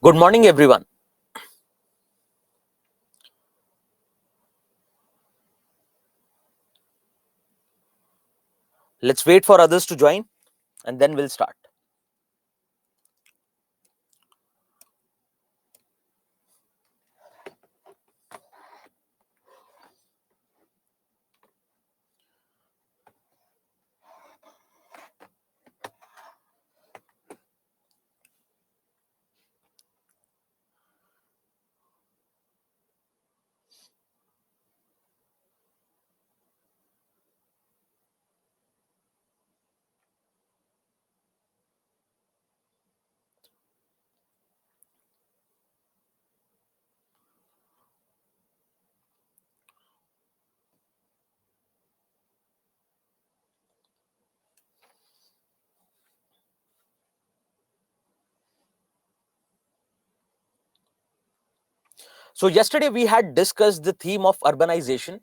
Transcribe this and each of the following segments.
Good morning, everyone. Let's wait for others to join and then we'll start. So, yesterday we had discussed the theme of urbanization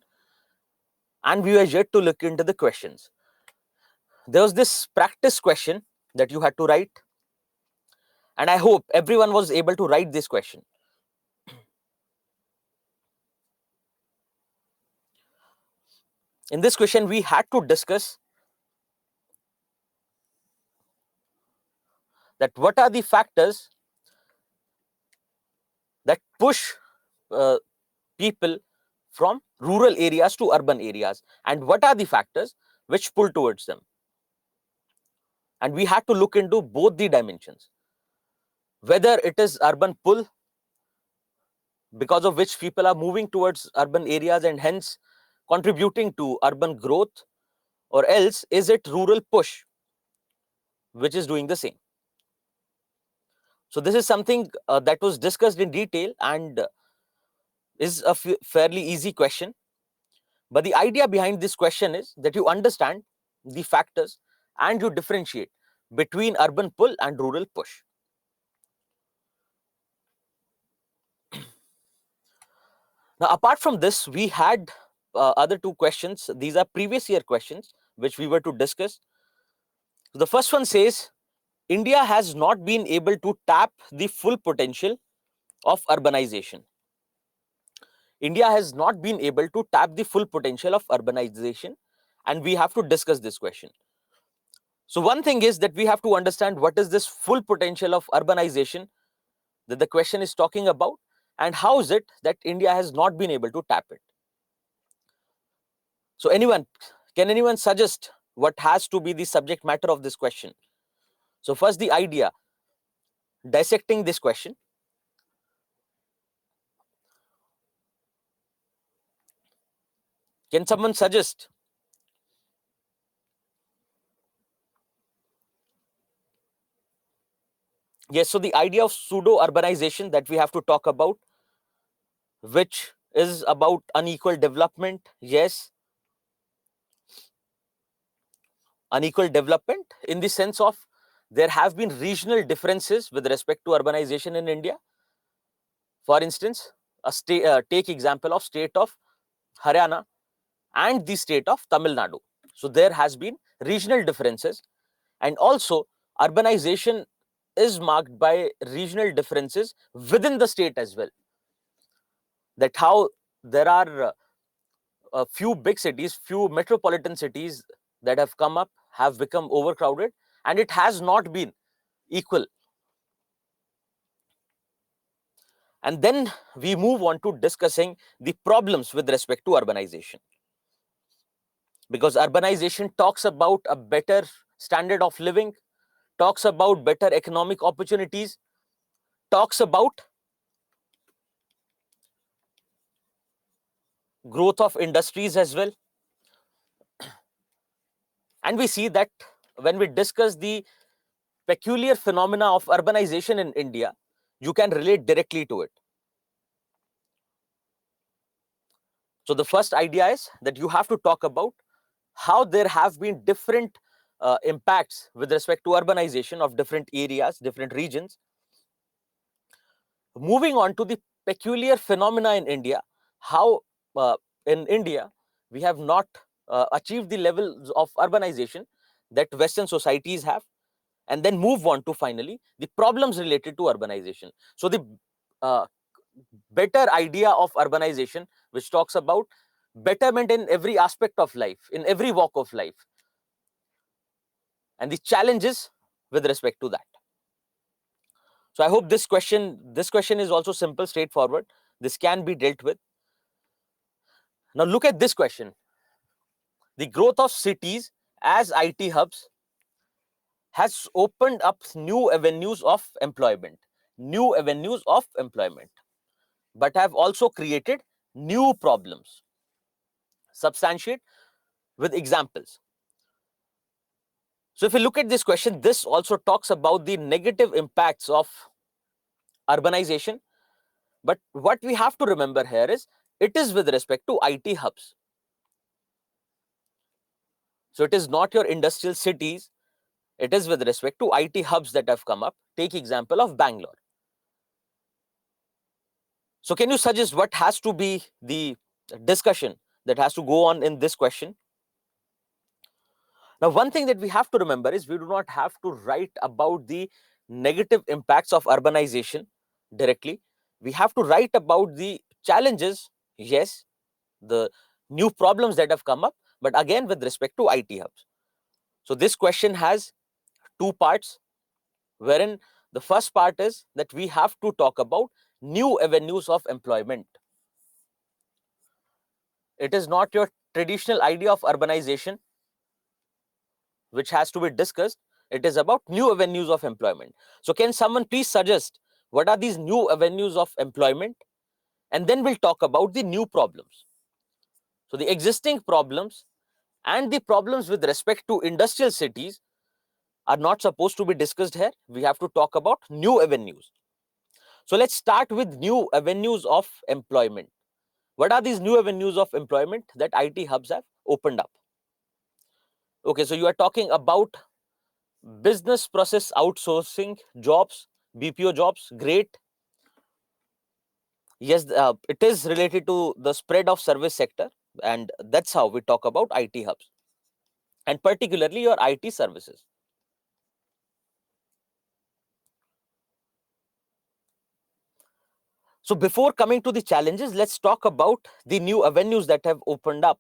and we were yet to look into the questions. There was this practice question that you had to write, and I hope everyone was able to write this question. In this question, we had to discuss that what are the factors that push people from rural areas to urban areas, and what are the factors which pull towards them. And we had to look into both the dimensions, whether it is urban pull, because of which people are moving towards urban areas and hence contributing to urban growth, or else is it rural push which is doing the same. So this is something that was discussed in detail and is a fairly easy question, but the idea behind this question is that you understand the factors and you differentiate between urban pull and rural push. Now, apart from this, we had other two questions. These are previous year questions which we were to discuss. The first one says, India has not been able to tap the full potential of urbanization. India has not been able to tap the full potential of urbanization, and we have to discuss this question. So one thing is that we have to understand what is this full potential of urbanization that the question is talking about, and how is it that India has not been able to tap it. So can anyone suggest what has to be the subject matter of this question? So first, the idea, dissecting this question. Can someone suggest? Yes, so the idea of pseudo-urbanization that we have to talk about, which is about unequal development. Yes, unequal development in the sense of there have been regional differences with respect to urbanization in India. For instance, take example of state of Haryana and the state of Tamil Nadu. So there has been regional differences, and also urbanization is marked by regional differences within the state as well. That how there are a few big cities, few metropolitan cities that have come up, have become overcrowded, and it has not been equal. And then we move on to discussing the problems with respect to urbanization, because urbanization talks about a better standard of living, talks about better economic opportunities, talks about growth of industries as well. And we see that when we discuss the peculiar phenomena of urbanization in India, you can relate directly to it. So the first idea is that you have to talk about how there have been different impacts with respect to urbanization of different areas, different regions. Moving on to the peculiar phenomena in India, how in India we have not achieved the levels of urbanization that Western societies have, and then move on to finally the problems related to urbanization. So the better idea of urbanization, which talks about betterment in every aspect of life, in every walk of life, and the challenges with respect to that. So I hope this question is also simple, straightforward. This can be dealt with. Now look at this question. The growth of cities as IT hubs has opened up new avenues of employment, but have also created new problems. Substantiate with examples. So if you look at this question, this also talks about the negative impacts of urbanization. But what we have to remember here is it is with respect to IT hubs. So it is not your industrial cities. It is with respect to IT hubs that have come up. Take example of Bangalore. So can you suggest what has to be the discussion that has to go on in this question? Now, one thing that we have to remember is we do not have to write about the negative impacts of urbanization directly. We have to write about the challenges, yes, the new problems that have come up, but again with respect to IT hubs. So this question has two parts, wherein the first part is that we have to talk about new avenues of employment. It is not your traditional idea of urbanization which has to be discussed. It is about new avenues of employment. So can someone please suggest what are these new avenues of employment? And then we'll talk about the new problems. So the existing problems and the problems with respect to industrial cities are not supposed to be discussed here. We have to talk about new avenues. So let's start with new avenues of employment. What are these new avenues of employment that IT hubs have opened up? Okay, so you are talking about business process outsourcing jobs, BPO jobs. Great. Yes, it is related to the spread of service sector, and that's how we talk about IT hubs, and particularly your IT services. So before coming to the challenges, let's talk about the new avenues that have opened up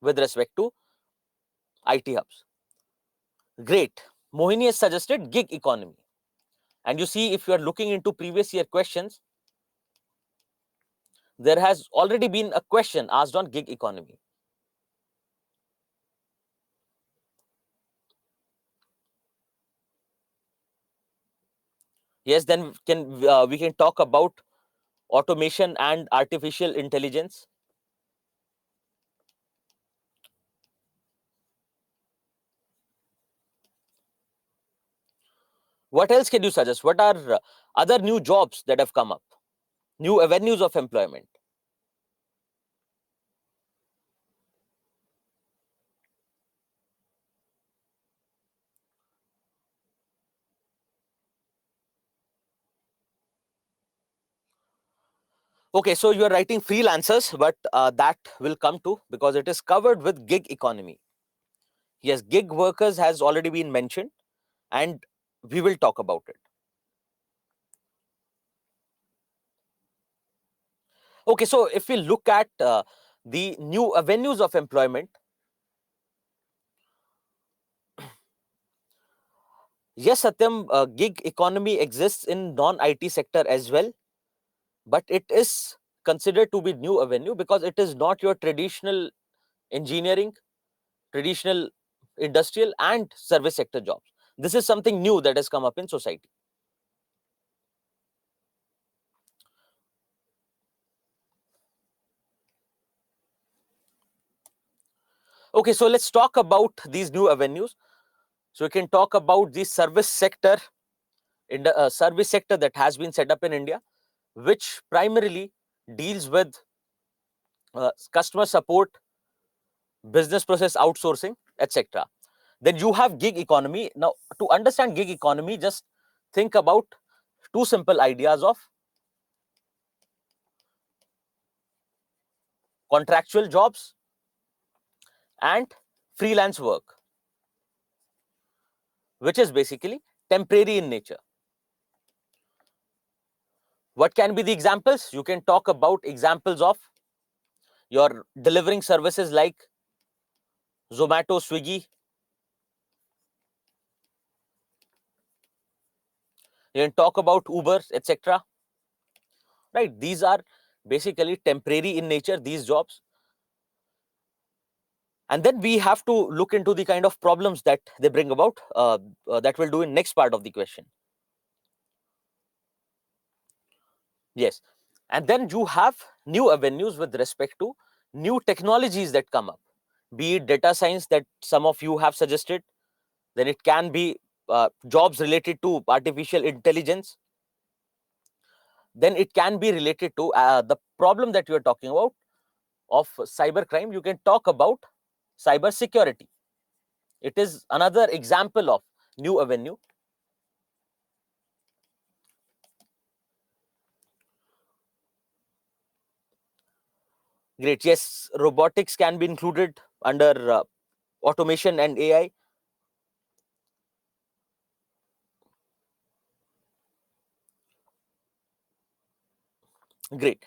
with respect to IT hubs. Great. Mohini has suggested gig economy. And you see, if you are looking into previous year questions, there has already been a question asked on gig economy. Yes, then we can talk about automation and artificial intelligence. What else can you suggest? What are other new jobs that have come up? New avenues of employment. Okay, so you are writing freelancers, but that will come to because it is covered with gig economy. Yes, gig workers has already been mentioned, and we will talk about it. Okay, so if we look at the new avenues of employment, yes, Satyam, gig economy exists in non-IT sector as well, but it is considered to be new avenue because it is not your traditional engineering, traditional industrial and service sector jobs. This is something new that has come up in society. Okay, so let's talk about these new avenues. So we can talk about the service sector, in the service sector that has been set up in India, which primarily deals with customer support, business process outsourcing, etc. Then you have gig economy. Now, to understand gig economy, just think about two simple ideas of contractual jobs and freelance work. which is basically temporary in nature. What can be the examples? You can talk about examples of your delivering services like Zomato, Swiggy. You can talk about Uber, etc. Right? These are basically temporary in nature, these jobs. And then we have to look into the kind of problems that they bring about, that we'll do in next part of the question. Yes. And then you have new avenues with respect to new technologies that come up, be it data science that some of you have suggested, then it can be jobs related to artificial intelligence, then it can be related to the problem that you are talking about of cybercrime. You can talk about cyber security. It is another example of new avenue. Great. Yes, robotics can be included under automation and AI. Great.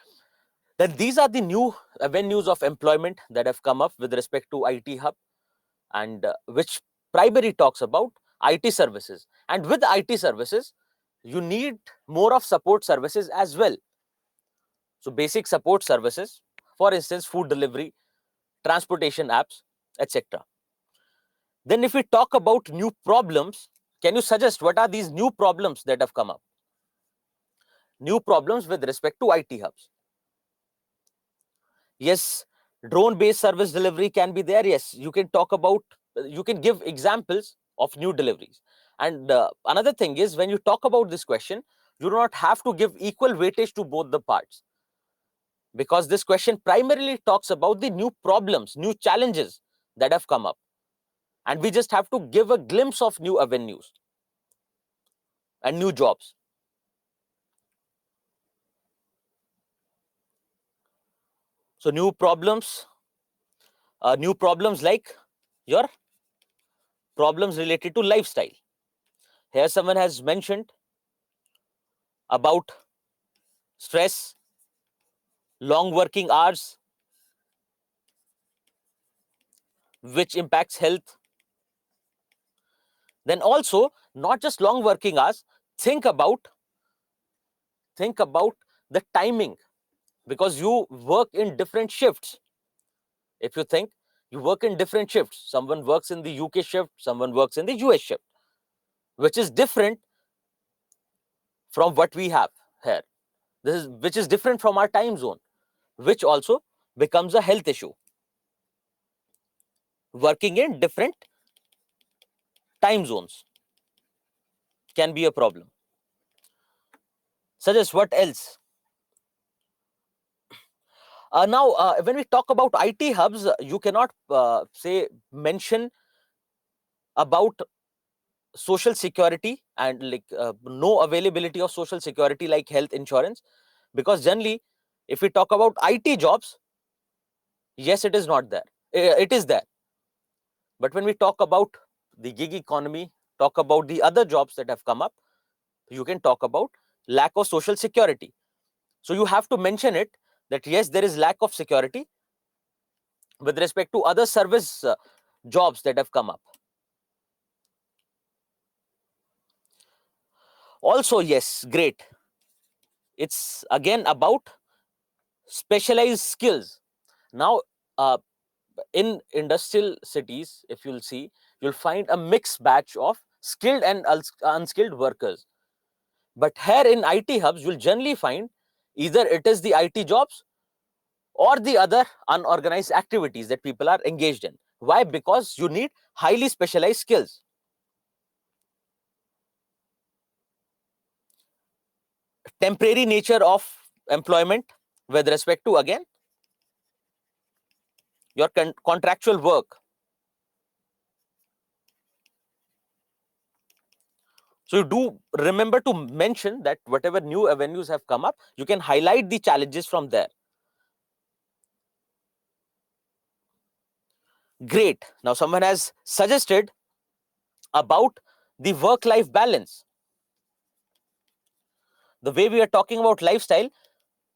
Then these are the new avenues of employment that have come up with respect to IT Hub, and which primarily talks about IT services. And with IT services, you need more of support services as well. So basic support services, for instance, food delivery, transportation apps, etc. Then if we talk about new problems, can you suggest what are these new problems that have come up? New problems with respect to IT hubs. Yes, drone based service delivery can be there. Yes, you can talk about, you can give examples of new deliveries. And another thing is, when you talk about this question, you do not have to give equal weightage to both the parts, because this question primarily talks about the new problems, new challenges that have come up, and we just have to give a glimpse of new avenues and new jobs. So new problems like your problems related to lifestyle. Here someone has mentioned about stress, long working hours, which impacts health. Then also, not just long working hours, think about the timing, because you work in different shifts. If you think, you work in different shifts, someone works in the UK shift, someone works in the US shift, which is different from what we have here. This is which is different from our time zone, which also becomes a health issue. Working in different time zones can be a problem. Suggest what else? Now, when we talk about IT hubs, you cannot say mention about social security and like no availability of social security like health insurance, because generally, if we talk about IT jobs, yes, it is not there. It is there, but when we talk about the gig economy, talk about the other jobs that have come up, you can talk about lack of social security. So you have to mention it, that yes, there is lack of security with respect to other service jobs that have come up. Also, yes, great. It's again about specialized skills. Now, in industrial cities, if you'll see, you'll find a mixed batch of skilled and unskilled workers. But here in IT hubs, you'll generally find either it is the IT jobs or the other unorganized activities that people are engaged in. Why? Because you need highly specialized skills. Temporary nature of employment with respect to, again, your contractual work. So you do remember to mention that whatever new avenues have come up, you can highlight the challenges from there. Great. Now someone has suggested about the work-life balance. The way we are talking about lifestyle,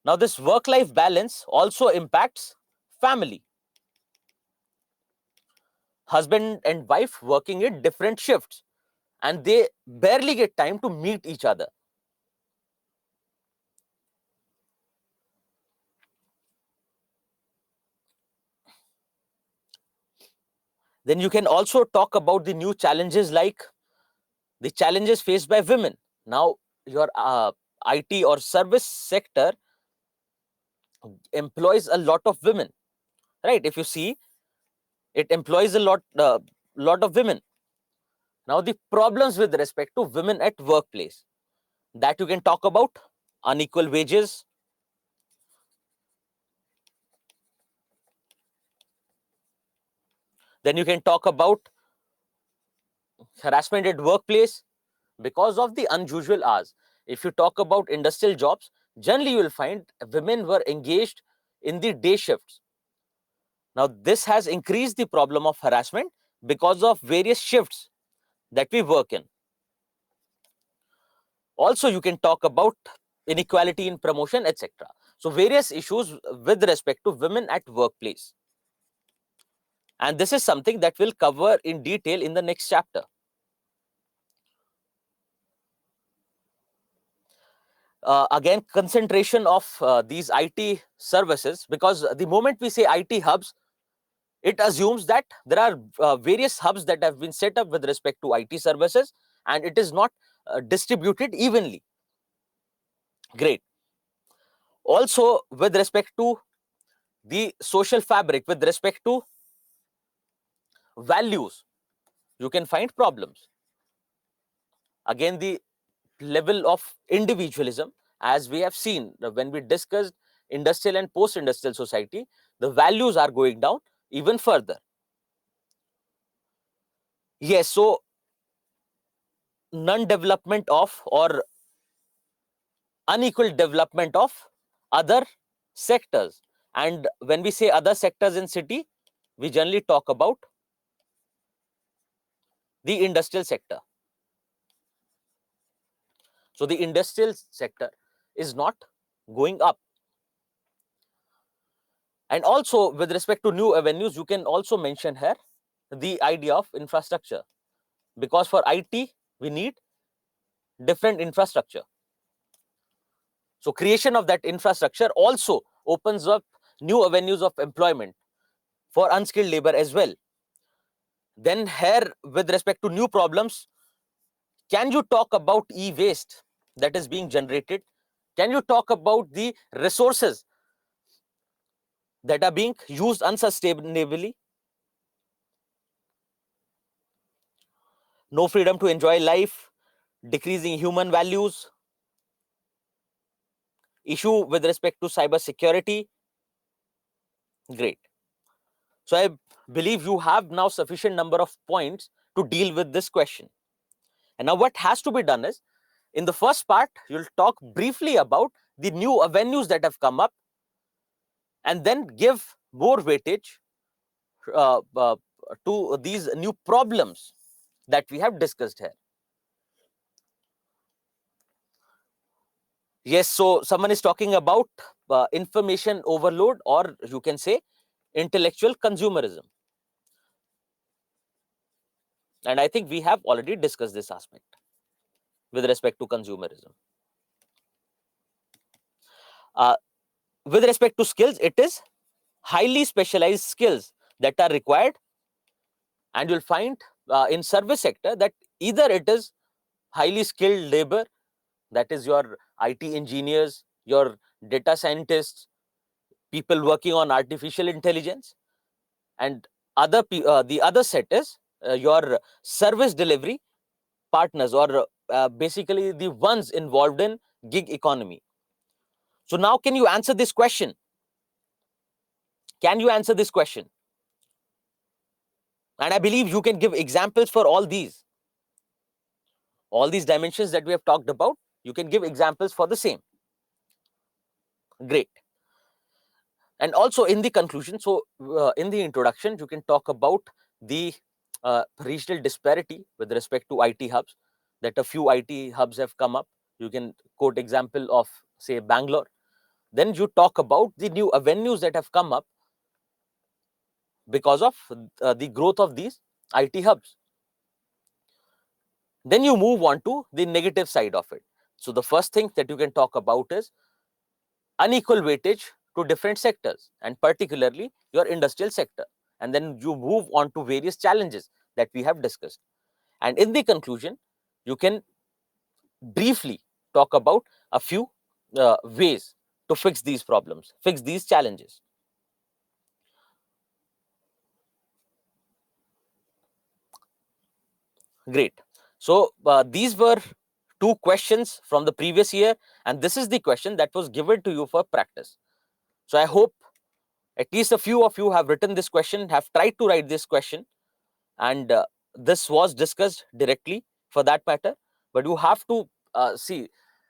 now this work-life balance also impacts family. Husband and wife working in different shifts, and they barely get time to meet each other. Then you can also talk about the new challenges, like the challenges faced by women. Now, your IT or service sector employs a lot of women, right? If you see, it employs a lot of women. Now, the problems with respect to women at workplace, that you can talk about: unequal wages, then you can talk about harassment at workplace because of the unusual hours. If you talk about industrial jobs, generally you will find women were engaged in the day shifts. Now, this has increased the problem of harassment because of various shifts that we work in. Also, you can talk about inequality in promotion, etc. So, various issues with respect to women at workplace. And this is something that we'll cover in detail in the next chapter. Again, concentration of these IT services, because the moment we say IT hubs, it assumes that there are various hubs that have been set up with respect to IT services, and it is not distributed evenly. Great. Also, with respect to the social fabric, with respect to values, you can find problems. Again, the level of individualism, as we have seen when we discussed industrial and post-industrial society, the values are going down even further. Yes, so non-development of, or unequal development of, other sectors. And when we say other sectors in city, we generally talk about the industrial sector. So the industrial sector is not going up. And also, with respect to new avenues, you can also mention here the idea of infrastructure, because for IT we need different infrastructure. So creation of that infrastructure also opens up new avenues of employment for unskilled labor as well. Then here, with respect to new problems, can you talk about e-waste that is being generated? Can you talk about the resources that are being used unsustainably? No freedom to enjoy life, decreasing human values, issue with respect to cyber security. Great. So I believe you have now sufficient number of points to deal with this question. And now what has to be done is, in the first part, you'll talk briefly about the new avenues that have come up, and then give more weightage uh, uh, to these new problems that we have discussed here. Yes, so someone is talking about information overload, or you can say intellectual consumerism. And I think we have already discussed this aspect with respect to consumerism. With respect to skills, it is highly specialized skills that are required, and you'll find in service sector that either it is highly skilled labor, that is your IT engineers, your data scientists, people working on artificial intelligence, and the other set is your service delivery partners, or basically the ones involved in gig economy. So now, can you answer this question? Can you answer this question? And I believe you can give examples for all these dimensions that we have talked about. You can give examples for the same. Great. And also in the conclusion, so in the introduction, you can talk about the regional disparity with respect to IT hubs, that a few IT hubs have come up. You can quote example of, say, Bangalore. Then you talk about the new avenues that have come up because of the growth of these IT hubs. Then you move on to the negative side of it. So the first thing that you can talk about is unequal weightage to different sectors, and particularly your industrial sector. And then you move on to various challenges that we have discussed. And in the conclusion, you can briefly talk about a few ways to fix these problems, fix these challenges. Great. So these were two questions from the previous year, and this is the question that was given to you for practice. So I hope at least a few of you have written this question, have tried to write this question, and this was discussed directly for that matter. But you have to see,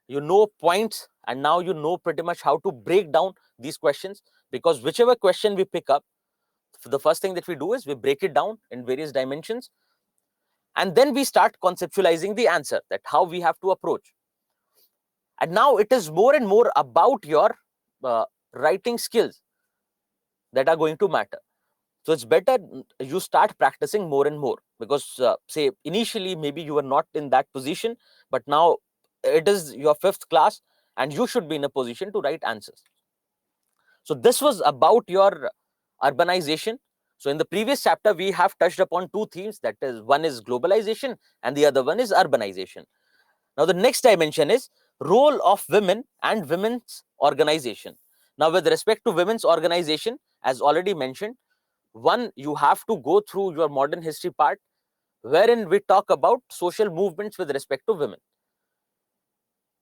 you know points, and now you know pretty much how to break down these questions, because whichever question we pick up, the first thing that we do is we break it down in various dimensions, and then we start conceptualizing the answer, that how we have to approach. And now it is more and more about your writing skills that are going to matter. So it's better you start practicing more and more, because say initially maybe you were not in that position, but now it is your 5th class and you should be in a position to write answers. So this was about your urbanization. So in the previous chapter, we have touched upon two themes, that is, one is globalization and the other one is urbanization. Now the next dimension is role of women and women's organization. Now with respect to women's organization, as already mentioned, one, you have to go through your modern history part, wherein we talk about social movements with respect to women.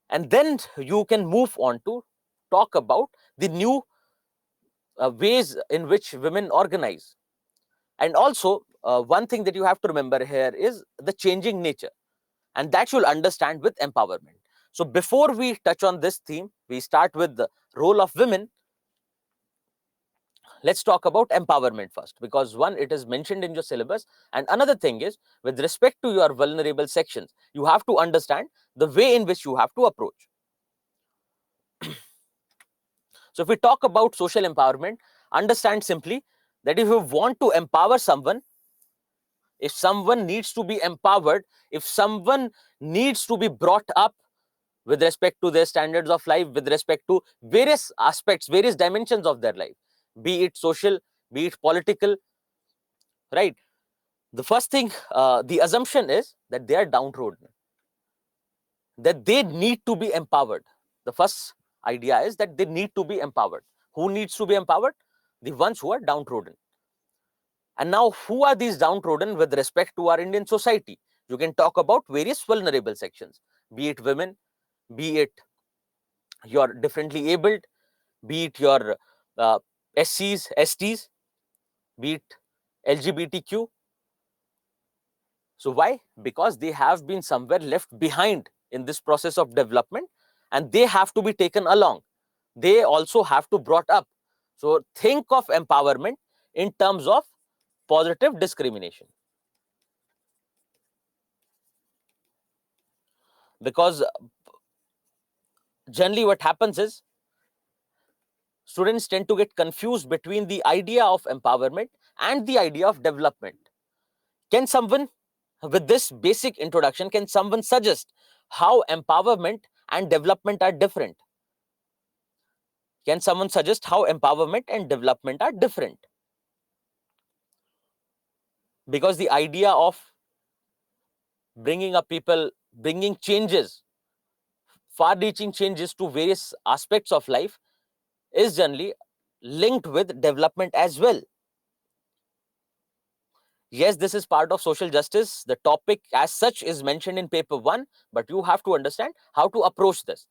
And then you can move on to talk about the new ways in which women organize. And also, one thing that you have to remember here is the changing nature, and that you'll understand with empowerment. So before we touch on this theme, we start with the role of women. Let's talk about empowerment first, because one, it is mentioned in your syllabus, and another thing is, with respect to your vulnerable sections, you have to understand the way in which you have to approach. So if we talk about social empowerment, understand simply that if you want to empower someone, if someone needs to be empowered, if someone needs to be brought up with respect to their standards of life, with respect to various aspects, various dimensions of their life, be it social, be it political, right? The first thing, the assumption is that they are downtrodden, that they need to be empowered. The first idea is that they need to be empowered. Who needs to be empowered? The ones who are downtrodden. And now, who are these downtrodden with respect to our Indian society? You can talk about various vulnerable sections, be it women, be it your differently abled, be it your SCs, STs, be it LGBTQ. So why? Because they have been somewhere left behind in this process of development, and they have to be taken along. They also have to brought up. So think of empowerment in terms of positive discrimination. Because generally what happens is, students tend to get confused between the idea of empowerment and the idea of development. Can someone, with this basic introduction, can someone suggest how empowerment and development are different? Can someone suggest how empowerment and development are different? Because the idea of bringing up people, bringing changes, far-reaching changes to various aspects of life is generally linked with development as well. Yes, this is part of social justice. The topic as such is mentioned in paper 1, but you have to understand how to approach this,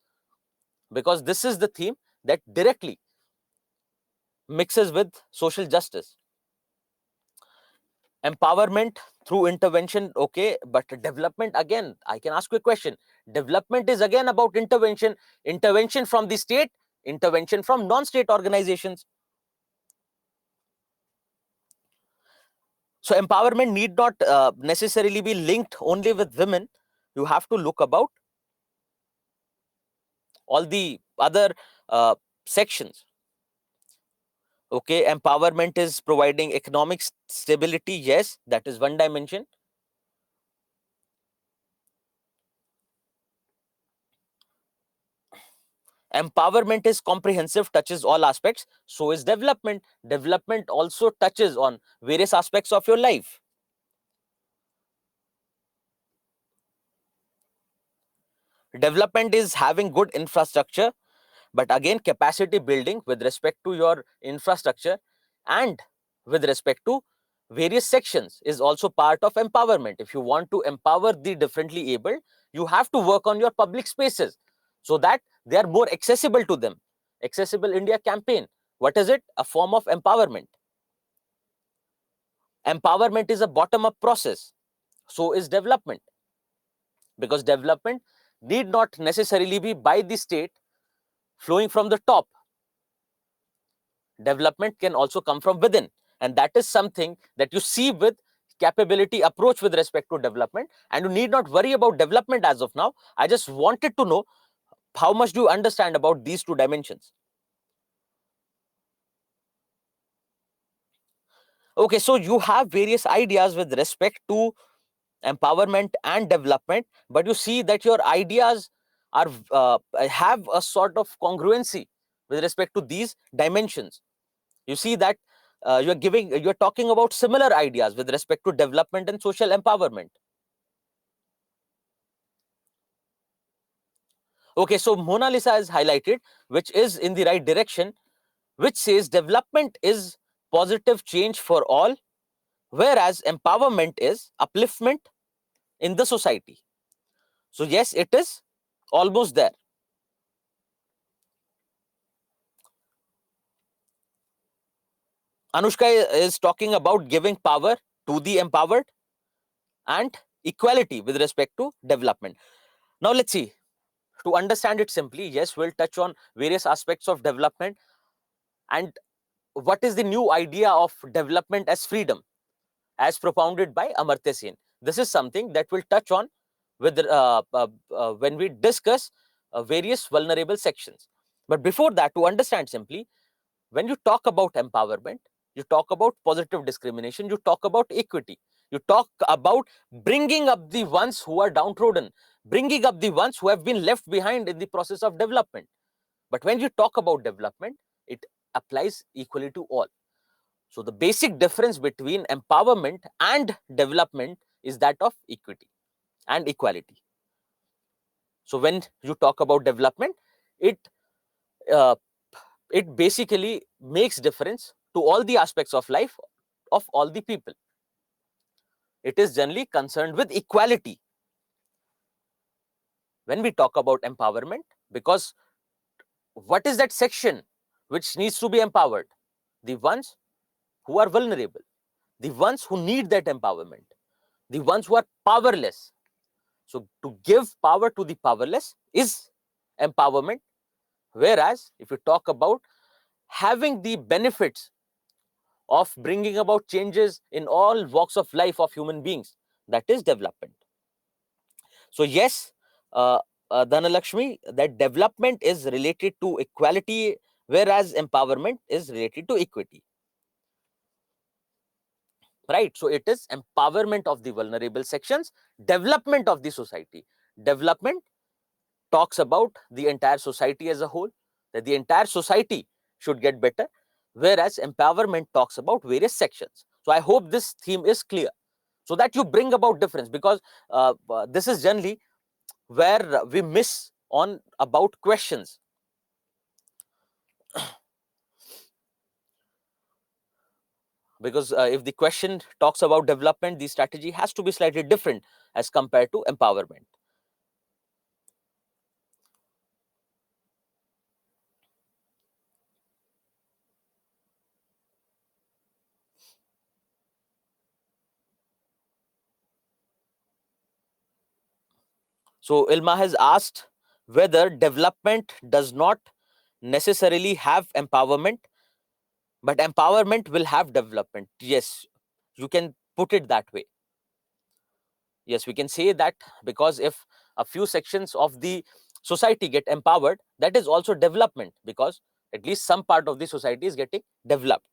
because this is the theme that directly mixes with social justice. Empowerment through intervention, okay, but development, again, I can ask you a question. Development is again about intervention, intervention from the state, intervention from non-state organizations. So empowerment need not necessarily be linked only with women. You have to look about all the other sections. Okay, empowerment is providing economic stability. Yes, that is one dimension. Empowerment is comprehensive, touches all aspects. So is development. Development also touches on various aspects of your life. Development is having good infrastructure, but again, capacity building with respect to your infrastructure and with respect to various sections is also part of empowerment. If you want to empower the differently abled, you have to work on your public spaces so that they are more accessible to them. Accessible India campaign, what is it? A form of empowerment. Empowerment is a bottom-up process. So is development, because development need not necessarily be by the state flowing from the top. Development can also come from within, and that is something that you see with capability approach with respect to development. And you need not worry about development as of now. I just wanted to know how much do you understand about these two dimensions. Okay, so you have various ideas with respect to empowerment and development, but you see that your ideas are have a sort of congruency with respect to these dimensions. You see that you're talking about similar ideas with respect to development and social empowerment. Okay, so Mona Lisa is highlighted, which is in the right direction, which says development is positive change for all, whereas empowerment is upliftment in the society. So yes, it is almost there. Anushka is talking about giving power to the empowered and equality with respect to development. Now let's see. To understand it simply, yes, we'll touch on various aspects of development and what is the new idea of development as freedom, as propounded by Amartya Sen. This is something that we'll touch on with when we discuss various vulnerable sections. But before that, to understand simply, when you talk about empowerment, you talk about positive discrimination, you talk about equity, you talk about bringing up the ones who are downtrodden, bringing up the ones who have been left behind in the process of development. But when you talk about development, it applies equally to all. So the basic difference between empowerment and development is that of equity and equality. So when you talk about development, it uh, it basically makes difference to all the aspects of life of all the people. It is generally concerned with equality when we talk about empowerment, because what is that section which needs to be empowered? The ones who are vulnerable, the ones who need that empowerment, the ones who are powerless. So to give power to the powerless is empowerment. Whereas if you talk about having the benefits of bringing about changes in all walks of life of human beings, that is development. So yes, Dhanalakshmi, that development is related to equality, whereas empowerment is related to equity. Right? So it is empowerment of the vulnerable sections, development of the society. Development talks about the entire society as a whole, that the entire society should get better, whereas empowerment talks about various sections. So I hope this theme is clear, so that you bring about difference, because this is generally where we miss on about questions. Because if the question talks about development, the strategy has to be slightly different as compared to empowerment. So Ilma has asked whether development does not necessarily have empowerment, but empowerment will have development. Yes, you can put it that way. Yes, we can say that, because if a few sections of the society get empowered, that is also development, because at least some part of the society is getting developed.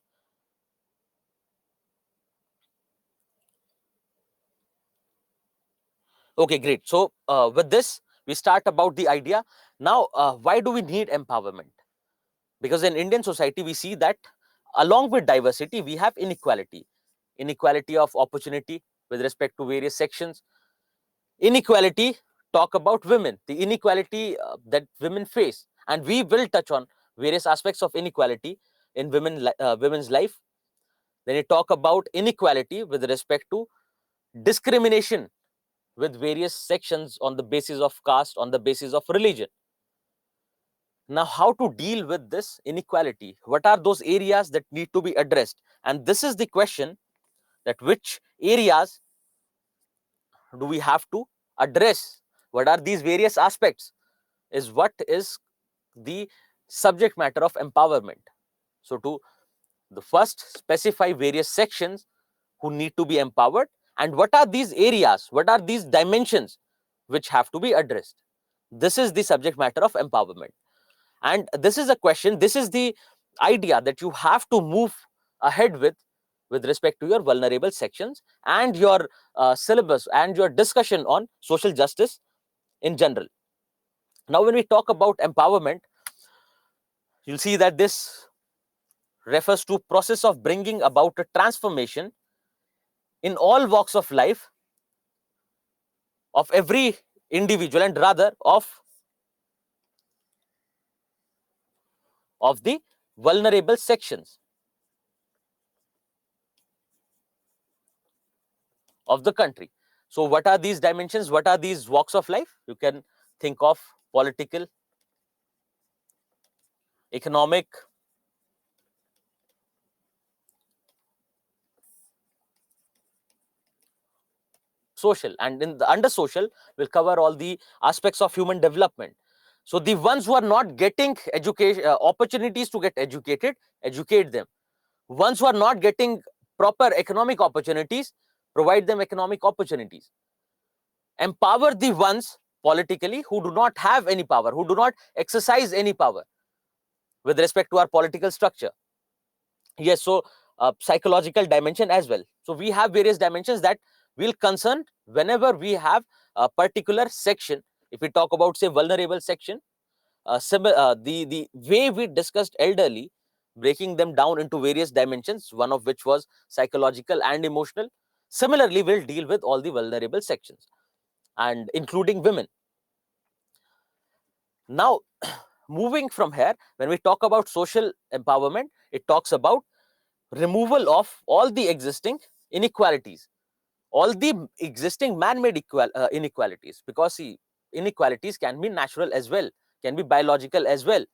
Okay, great. So with this, we start about the idea. Now, why do we need empowerment? Because in Indian society, we see that along with diversity, we have inequality. Inequality of opportunity with respect to various sections. Inequality, talk about women, the inequality that women face. And we will touch on various aspects of inequality in women's life. Then we talk about inequality with respect to discrimination with various sections on the basis of caste, on the basis of religion. Now, how to deal with this inequality? What are those areas that need to be addressed? And this is the question, that which areas do we have to address? What are these various aspects? Is what is the subject matter of empowerment. So, to the first specify various sections who need to be empowered, and what are these areas, what are these dimensions which have to be addressed. This is the subject matter of empowerment. And this is a question, this is the idea that you have to move ahead with respect to your vulnerable sections and your syllabus and your discussion on social justice in general. Now, when we talk about empowerment, you'll see that this refers to process of bringing about a transformation in all walks of life of every individual, and rather of the vulnerable sections of the country. So what are these dimensions? What are these walks of life? You can think of political, economic, social, and in the under social, we'll cover all the aspects of human development. So the ones who are not getting education opportunities to get educated, educate them. Ones who are not getting proper economic opportunities, provide them economic opportunities. Empower the ones politically who do not have any power, who do not exercise any power with respect to our political structure. Yes, so psychological dimension as well. So we have various dimensions that will concern whenever we have a particular section. If we talk about, say, vulnerable section, the way we discussed elderly, breaking them down into various dimensions, one of which was psychological and emotional. Similarly, we'll deal with all the vulnerable sections, and including women. Now, moving from here, when we talk about social empowerment, it talks about removal of all the existing inequalities, all the existing man-made inequalities, because see, inequalities can be natural as well, can be biological as well.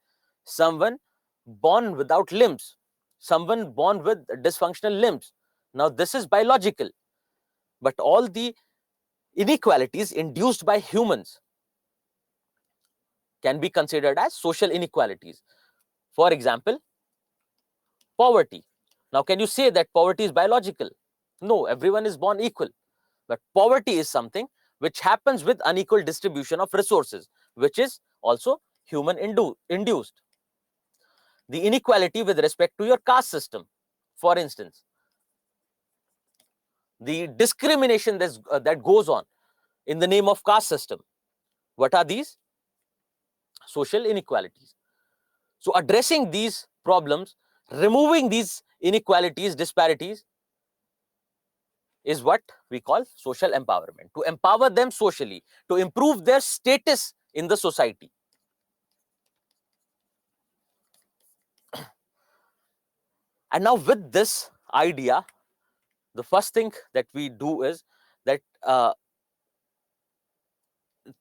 Someone born without limbs, someone born with dysfunctional limbs, now this is biological. But all the inequalities induced by humans can be considered as social inequalities. For example, poverty. Now, can you say that poverty is biological? No, everyone is born equal. But poverty is something which happens with unequal distribution of resources, which is also human induced. The inequality with respect to your caste system, for instance, the discrimination that goes on in the name of caste system. What are these? Social inequalities. So addressing these problems, removing these inequalities, disparities, is what we call social empowerment. To empower them socially, to improve their status in the society. And now, with this idea, the first thing that we do is that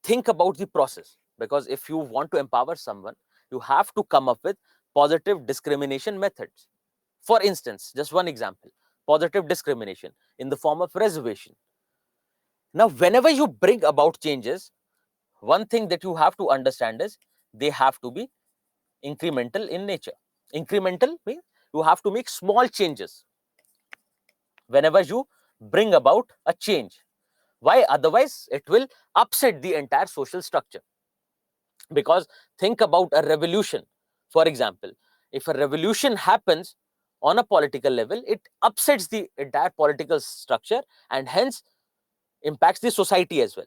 think about the process, because if you want to empower someone, you have to come up with positive discrimination methods. For instance, just one example, positive discrimination in the form of reservation. Now, whenever you bring about changes, one thing that you have to understand is they have to be incremental in nature. Incremental means you have to make small changes whenever you bring about a change. Why? Otherwise, it will upset the entire social structure. Because think about a revolution. For example, if a revolution happens on a political level, it upsets the entire political structure and hence impacts the society as well.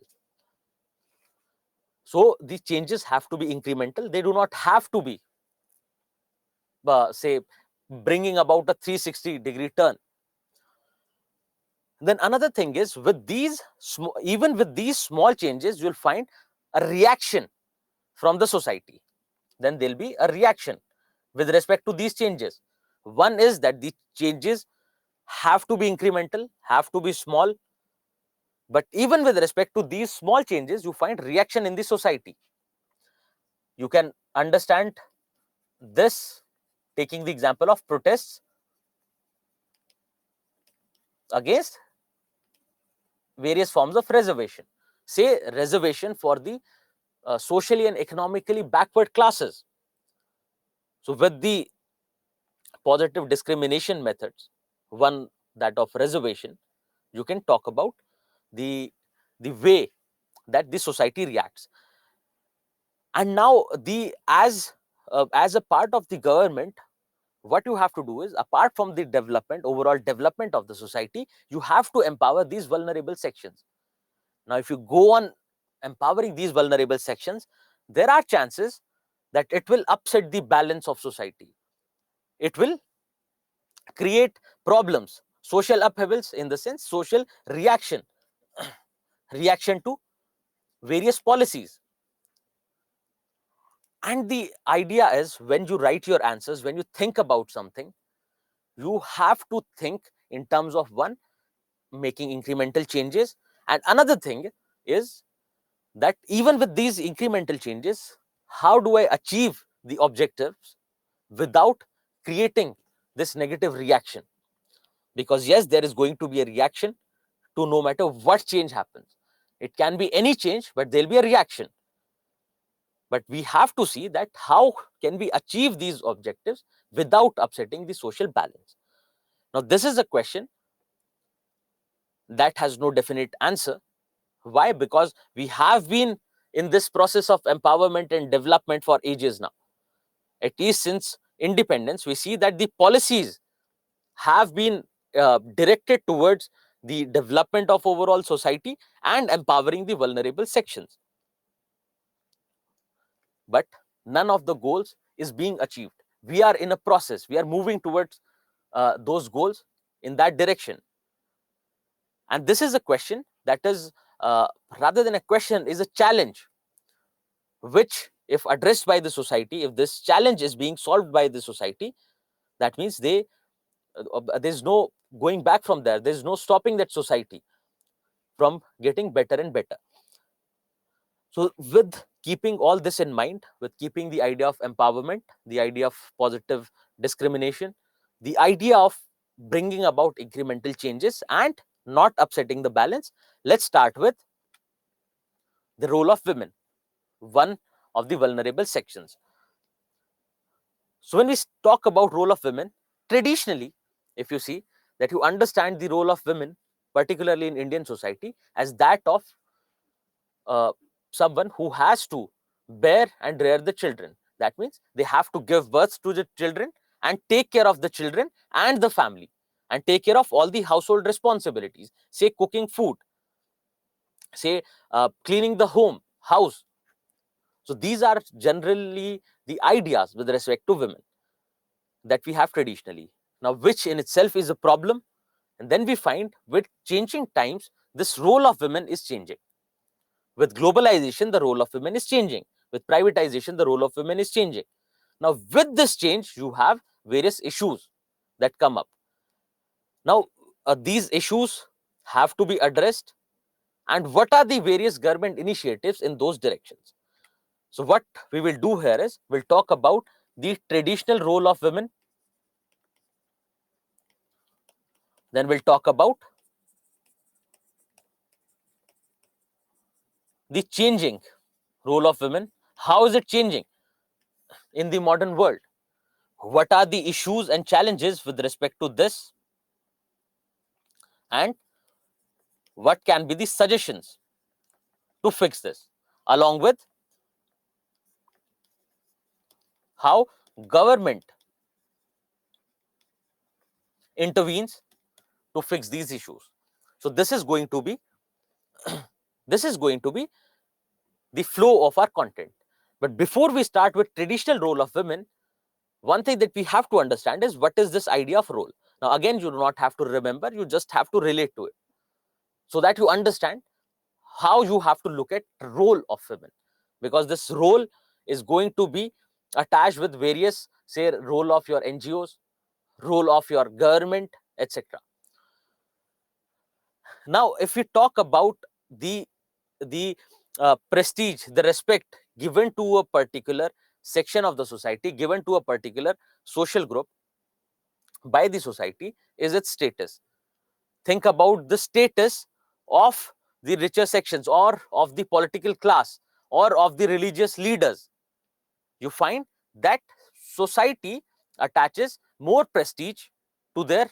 So these changes have to be incremental. They do not have to be, say, bringing about a 360-degree turn. Then another thing is, with these even with these small changes, you'll find a reaction from the society. Then there'll be a reaction with respect to these changes. One is that the changes have to be incremental, have to be small. But even with respect to these small changes, you find reaction in the society. You can understand this taking the example of protests against various forms of reservation. Say, reservation for the socially and economically backward classes. So with the positive discrimination methods, one that of reservation, you can talk about the way that the society reacts. And now as a part of the government, what you have to do is, apart from the overall development of the society, you have to empower these vulnerable sections. Now, if you go on empowering these vulnerable sections, there are chances that it will upset the balance of society. It will create problems, social upheavals, in the sense social reaction, reaction to various policies. And the idea is, when you write your answers, when you think about something, you have to think in terms of, one, making incremental changes, and another thing is that even with these incremental changes, how do I achieve the objectives without creating this negative reaction? Because yes, there is going to be a reaction to no matter what change happens. It can be any change, but there'll be a reaction. But we have to see that how can we achieve these objectives without upsetting the social balance. Now, this is a question that has no definite answer. Why? Because we have been in this process of empowerment and development for ages now. At least since independence, we see that the policies have been directed towards the development of overall society and empowering the vulnerable sections. But none of the goals is being achieved. We are in a process. We are moving towards those goals in that direction. And this is a question that is, rather than a question, is a challenge, which, if addressed by the society, if this challenge is being solved by the society, that means there's no going back from there. There's no stopping that society from getting better and better. So with keeping all this in mind, with keeping the idea of empowerment, the idea of positive discrimination, the idea of bringing about incremental changes and not upsetting the balance, let's start with the role of women, one of the vulnerable sections. So when we talk about role of women, traditionally, if you see that, you understand the role of women, particularly in Indian society, as that of someone who has to bear and rear the children. That means they have to give birth to the children and take care of the children and the family and take care of all the household responsibilities, say cooking food, say cleaning the house. So these are generally the ideas with respect to women that we have traditionally. Now, which in itself is a problem. And then we find, with changing times, this role of women is changing. With globalization, the role of women is changing. With privatization, the role of women is changing. Now, with this change, you have various issues that come up. Now, these issues have to be addressed. And what are the various government initiatives in those directions? So what we will do here is, we'll talk about the traditional role of women. Then we'll talk about the changing role of women. How is it changing in the modern world? What are the issues and challenges with respect to this? And what can be the suggestions to fix this, along with how government intervenes to fix these issues. So this is going to be this is going to be the flow of our content. But before we start with traditional role of women, one thing that we have to understand is what is this idea of role. Now again, you do not have to remember, you just have to relate to it, so that you understand how you have to look at role of women, because this role is going to be attached with various, say, role of your NGOs, role of your government, etc. Now if we talk about the prestige, the respect given to a particular section of the society, given to a particular social group by the society, is its status. Think about the status of the richer sections, or of the political class, or of the religious leaders. You find that society attaches more prestige to their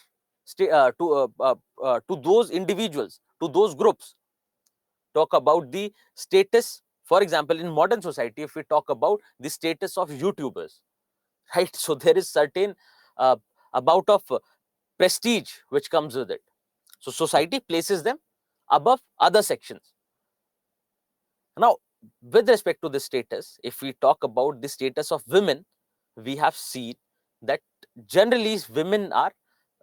to those individuals, to those groups. Talk about the status, for example, in modern society, if we talk about the status of YouTubers, right? So there is certain uh, amount of prestige which comes with it. So society places them above other sections. Now, with respect to the status, if we talk about the status of women, we have seen that generally women are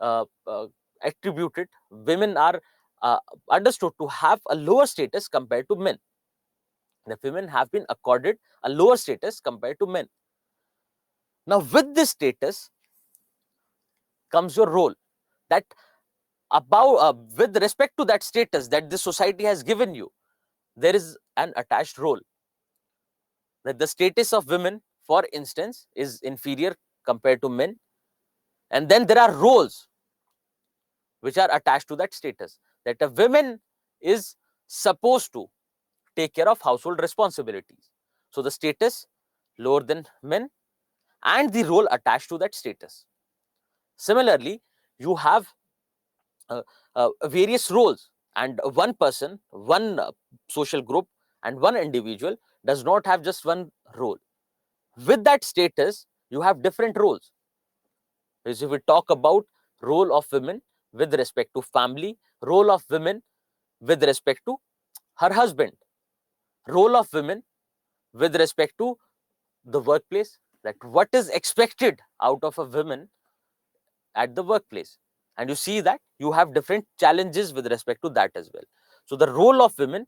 uh, uh, attributed, women are uh, understood to have a lower status compared to men. The women have been accorded a lower status compared to men. Now, with this status comes your role. That about with respect to that status that the society has given you, there is an attached role. That the status of women, for instance, is inferior compared to men, and then there are roles which are attached to that status. That a woman is supposed to take care of household responsibilities. So the status lower than men, and the role attached to that status. Similarly, you have various roles, and one person, one social group, and one individual does not have just one role. With that status, you have different roles. Because if we talk about role of women with respect to family, role of women with respect to her husband, role of women with respect to the workplace, that what is expected out of a woman at the workplace. And you see that you have different challenges with respect to that as well. So the role of women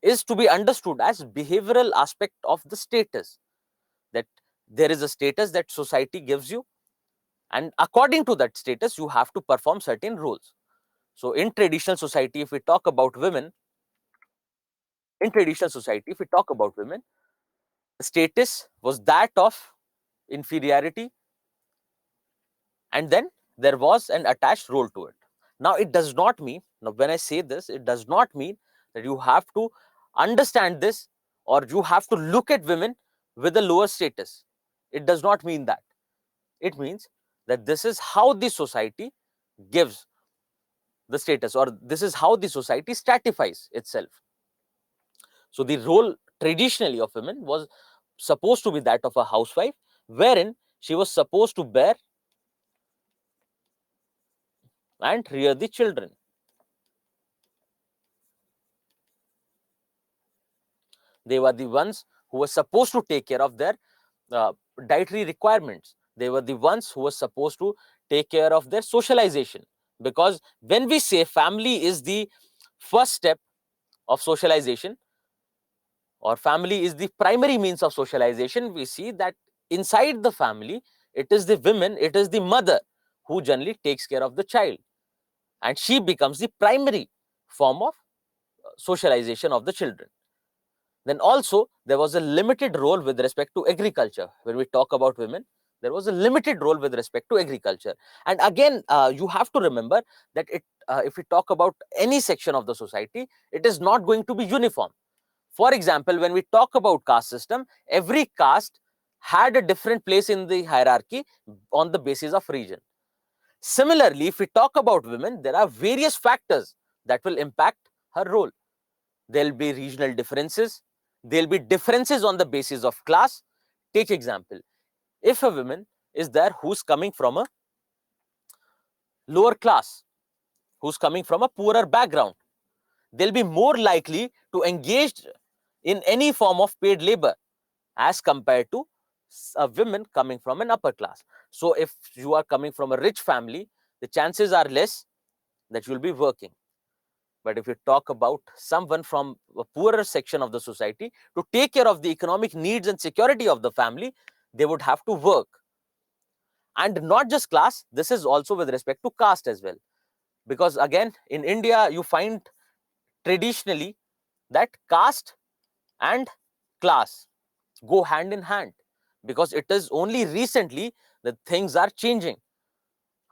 is to be understood as behavioral aspect of the status, that there is a status that society gives you, and according to that status you have to perform certain roles. So in traditional society, if we talk about women, the status was that of inferiority, and then there was an attached role to it. Now it does not mean, now when I say this, it does not mean that you have to understand this, or you have to look at women with a lower status. It does not mean that. It means that this is how the society gives the status, or this is how the society stratifies itself. So the role traditionally of women was supposed to be that of a housewife, wherein she was supposed to bear and rear the children. They were the ones who were supposed to take care of their uh, dietary requirements. They were the ones who were supposed to take care of their socialization. Because when we say family is the first step of socialization, or family is the primary means of socialization, we see that inside the family, it is the women, it is the mother who generally takes care of the child, and she becomes the primary form of socialization of the children. Then also there was a limited role with respect to agriculture. When we talk about women, there was a limited role with respect to agriculture. And again, you have to remember that if we talk about any section of the society, it is not going to be uniform. For example, when we talk about caste system, every caste had a different place in the hierarchy on the basis of region. Similarly, if we talk about women, there are various factors that will impact her role. There'll be regional differences. There'll be differences on the basis of class. Take example, if a woman is there who's coming from a lower class, who's coming from a poorer background, they'll be more likely to engage in any form of paid labor as compared to a women coming from an upper class. So if you are coming from a rich family, the chances are less that you'll be working. But if you talk about someone from a poorer section of the society, to take care of the economic needs and security of the family, they would have to work. And not just class, this is also with respect to caste as well. Because again, in India, you find traditionally that caste and class go hand in hand, because it is only recently that things are changing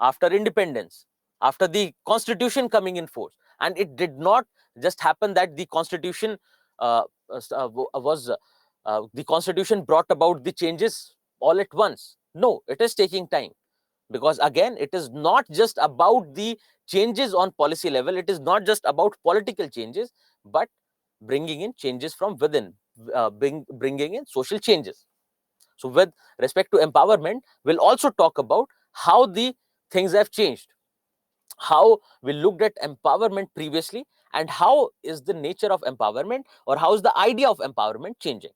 after independence, after the constitution coming in force. And it did not just happen that the constitution the constitution brought about the changes all at once. No, it is taking time, because again, it is not just about the changes on policy level, it is not just about political changes, but bringing in changes from within, bringing in social changes. So with respect to empowerment, we'll also talk about how the things have changed, how we looked at empowerment previously, and how is the nature of empowerment, or how is the idea of empowerment changing.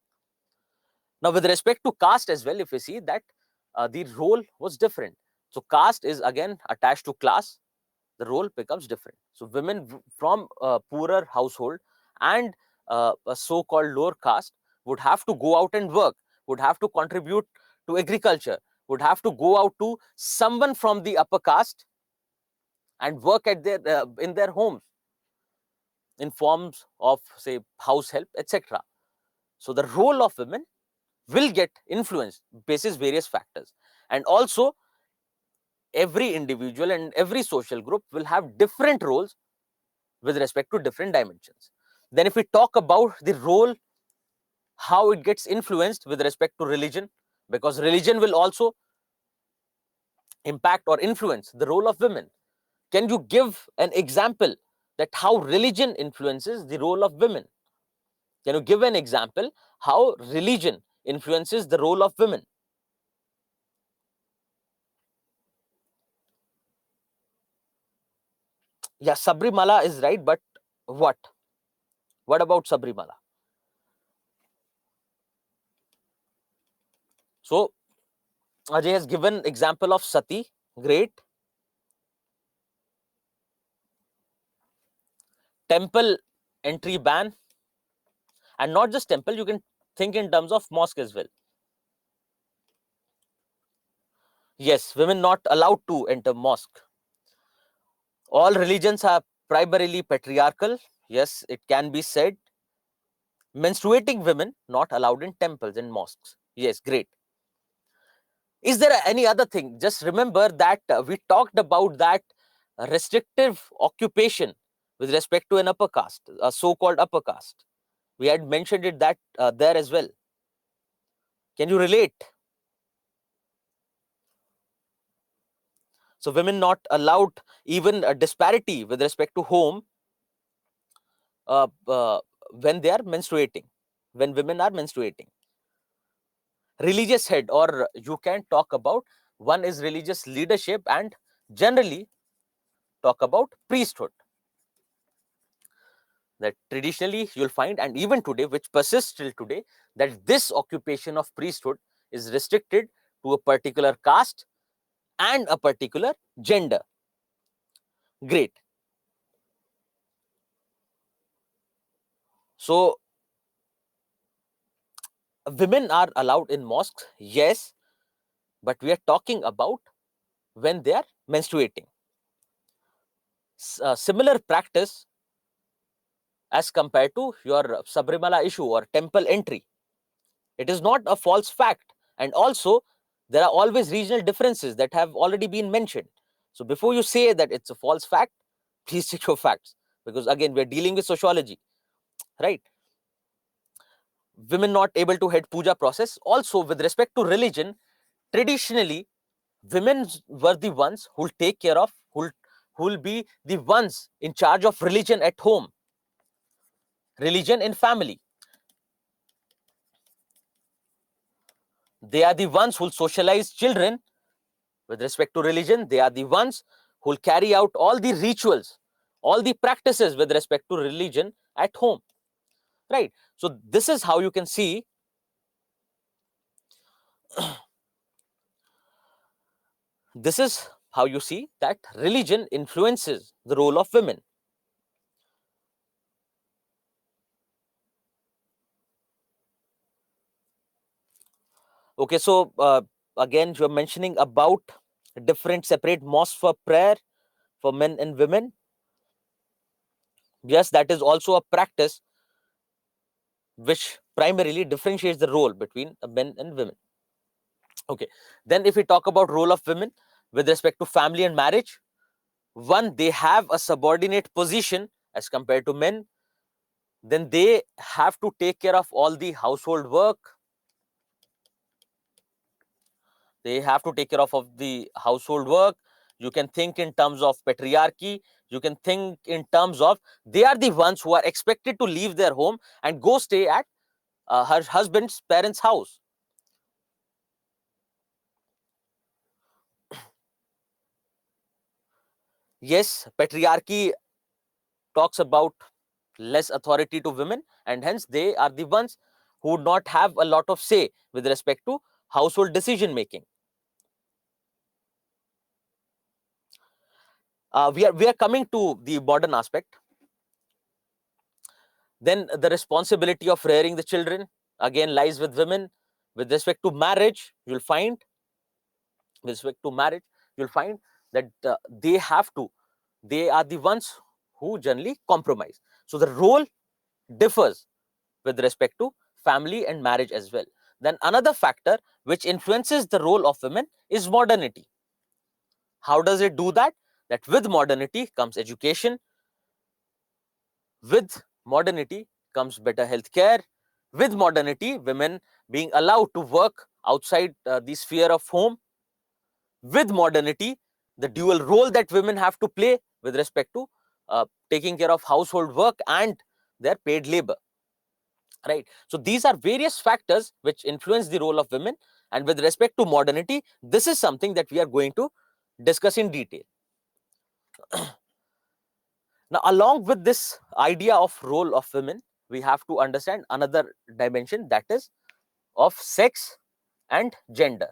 Now, with respect to caste as well, if we see that the role was different. So caste is again attached to class, the role becomes different. So women from a poorer household and a so-called lower caste would have to go out and work, would have to contribute to agriculture, would have to go out to someone from the upper caste and work at their in their homes in forms of, say, house help, etc. So the role of women will get influenced basis various factors. And also, every individual and every social group will have different roles with respect to different dimensions. Then if we talk about the role, how it gets influenced with respect to religion, because religion will also impact or influence the role of women. Can you give an example that how religion influences the role of women? Can you give an example how religion influences the role of women? Yeah, Sabrimala is right, but what? What about Sabrimala? So Ajay has given example of Sati, great. Temple entry ban, and not just temple, you can think in terms of mosque as well. Yes, women not allowed to enter mosque. All religions are primarily patriarchal. Yes, it can be said. Menstruating women not allowed in temples and mosques. Yes, great. Is there any other thing? Just remember that we talked about that restrictive occupation with respect to an upper caste, a so-called upper caste. We had mentioned it that there as well. Can you relate? So women not allowed even a disparity with respect to home uh, uh, when they are menstruating, when women are menstruating. Religious head, or you can talk about, one is religious leadership and generally talk about priesthood. That traditionally you'll find, and even today, which persists till today, that this occupation of priesthood is restricted to a particular caste and a particular gender. Great. So women are allowed in mosques, yes, but we are talking about when they are menstruating. Similar practice as compared to your Sabrimala issue or temple entry. It is not a false fact. And also, there are always regional differences that have already been mentioned. So before you say that it's a false fact, please check your facts. Because again, we're dealing with sociology, right? Women not able to head puja process. Also, with respect to religion, traditionally, women were the ones who'll take care of, who'll be the ones in charge of religion at home. religion in family. They are the ones who will socialize children with respect to religion. They are the ones who will carry out all the rituals, all the practices with respect to religion at home, right? So this is how you can see this is how you see that religion influences the role of women. Okay, so again, you're mentioning about different separate mosques for prayer for men and women. Yes, that is also a practice which primarily differentiates the role between men and women. Okay, then if we talk about role of women with respect to family and marriage, one, they have a subordinate position as compared to men. Then they have to take care of all the household work. They have to take care of the household work. You can think in terms of patriarchy. You can think in terms of they are the ones who are expected to leave their home and go stay at her husband's parents' house. Yes, patriarchy talks about less authority to women, and hence they are the ones who would not have a lot of say with respect to household decision making. We are coming to the modern aspect. Then the responsibility of rearing the children again lies with women. With respect to marriage, you'll find with respect to marriage, you'll find that they are the ones who generally compromise. So the role differs with respect to family and marriage as well. Then another factor which influences the role of women is modernity. How does it do that? That with modernity comes education, with modernity comes better healthcare, with modernity, women being allowed to work outside the sphere of home, with modernity, the dual role that women have to play with respect to taking care of household work and their paid labor, right? So these are various factors which influence the role of women, and with respect to modernity, this is something that we are going to discuss in detail. Now, along with this idea of role of women, we have to understand another dimension, that is of sex and gender.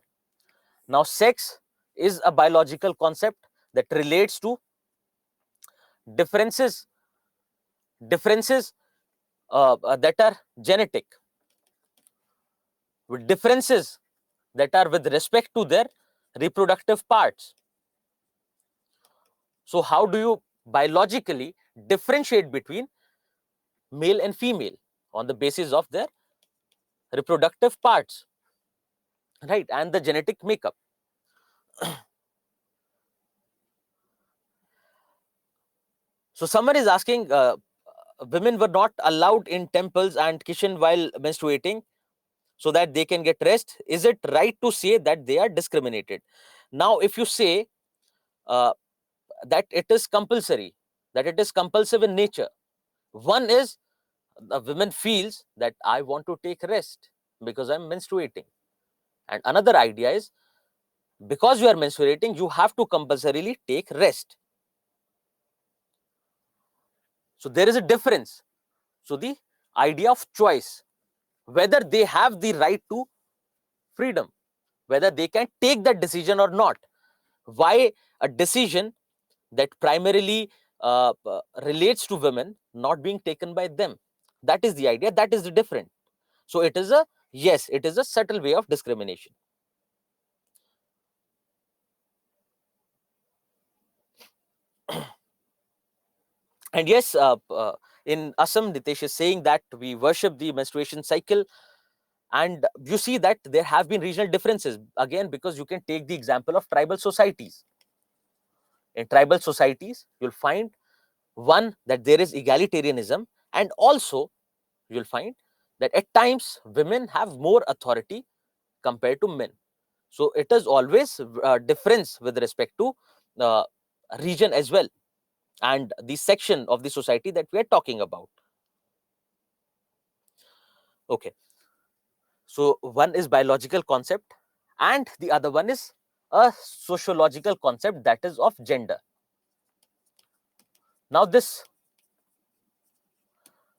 Now, sex is a biological concept that relates to differences that are genetic, with differences that are with respect to their reproductive parts. So how do you biologically differentiate between male and female on the basis of their reproductive parts, right, and the genetic makeup? So someone is asking, women were not allowed in temples and kitchen while menstruating so that they can get rest. Is it right to say that they are discriminated? Now, if you say uh, that it is compulsory, that it is compulsive in nature, one is the women feels that I want to take rest because I'm menstruating, and another idea is because you are menstruating, you have to compulsorily take rest. So there is a difference. So the idea of choice, whether they have the right to freedom, whether they can take that decision or not. Why a decision that primarily relates to women not being taken by them? That is the idea. That is the difference. So it is a, yes, it is a subtle way of discrimination. And yes, in Assam, Nitesh is saying that we worship the menstruation cycle. And you see that there have been regional differences again, because you can take the example of tribal societies. In tribal societies, you'll find one, that there is egalitarianism, and also you'll find that at times women have more authority compared to men. So it is always a difference with respect to uh, region as well, and the section of the society that we are talking about. Okay, so one is biological concept and the other one is a sociological concept, that is of gender. Now this,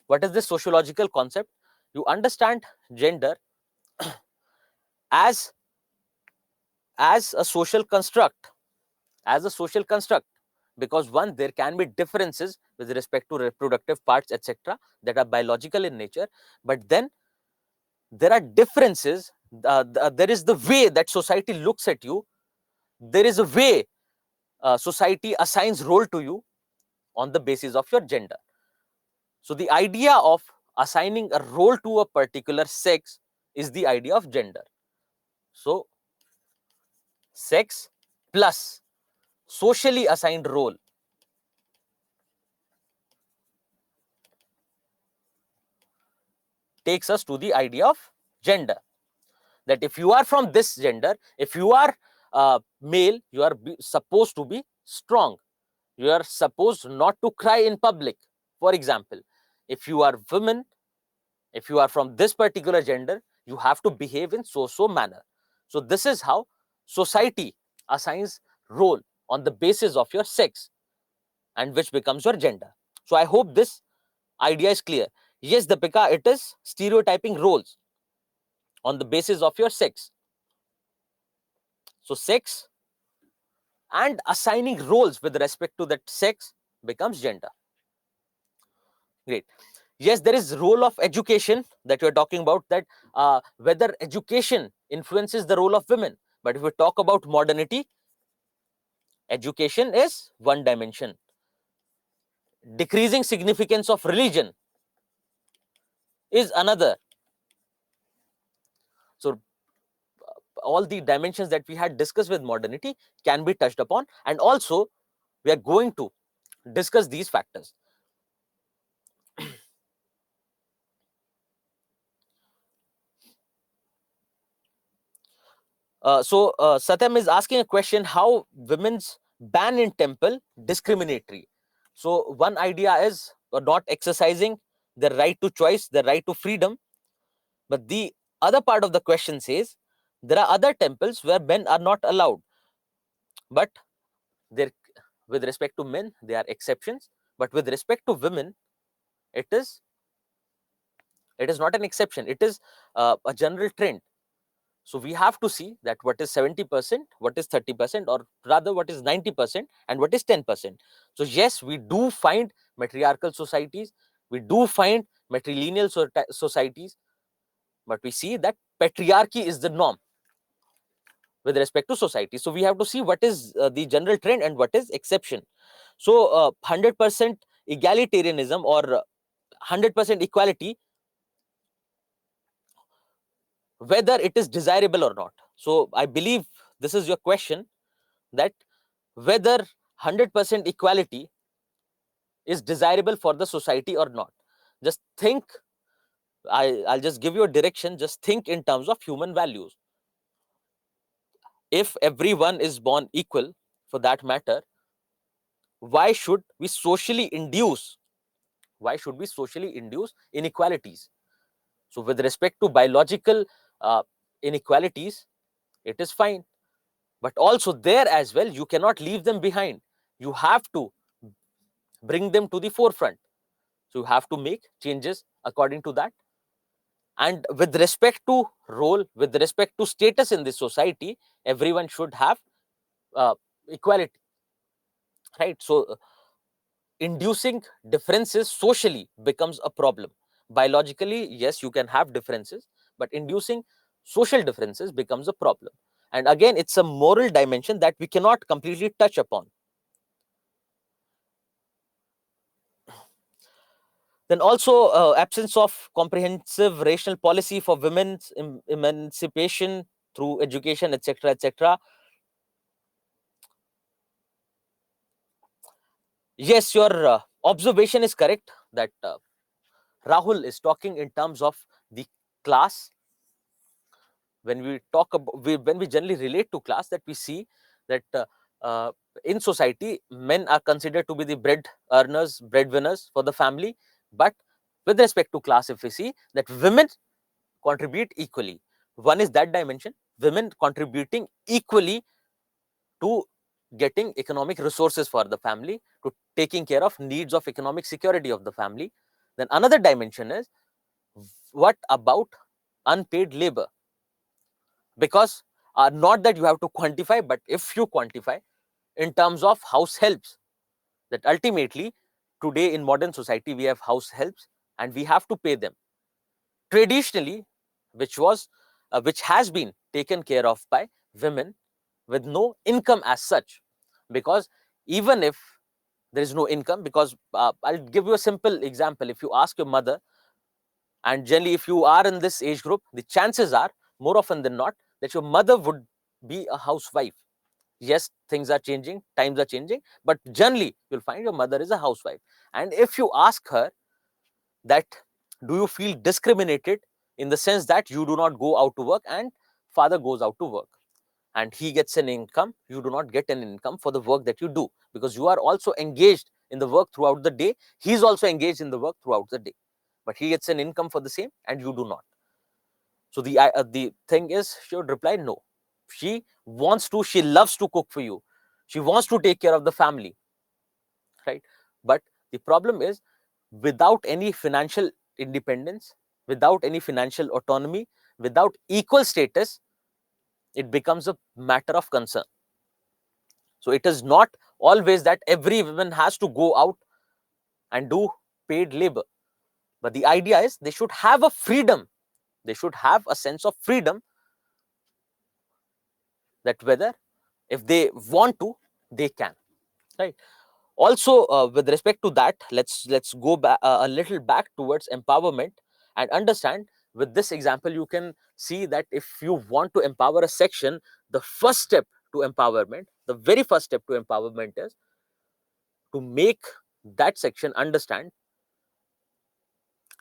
what is this sociological concept? You understand gender as a social construct, because one, there can be differences with respect to reproductive parts, etc., that are biological in nature, but then there are differences. There is the way that society looks at you, there is a way society assigns role to you on the basis of your gender. So the idea of assigning a role to a particular sex is the idea of gender. So sex plus socially assigned role takes us to the idea of gender. That if you are from this gender, if you are male, you are supposed to be strong, you are supposed not to cry in public. For example, if you are women, if you are from this particular gender, you have to behave in so manner. So this is how society assigns role on the basis of your sex, and which becomes your gender. So I hope this idea is clear. Yes, Deepika, it is stereotyping roles on the basis of your sex. So sex and assigning roles with respect to that sex becomes gender. Great. Yes, there is role of education that you're talking about, that whether education influences the role of women. But if we talk about modernity, education is one dimension. Decreasing significance of religion is another. So all the dimensions that we had discussed with modernity can be touched upon, and also we are going to discuss these factors. Satyam is asking a question: how women's ban in temple discriminatory? So one idea is not exercising the right to choice, the right to freedom. But the other part of the question says there are other temples where men are not allowed, but there, with respect to men, there are exceptions. But with respect to women, it is not an exception. It is a general trend. So we have to see that what is 70%, what is 30%, or rather what is 90%, and what is 10%. So yes, we do find matriarchal societies, we do find matrilineal societies, but we see that patriarchy is the norm with respect to society. So we have to see what is the general trend and what is exception. So 100% egalitarianism or 100% equality, whether it is desirable or not. So I believe this is your question, that whether 100% equality is desirable for the society or not. Just think, I'll just give you a direction. Just think in terms of human values. If everyone is born equal, for that matter, why should we socially induce inequalities? So with respect to biological inequalities, it is fine, but also there as well, you cannot leave them behind. You have to bring them to the forefront. So you have to make changes according to that. And with respect to role, with respect to status in this society, everyone should have equality, right? So inducing differences socially becomes a problem. Biologically, yes, you can have differences, but inducing social differences becomes a problem. And again, it's a moral dimension that we cannot completely touch upon. Then also absence of comprehensive rational policy for women's emancipation through education, etc., etc. Yes, your observation is correct, that Rahul is talking in terms of the class. When we talk about, when we generally relate to class, that we see that uh, in society, men are considered to be the bread earners, breadwinners for the family. But with respect to class, if we see that women contribute equally. One is that dimension, women contributing equally to getting economic resources for the family, to taking care of needs of economic security of the family. Then another dimension is, what about unpaid labor? Because not that you have to quantify, but if you quantify in terms of house helps, that ultimately today in modern society we have house helps and we have to pay them. Traditionally, which has been taken care of by women with no income as such. Because even if there is no income, because I'll give you a simple example. If you ask your mother, and generally if you are in this age group, the chances are more often than not that your mother would be a housewife. Yes, things are changing, times are changing, but generally you'll find your mother is a housewife. And if you ask her that, do you feel discriminated in the sense that you do not go out to work and father goes out to work and he gets an income, you do not get an income for the work that you do, because you are also engaged in the work throughout the day, he is also engaged in the work throughout the day, but he gets an income for the same and you do not. So the thing is, she would reply no. She wants to, she loves to cook for you, she wants to take care of the family, right? But the problem is, without any financial independence, without any financial autonomy, without equal status, it becomes a matter of concern. So it is not always that every woman has to go out and do paid labor, but the idea is they should have a freedom, they should have a sense of freedom, that whether if they want to, they can, right? Also, with respect to that, let's go back a little back towards empowerment and understand. With this example, you can see that if you want to empower a section, the first step to empowerment, the very first step to empowerment is to make that section understand,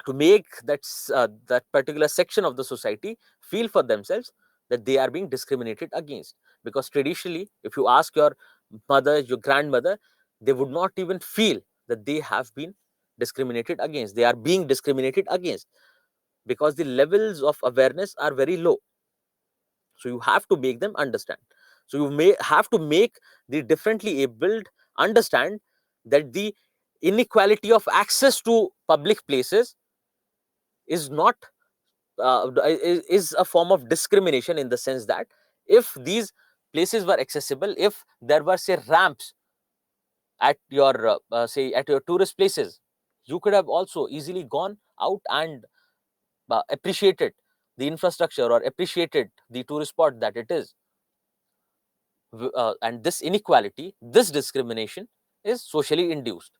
to make that particular section of the society feel for themselves that they are being discriminated against. Because traditionally, if you ask your mother, your grandmother, they would not even feel that they have been discriminated against, they are being discriminated against, because the levels of awareness are very low. So you have to make them understand. So you may have to make the differently abled understand that the inequality of access to public places is not is a form of discrimination, in the sense that if these places were accessible, if there were, say, ramps at your say at your tourist places, you could have also easily gone out and appreciated the infrastructure or appreciated the tourist spot that it is. And this inequality, this discrimination is socially induced.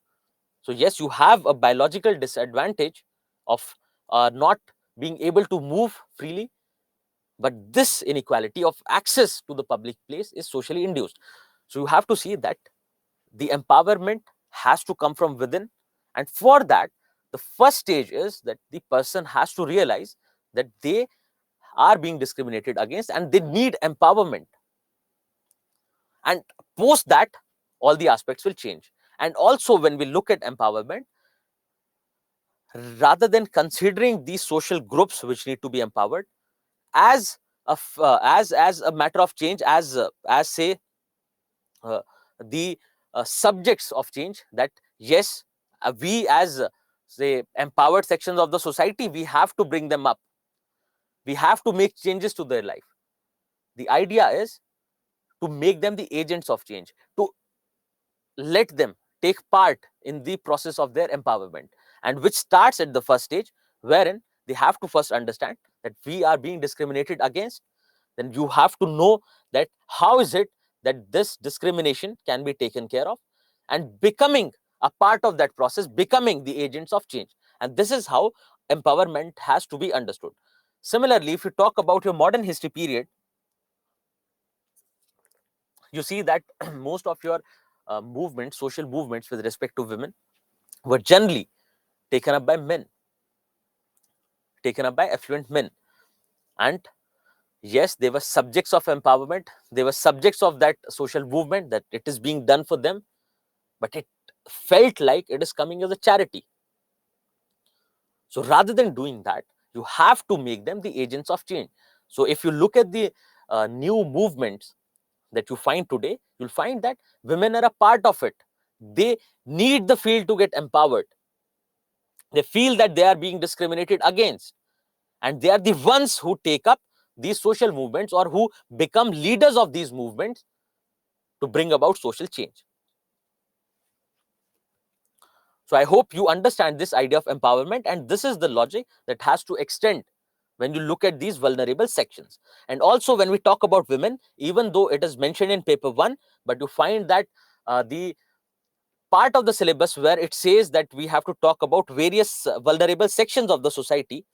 So yes, you have a biological disadvantage of not being able to move freely, but this inequality of access to the public place is socially induced. So you have to see that the empowerment has to come from within, and for that, the first stage is that the person has to realize that they are being discriminated against and they need empowerment. And post that, all the aspects will change. And also, when we look at empowerment, rather than considering these social groups which need to be empowered as as a matter of change, as say uh, the subjects of change, that yes, we as say empowered sections of the society, we have to bring them up, we have to make changes to their life. The idea is to make them the agents of change, to let them take part in the process of their empowerment, and which starts at the first stage, wherein they have to first understand that we are being discriminated against. Then you have to know that how is it that this discrimination can be taken care of, and becoming a part of that process, becoming the agents of change. And this is how empowerment has to be understood. Similarly, if you talk about your modern history period, you see that most of your movements, social movements with respect to women, were generally taken up by men, taken up by affluent men. And yes, they were subjects of empowerment, they were subjects of that social movement, that it is being done for them, but it felt like it is coming as a charity. So rather than doing that, You have to make them the agents of change. So if you look at the new movements that you find today, you'll find that women are a part of it. They need the field to get empowered. They feel that they are being discriminated against, and they are the ones who take up these social movements or who become leaders of these movements to bring about social change. So I hope you understand this idea of empowerment, and this is the logic that has to extend when you look at these vulnerable sections. And also when we talk about women, even though it is mentioned in paper 1, but you find that the part of the syllabus where it says that we have to talk about various vulnerable sections of the society,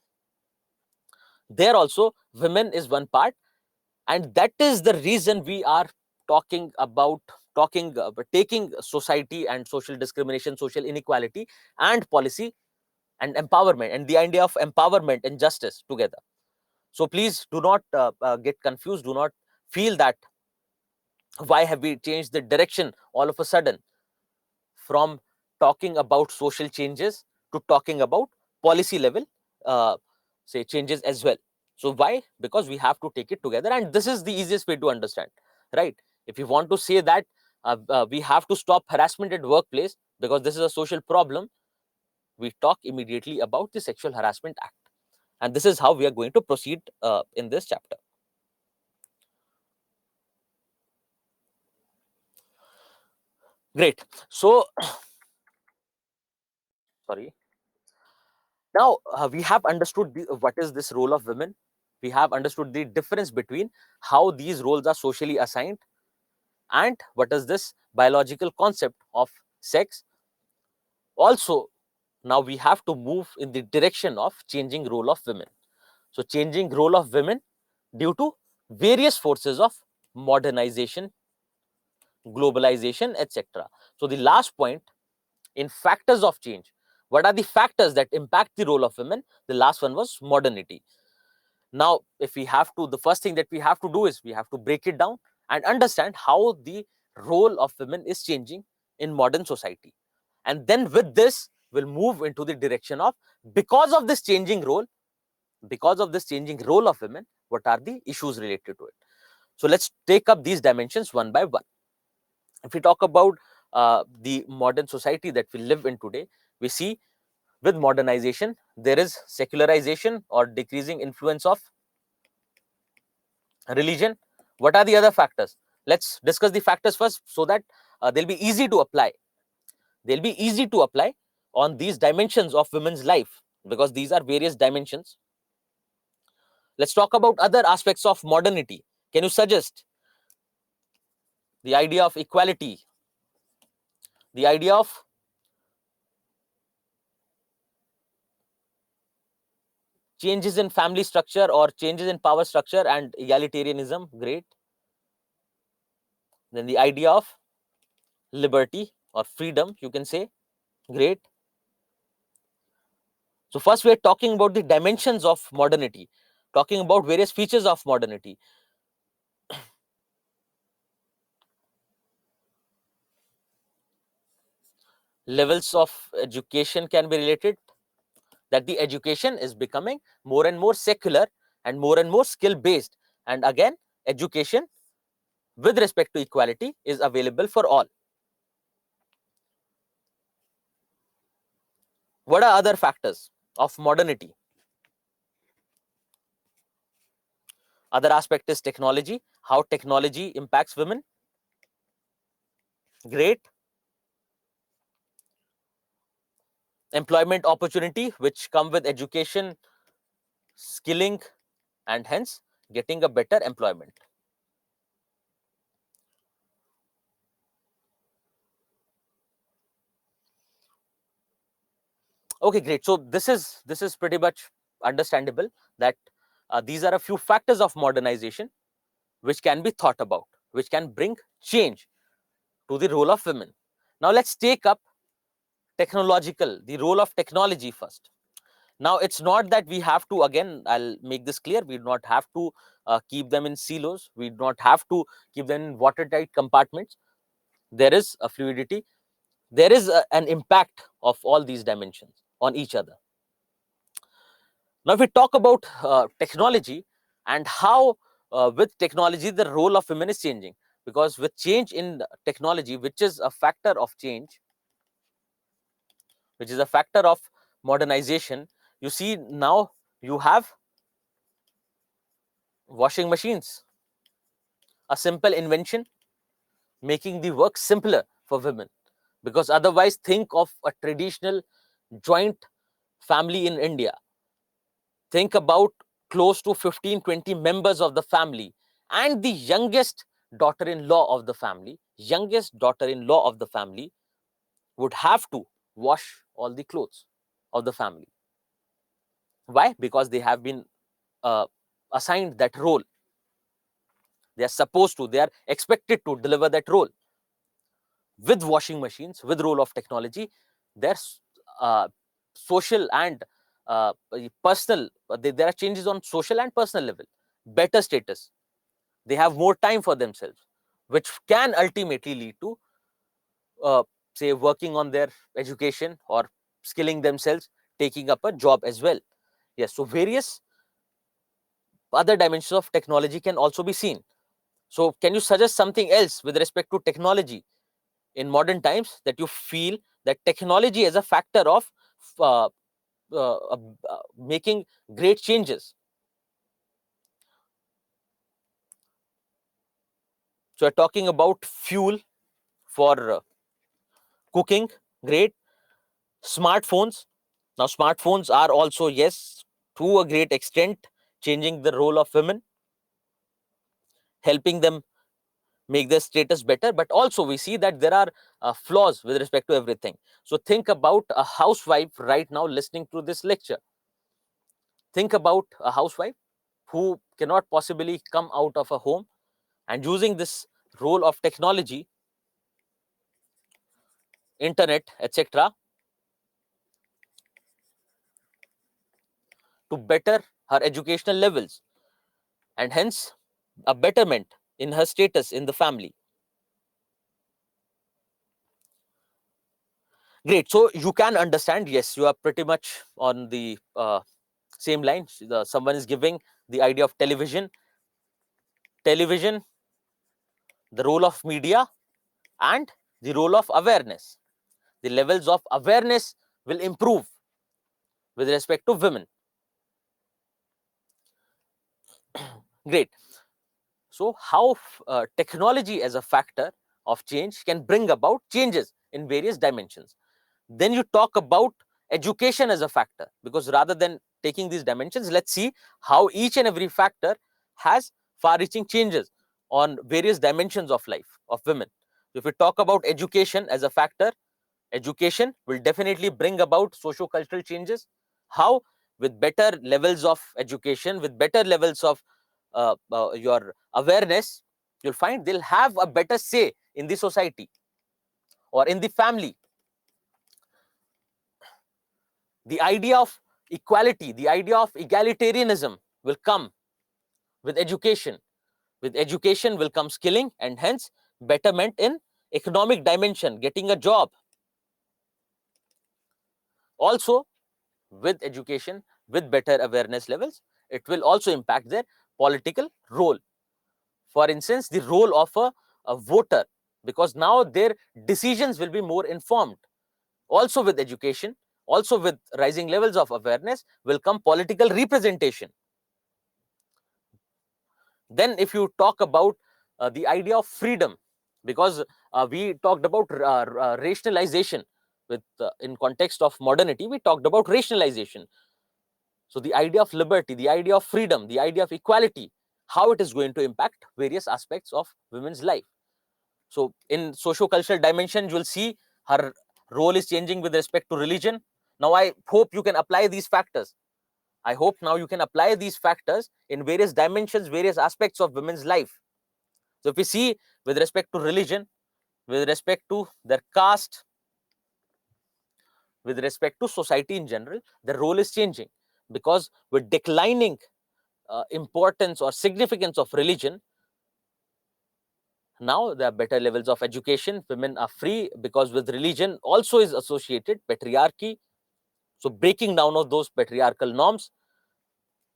there also women is one part. And that is the reason we are talking about taking society and social discrimination, social inequality, and policy and empowerment, and the idea of empowerment and justice together. So please do not get confused. Do not feel that why have we changed the direction all of a sudden from talking about social changes to talking about policy level uh, say changes as well. So why? Because we have to take it together, and this is the easiest way to understand, right? If you want to say that we have to stop harassment at workplace because this is a social problem, we talk immediately about the Sexual Harassment Act, and this is how we are going to proceed in this chapter. Great. So sorry. Now we have understood what is this role of women. We have understood the difference between how these roles are socially assigned and what is this biological concept of sex. Also, now we have to move in the direction of changing role of women. So changing role of women due to various forces of modernization, globalization, etc. So the last point in factors of change, what are the factors that impact the role of women? The last one was modernity. Now, if we have to, the first thing that we have to do is we have to break it down and understand how the role of women is changing in modern society. And then with this, we'll move into the direction of, because of this changing role, because of this changing role of women, what are the issues related to it? So let's take up these dimensions one by one. If we talk about the modern society that we live in today, we see with modernization, there is secularization or decreasing influence of religion. What are the other factors? Let's discuss the factors first so that they'll be easy to apply. They'll be easy to apply on these dimensions of women's life because these are various dimensions. Let's talk about other aspects of modernity. Can you suggest the idea of equality, the idea of changes in family structure or changes in power structure and egalitarianism? Great. Then the idea of liberty or freedom, you can say. Great. So first we are talking about the dimensions of modernity, talking about various features of modernity. Levels of education can be related, that the education is becoming more and more secular and more skill based. And again, education with respect to equality is available for all. What are other factors of modernity? Other aspect is technology, how technology impacts women. Great. Employment opportunity which come with education, skilling, and hence getting a better employment. Okay, great. So this is pretty much understandable that these are a few factors of modernization which can be thought about, which can bring change to the role of women. Now let's take up the role of technology first. Now it's not that we have to, again, I'll make this clear, we do not have to keep them in silos, we do not have to keep them in watertight compartments. There is a fluidity, there is an impact of all these dimensions on each other. Now, if we talk about technology and how with technology the role of women is changing, because with change in technology, which is a factor of change, which is a factor of modernization, you see now you have washing machines, a simple invention making the work simpler for women. Because otherwise, think of a traditional joint family in India. Think about close to 15-20 members of the family, and the youngest daughter-in-law of the family would have to wash all the clothes of the family. Why? Because they have been uh, assigned that role. They are supposed to, they are expected to deliver that role. With washing machines, with role of technology, their uh, social and personal, there are changes on social and personal level, better status. They have more time for themselves, which can ultimately lead to, uh, say, working on their education or skilling themselves, taking up a job as well. Yes, so various other dimensions of technology can also be seen. So, can you suggest something else with respect to technology in modern times that you feel that technology as a factor of uh, making great changes? So, we're talking about fuel for cooking, great. Smartphones. Now, smartphones are also, yes, to a great extent, changing the role of women, helping them make their status better. But also, we see that there are flaws with respect to everything. So, think about a housewife right now listening to this lecture. Think about a housewife who cannot possibly come out of a home and using this role of technology, internet, etc., to better her educational levels and hence a betterment in her status in the family. Great. So you can understand, yes, you are pretty much on the same line. Someone is giving the idea of television. Television, the role of media, and the role of awareness. The levels of awareness will improve with respect to women. Great. So, how technology as a factor of change can bring about changes in various dimensions. Then you talk about education as a factor, because rather than taking these dimensions, let's see how each and every factor has far reaching changes on various dimensions of life of women. If we talk about education as a factor, education will definitely bring about socio-cultural changes. How? With better levels of education, with better levels of your awareness, you'll find they'll have a better say in the society or in the family. The idea of equality, the idea of egalitarianism will come with education. With education will come skilling and hence betterment in economic dimension, getting a job. Also, with education, with better awareness levels, it will also impact their political role. For instance, the role of a voter, because now their decisions will be more informed. Also, with education, also with rising levels of awareness, will come political representation. Then, if you talk about the idea of freedom, because we talked about rationalization with in context of modernity, we talked about rationalization. So the idea of liberty, the idea of freedom, the idea of equality, how it is going to impact various aspects of women's life. So in socio-cultural dimension, you will see her role is changing with respect to religion. Now, I hope you can apply these factors. I hope now you can apply these factors in various dimensions, various aspects of women's life. So if we see with respect to religion, with respect to their caste, with respect to society in general, the role is changing, because with declining importance or significance of religion, now there are better levels of education, women are free, because with religion also is associated patriarchy. So breaking down of those patriarchal norms,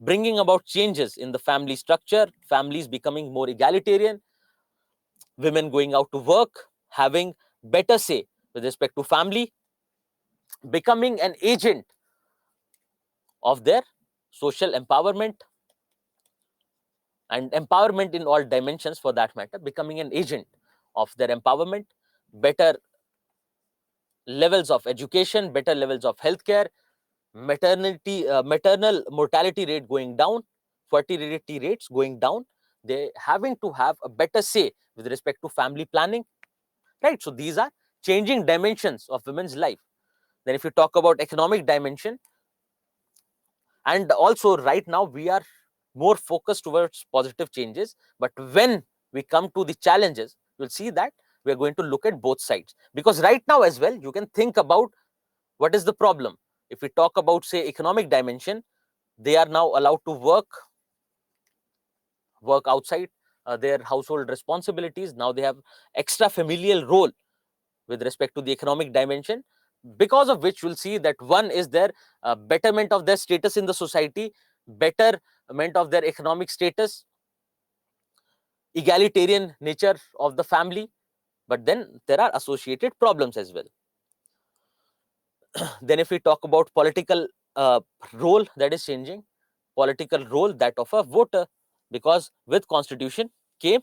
bringing about changes in the family structure, families becoming more egalitarian, women going out to work, having better say with respect to family, becoming an agent of their social empowerment and empowerment in all dimensions for that matter, becoming an agent of their empowerment, better levels of education, better levels of healthcare, maternal mortality rate going down, fertility rates going down. They having to have a better say with respect to family planning, right? So these are changing dimensions of women's life. Then if you talk about economic dimension, and also right now we are more focused towards positive changes, but when we come to the challenges, you'll see that we are going to look at both sides, because right now as well you can think about what is the problem. If we talk about, say, economic dimension, they are now allowed to work outside their household responsibilities. Now they have extra familial role with respect to the economic dimension, because of which you'll see that one is their betterment of their status in the society, betterment of their economic status, egalitarian nature of the family. But then there are associated problems as well. Then if we talk about political role that is changing, political role that of a voter, because with constitution came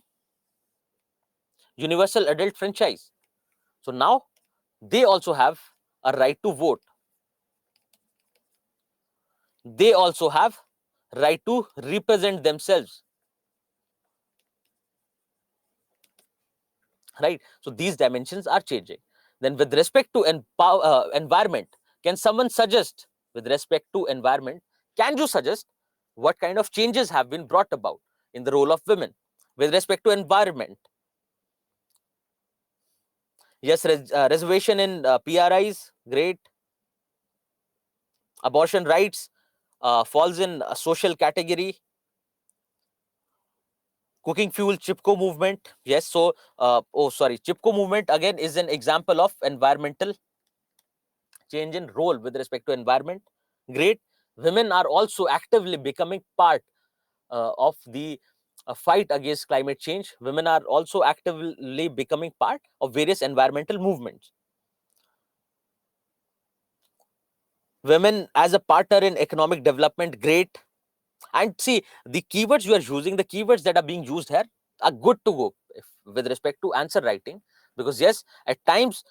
universal adult franchise. So now they also have a right to vote. They also have right to represent themselves, right? So these dimensions are changing. Then with respect to environment, can someone suggest, with respect to environment, can you suggest what kind of changes have been brought about in the role of women with respect to environment? Yes, reservation in PRIs, great. Abortion rights falls in a social category. Cooking fuel, chipko movement, yes. So chipko movement again is an example of environmental change in role with respect to environment, great. Women are also actively becoming part of the fight against climate change. Women are also actively becoming part of various environmental movements. Women as a partner in economic development, great. And see, the keywords you are using, the keywords that are being used here are good to go with respect to answer writing, because yes, at times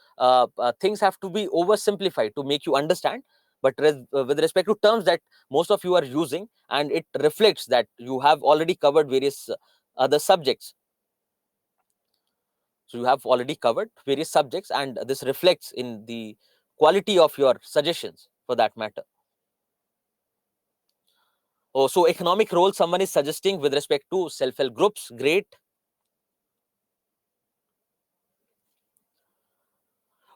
things have to be oversimplified to make you understand. But with respect to terms that most of you are using, and it reflects that you have already covered various other subjects. So you have already covered various subjects, and this reflects in the quality of your suggestions for that matter. Oh, so economic role someone is suggesting with respect to self-help groups, great.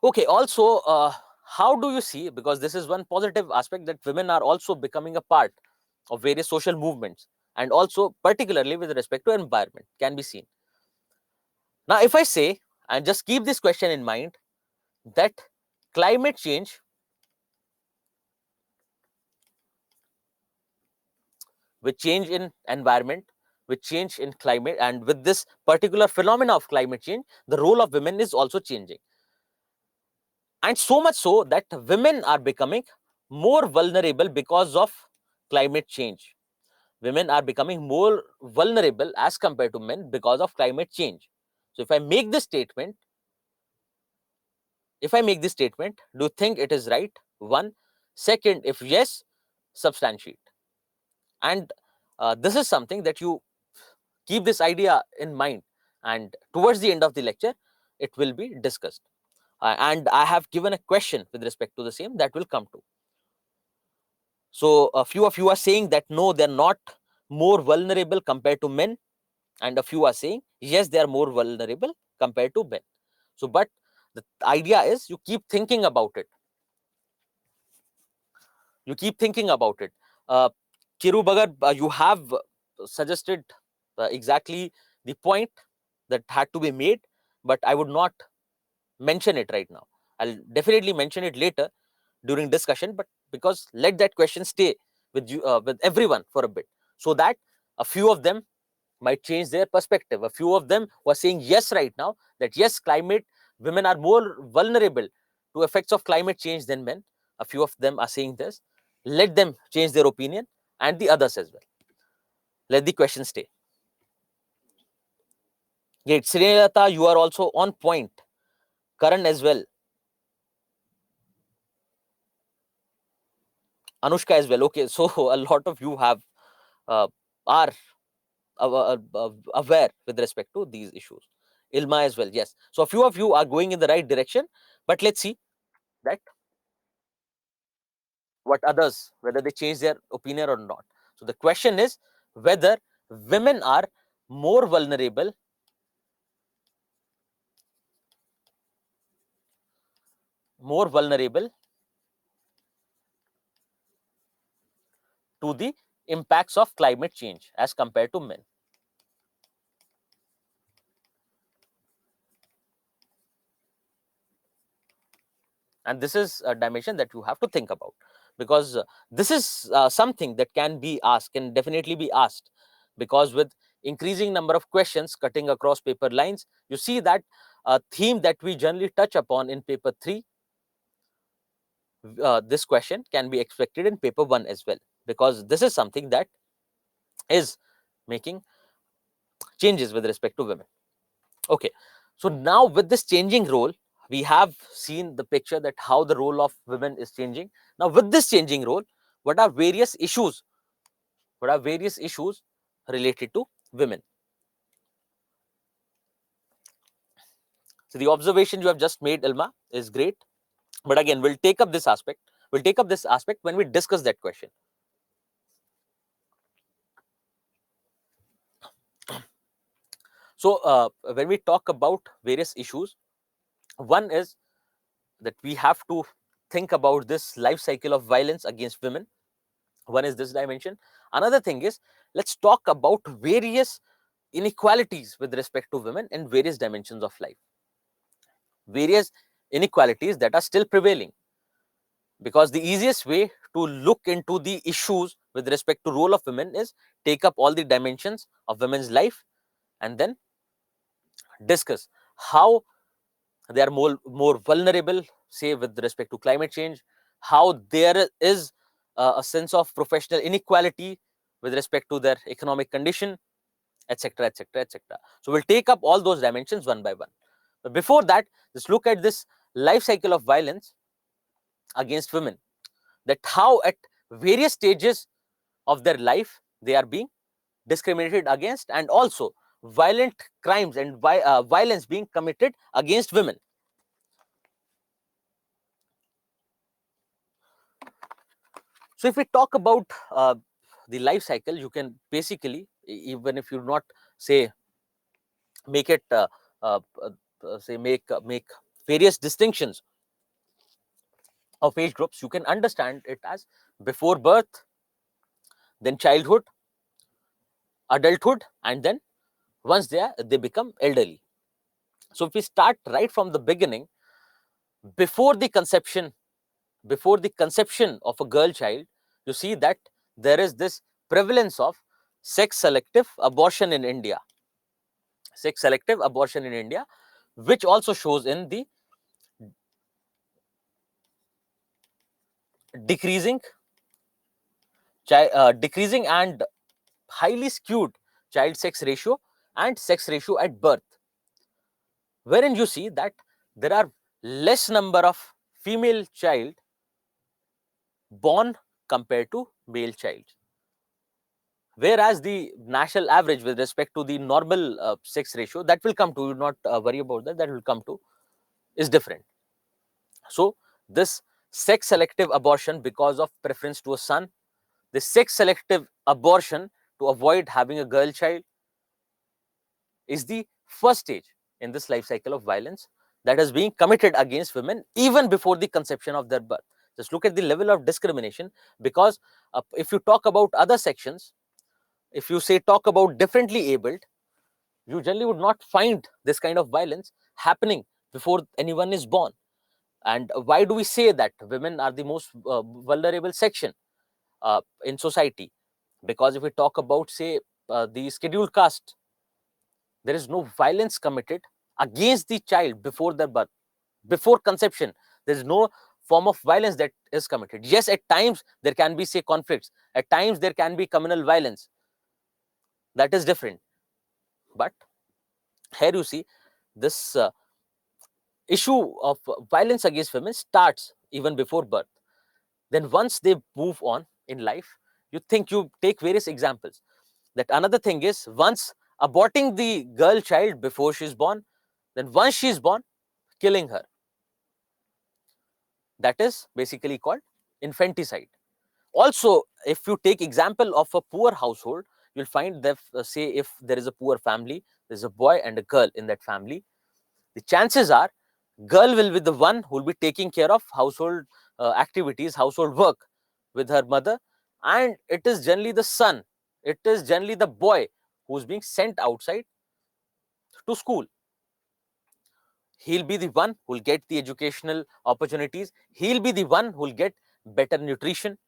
Okay, also, how do you see, because this is one positive aspect, that women are also becoming a part of various social movements, and also particularly with respect to environment can be seen. Now, if I say, and just keep this question in mind, that climate change, with change in environment, with change in climate, and with this particular phenomena of climate change, the role of women is also changing. And so much so that women are becoming more vulnerable because of climate change. Women are becoming more vulnerable as compared to men because of climate change. So if I make this statement, do you think it is right? One. Second, if yes, substantiate. And this is something that you keep this idea in mind, and towards the end of the lecture, it will be discussed. And I have given a question with respect to the same that will come to. So a few of you are saying that no, they're not more vulnerable compared to men, and a few are saying yes, they are more vulnerable compared to men. So, but the idea is you keep thinking about it. You keep thinking about it. Kiru Bagar, you have suggested exactly the point that had to be made, but I would not mention it right now. I'll definitely mention it later during discussion, but because let that question stay with you, with everyone for a bit, so that a few of them might change their perspective. A few of them who are saying yes right now, that yes, women are more vulnerable to effects of climate change than men. A few of them are saying this. Let them change their opinion, and the others as well. Let the question stay. Great. Srinilata, you are also on point. Karan as well. Anushka as well. Okay, so a lot of you have are aware with respect to these issues. Ilma as well, yes. So a few of you are going in the right direction, but let's see that what others, whether they change their opinion or not. So the question is whether women are more vulnerable to the impacts of climate change as compared to men. And this is a dimension that you have to think about, because this is something that can definitely be asked, because with increasing number of questions cutting across paper lines, you see that a theme that we generally touch upon in paper 3, this question can be expected in paper 1 as well, because this is something that is making changes with respect to women. Okay, so now with this changing role, we have seen the picture that how the role of women is changing. Now with this changing role, what are various issues related to women? So the observation you have just made, Ilma, is great, but again, we'll take up this aspect when we discuss that question. So when we talk about various issues, one is that we have to think about this life cycle of violence against women. One is this dimension. Another thing is, let's talk about various inequalities with respect to women in various dimensions of life, various inequalities that are still prevailing, because the easiest way to look into the issues with respect to role of women is take up all the dimensions of women's life and then discuss how they are more vulnerable, say with respect to climate change, how there is a sense of professional inequality with respect to their economic condition, etc., etc., etc. So we'll take up all those dimensions one by one. But before that, just look at this life cycle of violence against women, that how at various stages of their life they are being discriminated against, and also violent crimes and violence being committed against women. So if we talk about the life cycle, you can basically, even if you not say make it say make various distinctions of age groups, you can understand it as before birth, then childhood, adulthood, and then once they become elderly. So if we start right from the beginning, before the conception before the conception of a girl child, you see that there is this prevalence of sex selective abortion in India. Sex selective abortion in India, which also shows in the decreasing decreasing and highly skewed child sex ratio and sex ratio at birth, wherein you see that there are less number of female child born compared to male child, whereas the national average with respect to the normal sex ratio, that will come to, not worry about that will come to, is different. So this sex selective abortion because of preference to a son, the sex selective abortion to avoid having a girl child, is the first stage in this life cycle of violence that is being committed against women even before the conception of their birth. Just look at the level of discrimination, because if you talk about other sections, if you say talk about differently abled, you generally would not find this kind of violence happening before anyone is born. And why do we say that women are the most vulnerable section? in society. Because if we talk about, say, the scheduled caste, there is no violence committed against the child before their birth, before conception. There is no form of violence that is committed. Yes, at times there can be, say, conflicts, at times there can be communal violence, that is different. But here you see, this issue of violence against women starts even before birth. Then once they move on in life, you take various examples. That another thing is, once aborting the girl child before she's born, then once she's born, killing her. That is basically called infanticide. Also, if you take example of a poor household, you'll find that, say, if there is a poor family, there's a boy and a girl in that family, the chances are girl will be the one who will be taking care of household activities, household work with her mother, and it is generally the son, it is generally the boy who's being sent outside to school. He'll be the one who'll get the educational opportunities, he'll be the one who'll get better nutrition,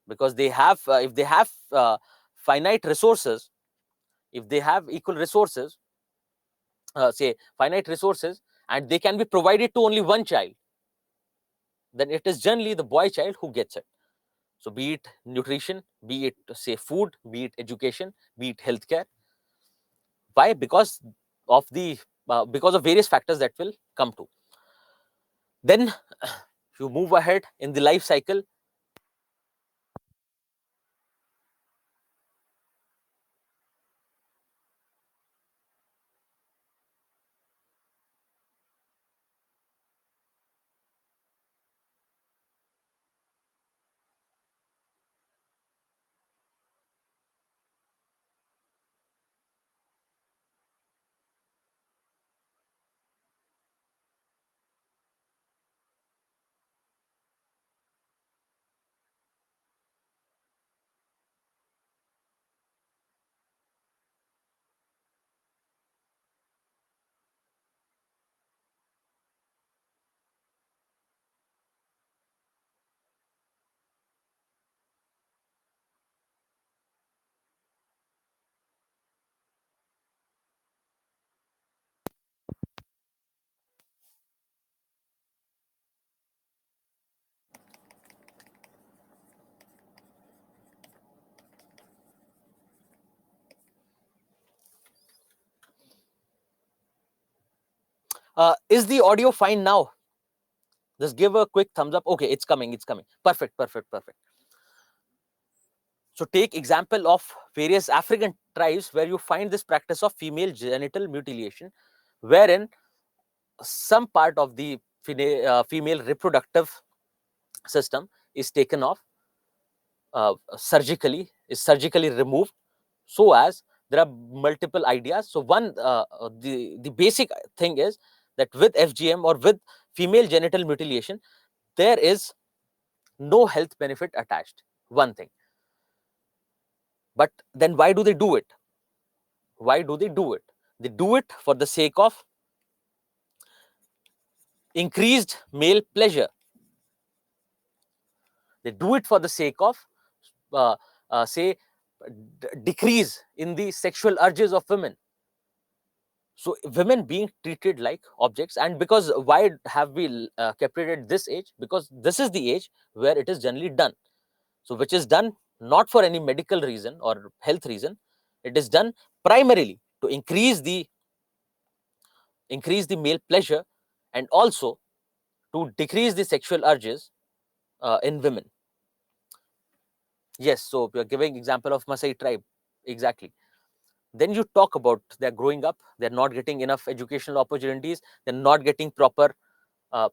because they have if they have finite resources, if they have equal resources, say finite resources, and they can be provided to only one child, then it is generally the boy child who gets it. So be it nutrition, be it, say, food, be it education, be it healthcare. Why? Because of various factors that will come to. Then you move ahead in the life cycle. Is the audio fine now? Just give a quick thumbs up. Okay, it's coming, it's coming. Perfect, perfect, perfect. So take example of various African tribes where you find this practice of female genital mutilation, wherein some part of the female reproductive system is taken off, is surgically removed, so as there are multiple ideas. So one, the basic thing is that with FGM or with female genital mutilation, there is no health benefit attached, one thing. But then why do they do it? Why do they do it? They do it for the sake of increased male pleasure. They do it for the sake of, uh, say, decrease in the sexual urges of women. So women being treated like objects. And because why have we kept it at this age? Because this is the age where it is generally done. So which is done not for any medical reason or health reason. It is done primarily to increase the male pleasure, and also to decrease the sexual urges in women. Yes, so we are giving example of Maasai tribe. Exactly. Then you talk about they're growing up, they're not getting enough educational opportunities, they're not getting proper uh,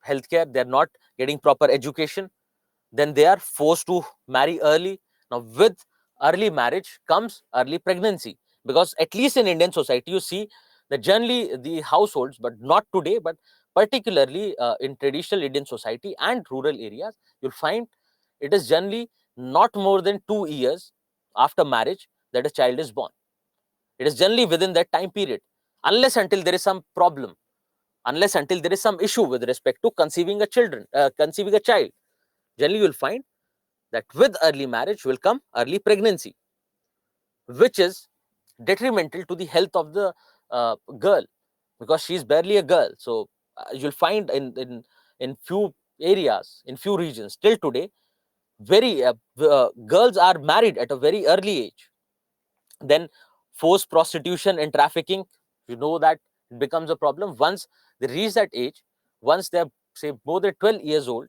healthcare, they're not getting proper education, then they are forced to marry early. Now, with early marriage comes early pregnancy, because at least in Indian society, you see that generally the households, but not today, but particularly in traditional Indian society and rural areas, you'll find it is generally not more than 2 years after marriage that a child is born. It is generally within that time period, unless until there is some problem, unless until there is some issue with respect to conceiving a child. Generally, you'll find that with early marriage will come early pregnancy, which is detrimental to the health of the girl, because she's barely a girl. So you'll find in few areas, in few regions till today, very girls are married at a very early age. Then forced prostitution and trafficking, you know that it becomes a problem once they reach that age. Once they're, say, more than 12 years old,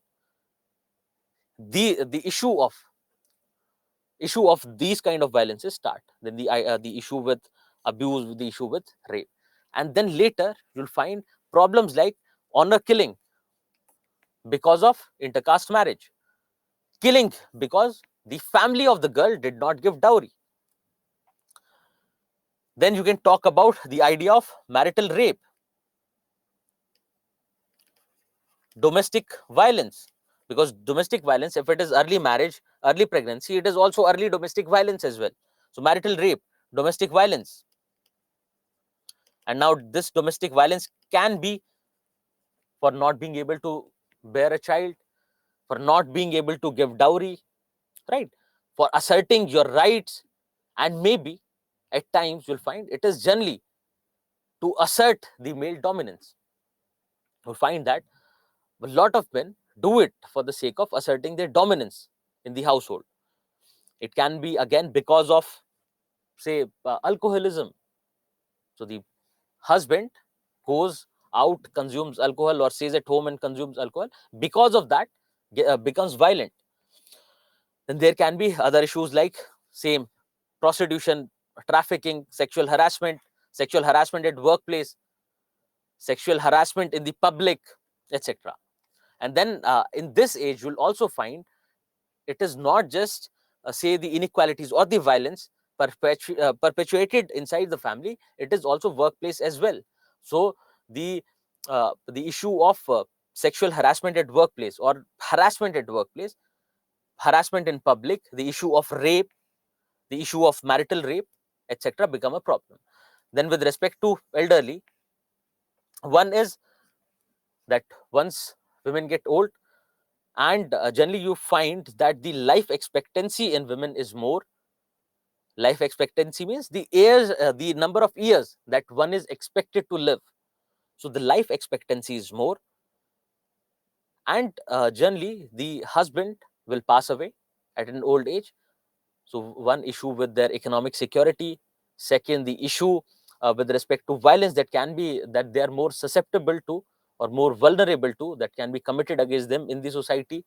the issue of these kind of violences start. Then the issue with abuse, the issue with rape, and then later you'll find problems like honor killing because of intercaste marriage, killing because the family of the girl did not give dowry. Then you can talk about the idea of marital rape, domestic violence, because domestic violence, if it is early marriage, early pregnancy, it is also early domestic violence as well. So marital rape, domestic violence, and now this domestic violence can be for not being able to bear a child, for not being able to give dowry, right, for asserting your rights, and maybe at times you'll find it is generally to assert the male dominance. You'll find that a lot of men do it for the sake of asserting their dominance in the household. It can be again because of, say, alcoholism. So the husband goes out, consumes alcohol, or stays at home and consumes alcohol. Because of that, becomes violent. Then there can be other issues like same prostitution, trafficking, sexual harassment at workplace, sexual harassment in the public, etc. And then in this age, you'll also find it is not just say the inequalities or the violence perpetuated inside the family, it is also workplace as well. So the issue of sexual harassment at workplace or harassment at workplace, harassment in public, the issue of rape, the issue of marital rape, etc., become a problem. Then with respect to elderly, one is that once women get old, and generally you find that the life expectancy in women is more. Life expectancy means the years, the number of years that one is expected to live. So the life expectancy is more, and generally the husband will pass away at an old age. So one issue with their economic security. Second, the issue with respect to violence that can be, that they are more susceptible to or more vulnerable to, that can be committed against them in the society.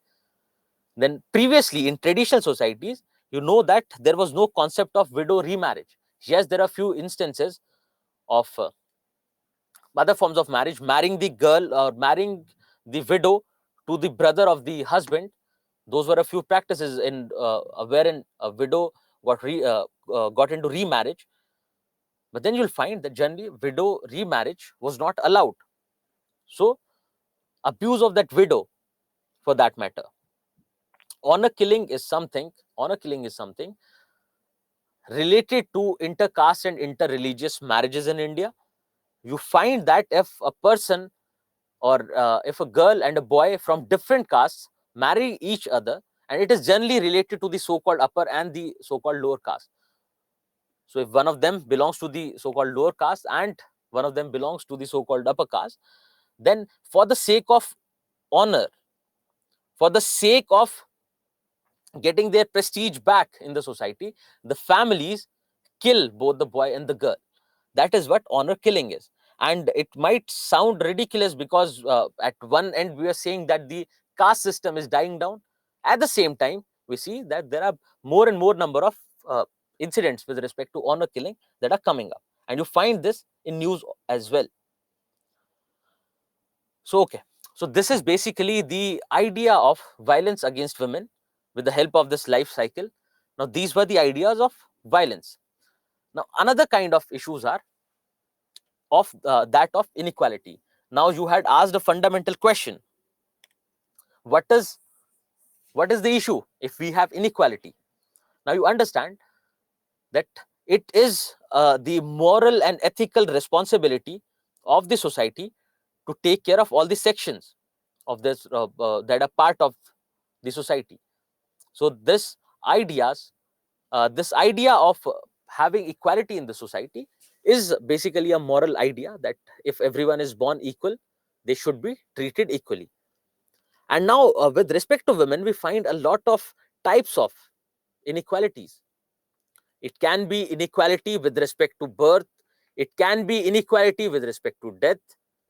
Then previously in traditional societies, you know that there was no concept of widow remarriage. Yes, there are few instances of other forms of marriage, marrying the girl or marrying the widow to the brother of the husband. Those were a few practices in wherein a widow got into remarriage. But then you'll find that generally widow remarriage was not allowed. So abuse of that widow, for that matter, honor killing is something related to intercaste and interreligious marriages in India. You find that if a person or if a girl and a boy from different castes marry each other, and it is generally related to the so-called upper and the so-called lower caste. So if one of them belongs to the so-called lower caste and one of them belongs to the so-called upper caste, then for the sake of honor, for the sake of getting their prestige back in the society, the families kill both the boy and the girl. That is what honor killing is. And it might sound ridiculous because at one end we are saying that the caste system is dying down. At the same time, we see that there are more and more number of incidents with respect to honor killing that are coming up, and you find this in news as well. So okay, so this is basically the idea of violence against women with the help of this life cycle. Now these were the ideas of violence. Now another kind of issues are of that of inequality. Now you had asked a fundamental question: what is the issue if we have inequality? Now you understand that it is the moral and ethical responsibility of the society to take care of all the sections of this that are part of the society. So this idea of having equality in the society is basically a moral idea that if everyone is born equal, they should be treated equally. And now, with respect to women, we find a lot of types of inequalities. It can be inequality with respect to birth, it can be inequality with respect to death,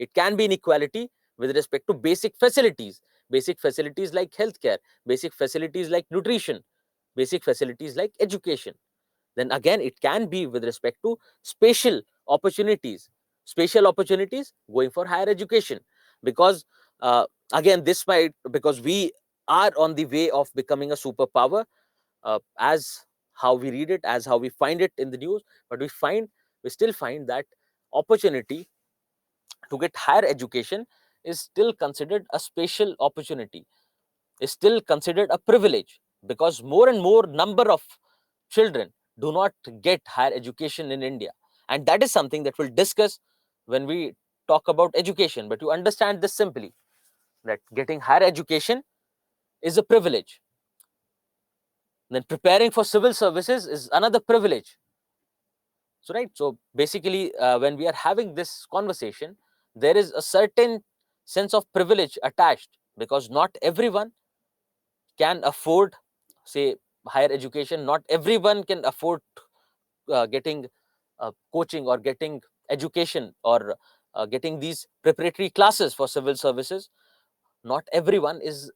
it can be inequality with respect to basic facilities like healthcare, basic facilities like nutrition, basic facilities like education. Then again, it can be with respect to opportunities spatial opportunities going for higher education, because again, this might, because we are on the way of becoming a superpower, as how we read it, as how we find it in the news. But we still find that opportunity to get higher education is still considered a spatial opportunity, is still considered a privilege, because more and more number of children do not get higher education in India. And that is something that we'll discuss when we talk about education. But you understand this simply, that getting higher education is a privilege. Then preparing for civil services is another privilege. So, right. So basically, when we are having this conversation, there is a certain sense of privilege attached, because not everyone can afford, say, higher education. Not everyone can afford getting coaching or getting education, or getting these preparatory classes for civil services. Not everyone is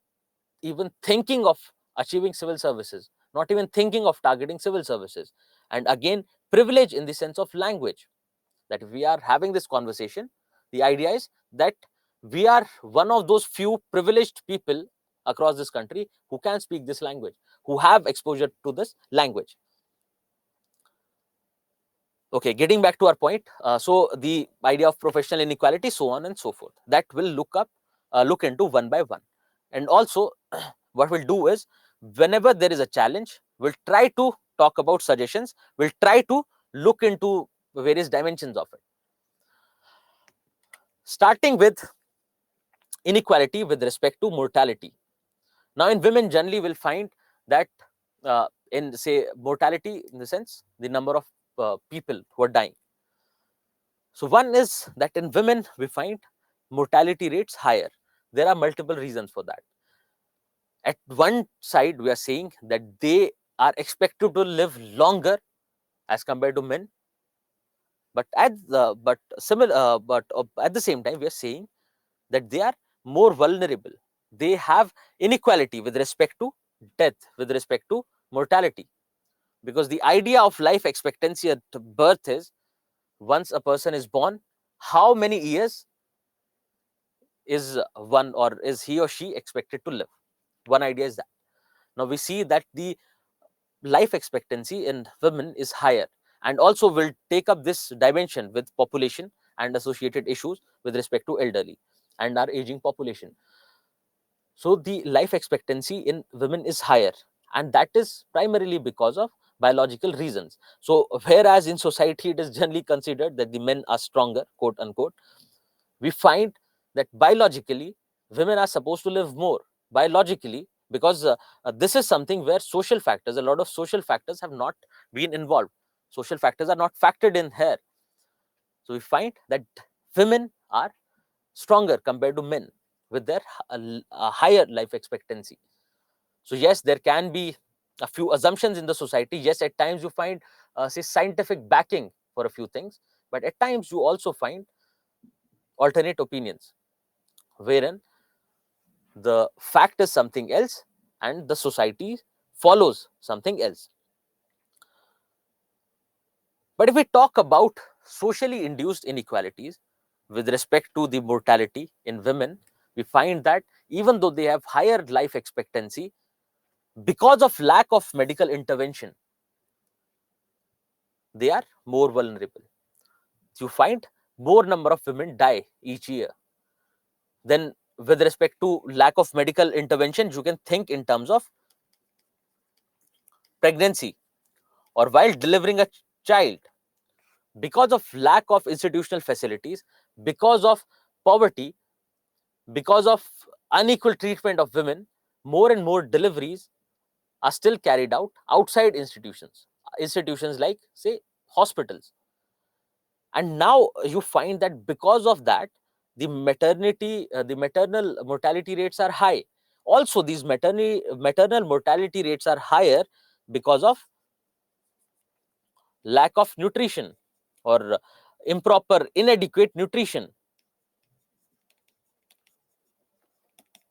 even thinking of achieving civil services, not even thinking of targeting civil services. And again, privilege in the sense of language, that if we are having this conversation, the idea is that we are one of those few privileged people across this country who can speak this language, who have exposure to this language. Okay, getting back to our point, so the idea of professional inequality, so on and so forth, that will look into one by one. And also, what we'll do is, whenever there is a challenge, we'll try to talk about suggestions, we'll try to look into various dimensions of it, starting with inequality with respect to mortality. Now, in women, generally will find that in, say, mortality, in the sense, the number of people who are dying. So one is that in women, we find mortality rates higher. There are multiple reasons for that. At one side, we are saying that they are expected to live longer as compared to men, but at the same time, we are saying that they are more vulnerable. They have inequality with respect to death, with respect to mortality, because the idea of life expectancy at birth is, once a person is born, how many years is one, or is he or she expected to live? One idea is that. Now we see that the life expectancy in women is higher, and also will take up this dimension with population and associated issues with respect to elderly and our aging population. So the life expectancy in women is higher, and that is primarily because of biological reasons. So whereas in society it is generally considered that the men are stronger, quote unquote, we find that biologically women are supposed to live more, biologically, because this is something where social factors, a lot of social factors have not been involved. Social factors are not factored in here. So we find that women are stronger compared to men with their higher life expectancy. So yes, there can be a few assumptions in the society. Yes, at times you find, say, scientific backing for a few things, but at times you also find alternate opinions, wherein the fact is something else and the society follows something else. But if we talk about socially induced inequalities with respect to the mortality in women, we find that even though they have higher life expectancy, because of lack of medical intervention, they are more vulnerable. You find more number of women die each year. Then, with respect to lack of medical intervention, you can think in terms of pregnancy or while delivering a child. Because of lack of institutional facilities, because of poverty, because of unequal treatment of women, more and more deliveries are still carried out outside institutions like, say, hospitals. And now you find that because of that, the maternal mortality rates are high. Also, these maternal mortality rates are higher because of lack of nutrition, or improper, inadequate nutrition.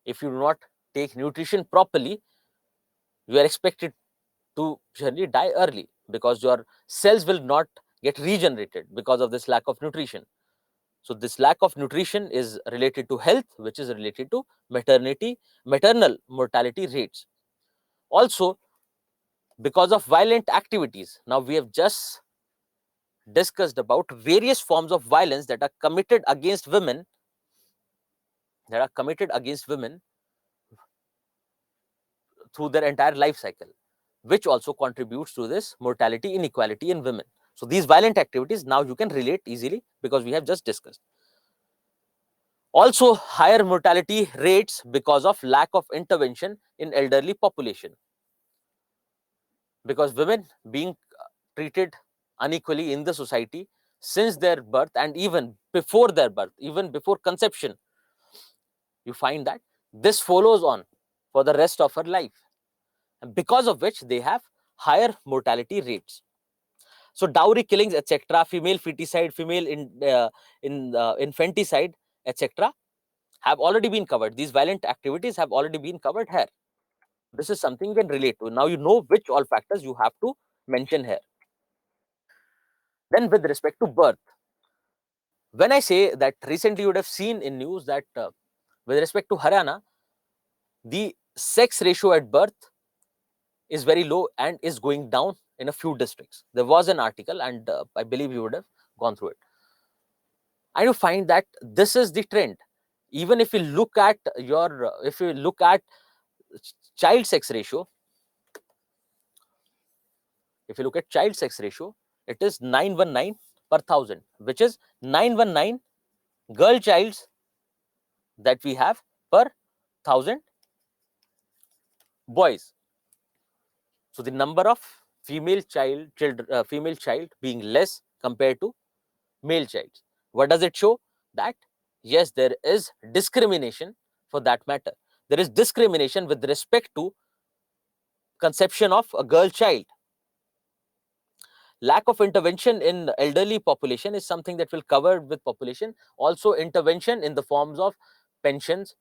If you do not take nutrition properly, you are expected to generally die early, because your cells will not get regenerated because of this lack of nutrition. So this lack of nutrition is related to health, which is related to maternal mortality rates. Also, because of violent activities. Now we have just discussed about various forms of violence that are committed against women, through their entire life cycle, which also contributes to this mortality inequality in women. So these violent activities now you can relate easily, because we have just discussed. Also, higher mortality rates because of lack of intervention in elderly population, because women being treated unequally in the society since their birth, and even before their birth, even before conception, you find that this follows on for the rest of her life, and because of which they have higher mortality rates. So dowry killings, etc., female feticide, female infanticide, etc., have already been covered. These violent activities have already been covered here. This is something you can relate to. Now you know which all factors you have to mention here. Then with respect to birth, when I say that, recently you would have seen in news that with respect to Haryana, the sex ratio at birth is very low and is going down in a few districts. There was an article, and I believe you would have gone through it. And you find that this is the trend. Even if you look at child sex ratio, it is 919 per thousand, which is 919 girl childs that we have per thousand boys. So the number of female child being less compared to male child. What does it show? That yes, there is discrimination for that matter. There is discrimination with respect to conception of a girl child. Lack of intervention in elderly population is something that will cover with population. Also, intervention in the forms of pensions,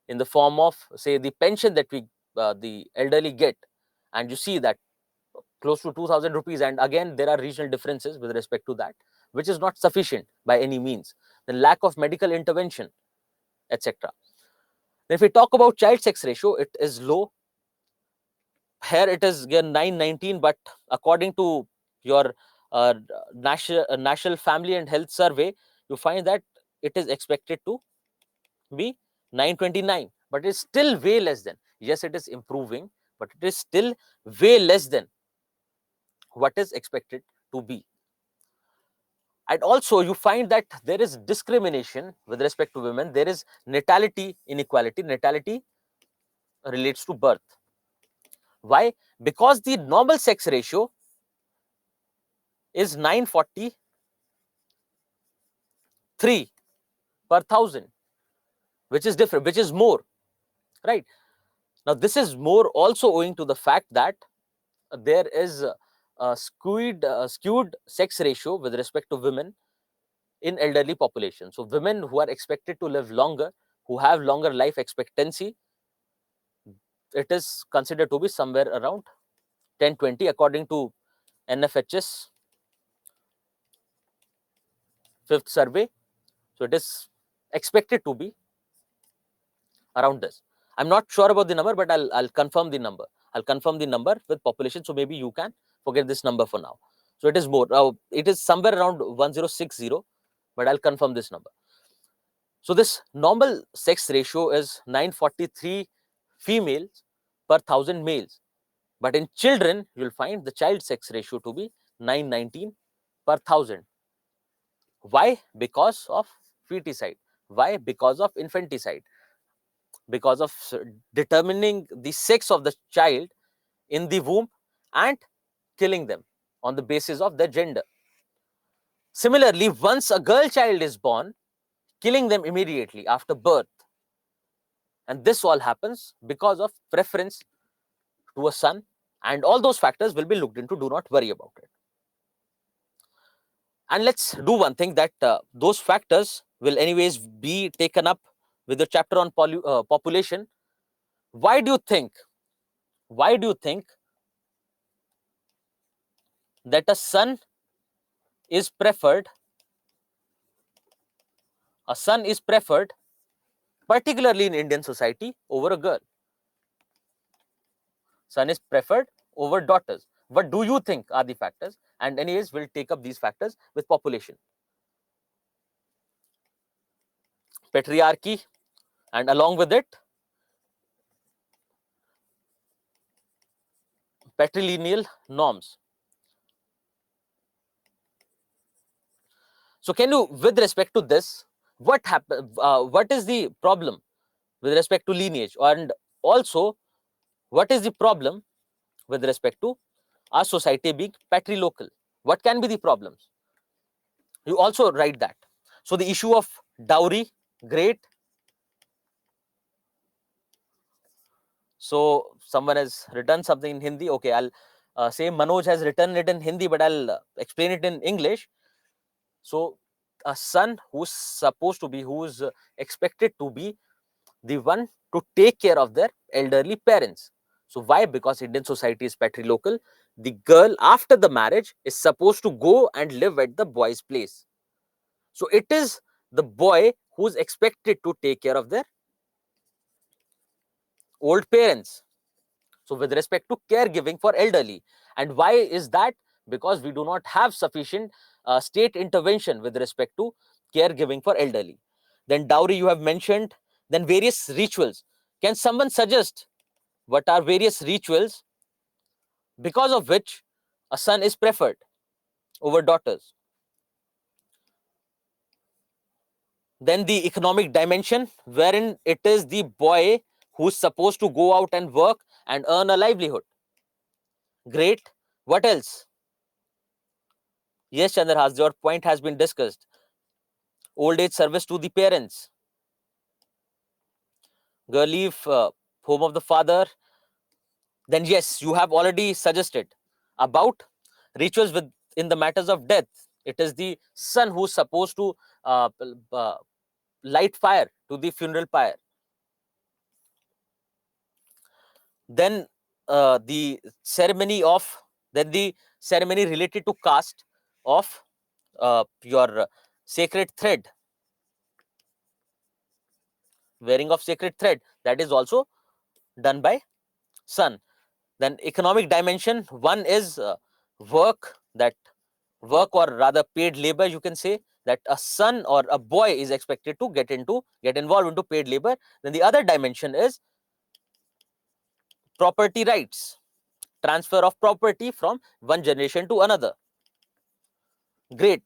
in the form of, say, the pension that the elderly get, and you see that close to 2000 rupees, and again there are regional differences with respect to that, which is not sufficient by any means. The lack of medical intervention, etc. If we talk about child sex ratio, it is low. Here it is again 919, but according to your national family and health survey, you find that it is expected to be 929, but it's still way less than. Yes, it is improving, but it is still way less than what is expected to be. And also you find that there is discrimination with respect to women. There is natality inequality. Natality relates to birth. Why? Because the normal sex ratio is 943 per thousand, which is different, which is more, right? Now this is more also owing to the fact that there is a skewed sex ratio with respect to women in elderly population. So women who are expected to live longer, who have longer life expectancy, it is considered to be somewhere around 1020 according to NFHS fifth survey. So it is expected to be around this. I'm not sure about the number, but I'll confirm the number. I'll confirm the number with population. So maybe you can forget this number for now. So it is more. It is somewhere around 1060, but I'll confirm this number. So this normal sex ratio is 943 females per thousand males. But in children, you'll find the child sex ratio to be 919 per thousand. Why? Because of feticide. Why? Because of infanticide. Because of determining the sex of the child in the womb and killing them on the basis of their gender. Similarly, once a girl child is born, killing them immediately after birth. And this all happens because of preference to a son, and all those factors will be looked into. Do not worry about it. And let's do one thing, that those factors will anyways be taken up with the chapter on population. Why do you think that a son is preferred particularly in Indian society over a girl? Son is preferred over daughters. What do you think are the factors? And anyways, we'll take up these factors with population. Patriarchy, and along with it, patrilineal norms. So can you, with respect to this, what is the problem with respect to lineage, and also what is the problem with respect to our society being patrilocal? What can be the problems? You also write that. So the issue of dowry, great. So someone has written something in Hindi. Okay, I'll say Manoj has written it in Hindi, but I'll explain it in English. So a son who's expected to be the one to take care of their elderly parents. So why? Because Indian society is patrilocal. The girl after the marriage is supposed to go and live at the boy's place. So it is the boy who's expected to take care of their old parents. So with respect to caregiving for elderly. And why is that? Because we do not have sufficient state intervention with respect to caregiving for elderly. Then dowry you have mentioned. Then various rituals. Can someone suggest what are various rituals because of which a son is preferred over daughters? Then the economic dimension, wherein it is the boy who's supposed to go out and work and earn a livelihood. Great. What else? Yes, Chandrahas, your point has been discussed. Old age service to the parents. Girl leave home of the father. Then yes, you have already suggested about rituals with in the matters of death. It is the son who's supposed to light fire to the funeral pyre. Then the ceremony related to caste of your sacred thread, wearing of sacred thread, that is also done by son. Then economic dimension, one is work or rather paid labor, you can say, that a son or a boy is expected to get involved into paid labor. Then the other dimension is property rights, transfer of property from one generation to another. Great.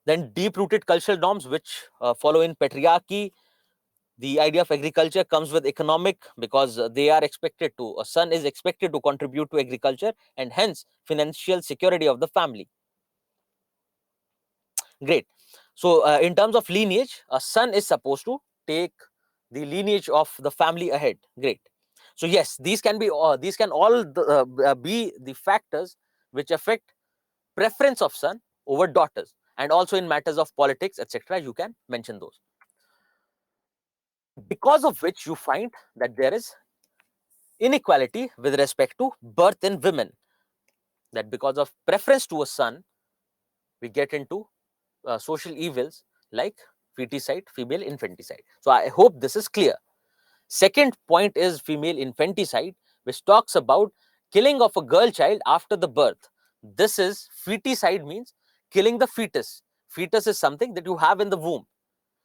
Then deep-rooted cultural norms which follow in patriarchy. The idea of agriculture comes with economic, because they are expected to, a son is expected to contribute to agriculture, and hence financial security of the family. Great. So in terms of lineage, a son is supposed to take the lineage of the family ahead. Great. So yes, these can all be the factors which affect preference of son over daughters, and also in matters of politics, etc. You can mention those, because of which you find that there is inequality with respect to birth in women, that because of preference to a son, we get into social evils like feticide, female infanticide. So I hope this is clear. Second point is female infanticide, which talks about killing of a girl child after the birth. This is feticide, means killing the fetus. Fetus is something that you have in the womb.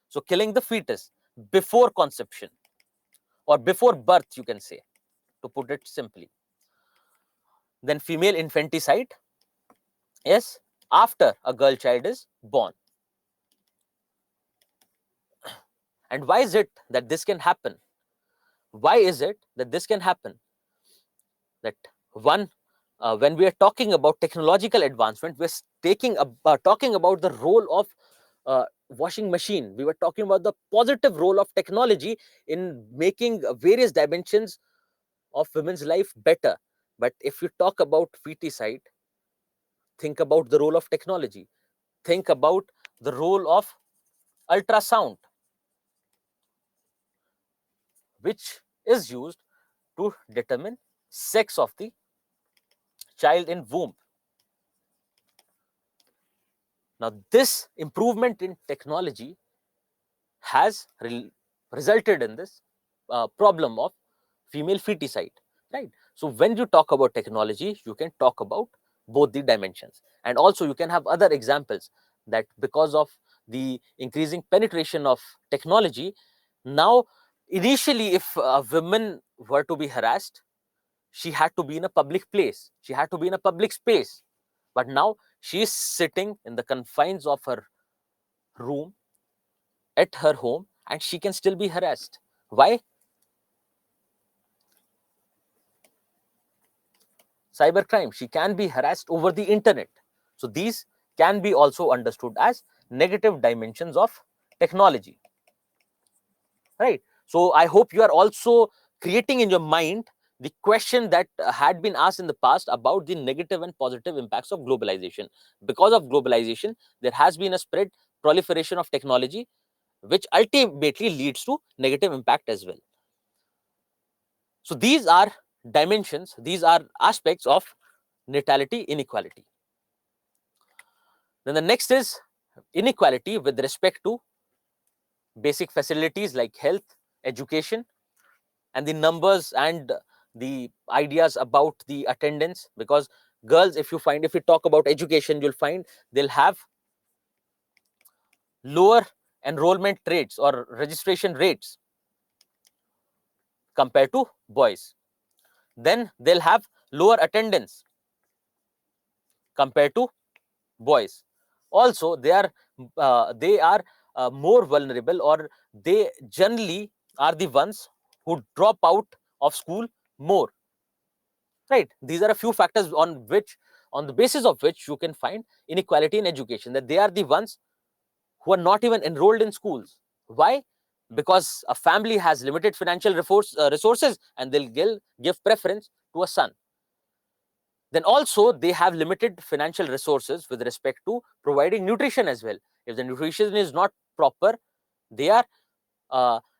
So killing the fetus before conception or before birth, you can say, to put it simply. Then female infanticide is after a girl child is born. And why is it that this can happen? Why is it that this can happen? That one, when we are talking about technological advancement, we're talking about the role of washing machine. We were talking about the positive role of technology in making various dimensions of women's life better. But if you talk about feticide, think about the role of technology. Think about the role of ultrasound, which is used to determine sex of the child in womb. Now, this improvement in technology has resulted in this problem of female feticide, right? So when you talk about technology, you can talk about both the dimensions, and also you can have other examples that because of the increasing penetration of technology, now initially if a woman were to be harassed, she had to be in a public place, she had to be in a public space, but now she is sitting in the confines of her room at her home and she can still be harassed. Why? Cybercrime. She can be harassed over the internet. So these can be also understood as negative dimensions of technology, right? So I hope you are also creating in your mind the question that had been asked in the past about the negative and positive impacts of globalization. Because of globalization, there has been a spread proliferation of technology, which ultimately leads to negative impact as well. So these are dimensions, these are aspects of natality inequality. Then the next is inequality with respect to basic facilities like health, education, and the numbers and the ideas about the attendance. Because girls, if you talk about education, you'll find they'll have lower enrollment rates or registration rates compared to boys. Then they'll have lower attendance compared to boys. Also, they are more vulnerable, or they generally are the ones who drop out of school more, right? These are a few factors on the basis of which you can find inequality in education, that they are the ones who are not even enrolled in schools. Why? Because a family has limited financial resources and they'll give preference to a son. Then also they have limited financial resources with respect to providing nutrition as well. If the nutrition is not proper, they are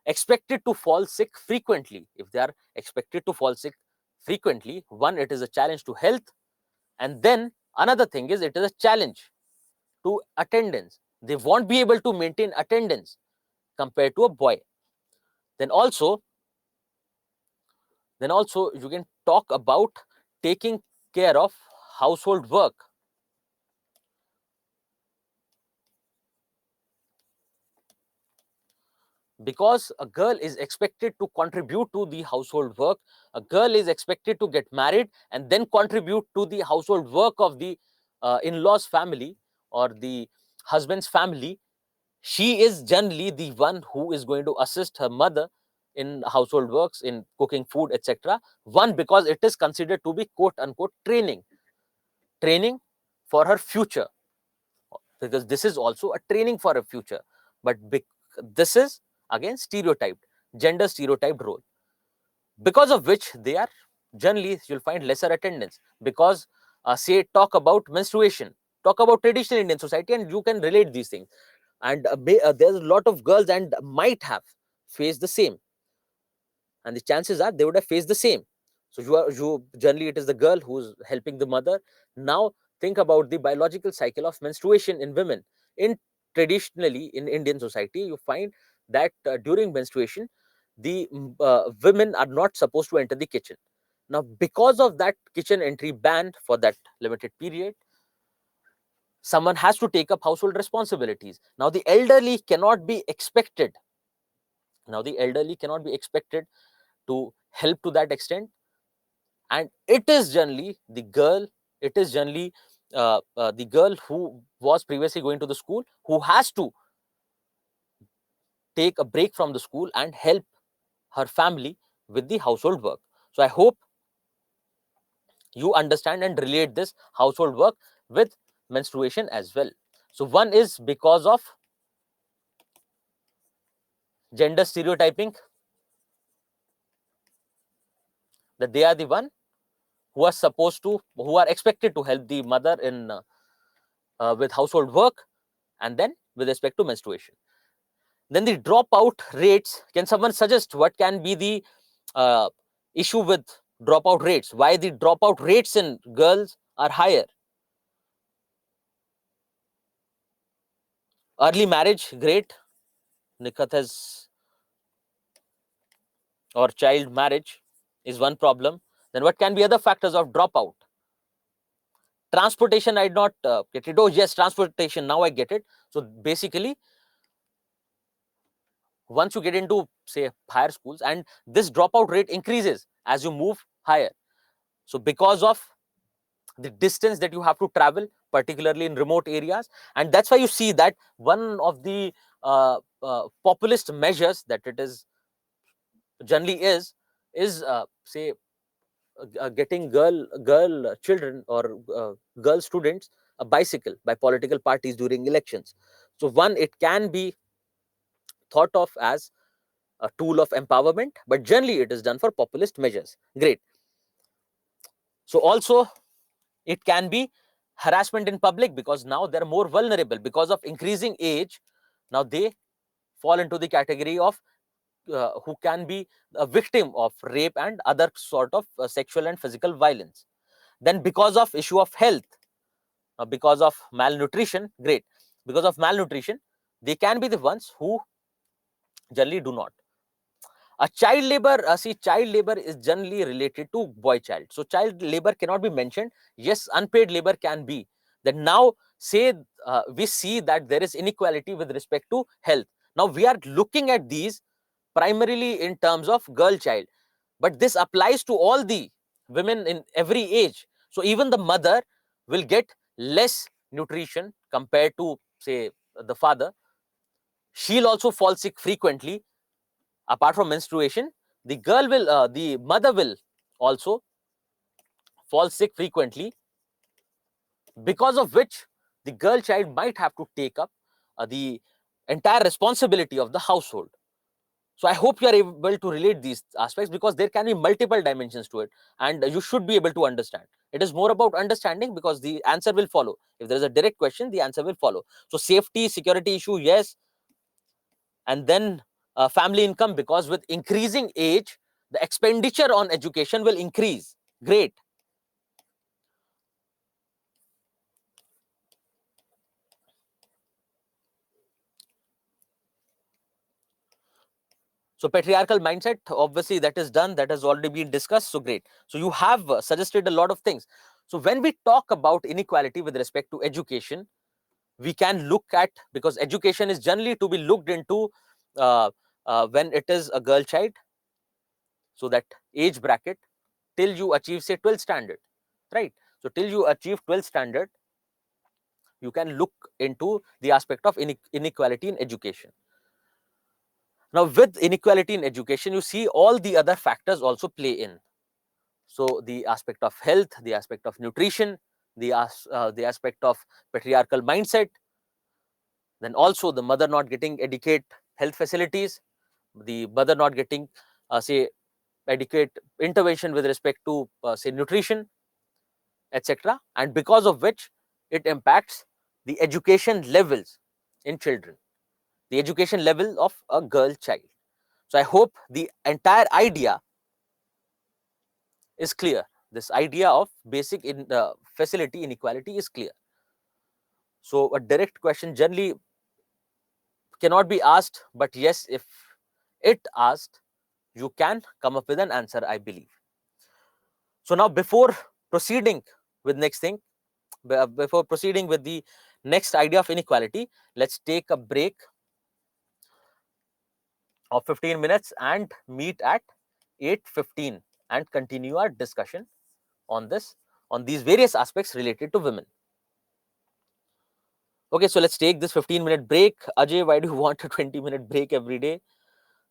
expected to fall sick frequently. If they are expected to fall sick frequently, one, it is a challenge to health, and then another thing is it is a challenge to attendance. They won't be able to maintain attendance compared to a boy. Then also you can talk about taking care of household work. Because a girl is expected to contribute to the household work, a girl is expected to get married and then contribute to the household work of the in-laws family or the husband's family. She is generally the one who is going to assist her mother in household works, in cooking food, etc. One, because it is considered to be quote unquote training for her future, because this is also a training for a future. But this is again stereotyped, gender stereotyped role, because of which they are generally, you'll find lesser attendance. Because say talk about menstruation, talk about traditional Indian society, and you can relate these things. And there's a lot of girls and might have faced the same, and the chances are they would have faced the same. So you generally, it is the girl who's helping the mother. Now think about the biological cycle of menstruation in women. In traditionally in Indian society, you find that during menstruation, the women are not supposed to enter the kitchen. Now, because of that kitchen entry ban for that limited period, someone has to take up household responsibilities. Now the elderly cannot be expected to help to that extent, and it is generally the girl who was previously going to the school who has to take a break from the school and help her family with the household work. So I hope you understand and relate this household work with menstruation as well. So one is because of gender stereotyping, that they are the one who are expected to help the mother in with household work, and then with respect to menstruation. Then the dropout rates, can someone suggest what can be the uh, issue with dropout rates? Why the dropout rates in girls are higher? Early marriage, great. Nikat has, or child marriage is one problem. Then what can be other factors of dropout? Transportation, I did not get it. Oh yes, transportation, now I get it. So basically, once you get into, say, higher schools, and this dropout rate increases as you move higher. So because of the distance that you have to travel, particularly in remote areas, and that's why you see that one of the populist measures that it is generally is say getting girl children or girl students a bicycle by political parties during elections. So one, it can be thought of as a tool of empowerment, but generally it is done for populist measures. Great. So also it can be harassment in public, because now they're more vulnerable because of increasing age. Now they fall into the category of who can be a victim of rape and other sort of sexual and physical violence. Then because of issue of health, because of malnutrition, great, because of malnutrition, they can be the ones who generally do not. A child labor, see, child labor is generally related to boy child. So child labor cannot be mentioned. Yes, unpaid labor can be. Then now, say we see that there is inequality with respect to health. Now we are looking at these primarily in terms of girl child, but this applies to all the women in every age. So even the mother will get less nutrition compared to, say, the father. She'll also fall sick frequently. Apart from menstruation, the mother will also fall sick frequently, because of which the girl child might have to take up the entire responsibility of the household. So I hope you are able to relate these aspects, because there can be multiple dimensions to it, and you should be able to understand. It is more about understanding, because the answer will follow. If there is a direct question, the answer will follow. So safety, security issue, yes. And then family income, because with increasing age, the expenditure on education will increase. Great. So patriarchal mindset, obviously that is done, that has already been discussed. So great. So you have suggested a lot of things. So when we talk about inequality with respect to education, we can look at, because education is generally to be looked into uh, when it is a girl child. So that age bracket till you achieve, say, 12th standard, right? So till you achieve 12th standard, you can look into the aspect of inequality in education. Now with inequality in education, you see all the other factors also play in. So the aspect of health, the aspect of nutrition, the aspect of patriarchal mindset, then also the mother not getting adequate health facilities, the mother not getting say adequate intervention with respect to say nutrition, etc., and because of which it impacts the education levels in children, the education level of a girl child. So I hope the entire idea is clear. This idea of basic in facility inequality is clear. So a direct question generally cannot be asked, but yes, if it asked, you can come up with an answer, I believe. So now, before proceeding with next thing, before proceeding with the next idea of inequality, let's take a break of 15 minutes and meet at 8:15 and continue our discussion on these various aspects related to women. Okay, so let's take this 15-minute break. Ajay, why do you want a 20-minute break every day?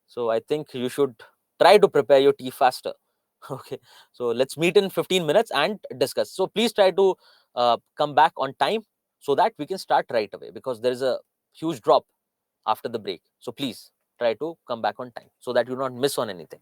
So I think you should try to prepare your tea faster. Okay, so let's meet in 15 minutes and discuss. So please try to come back on time so that we can start right away, because there is a huge drop after the break. So please try to come back on time so that you do not miss on anything.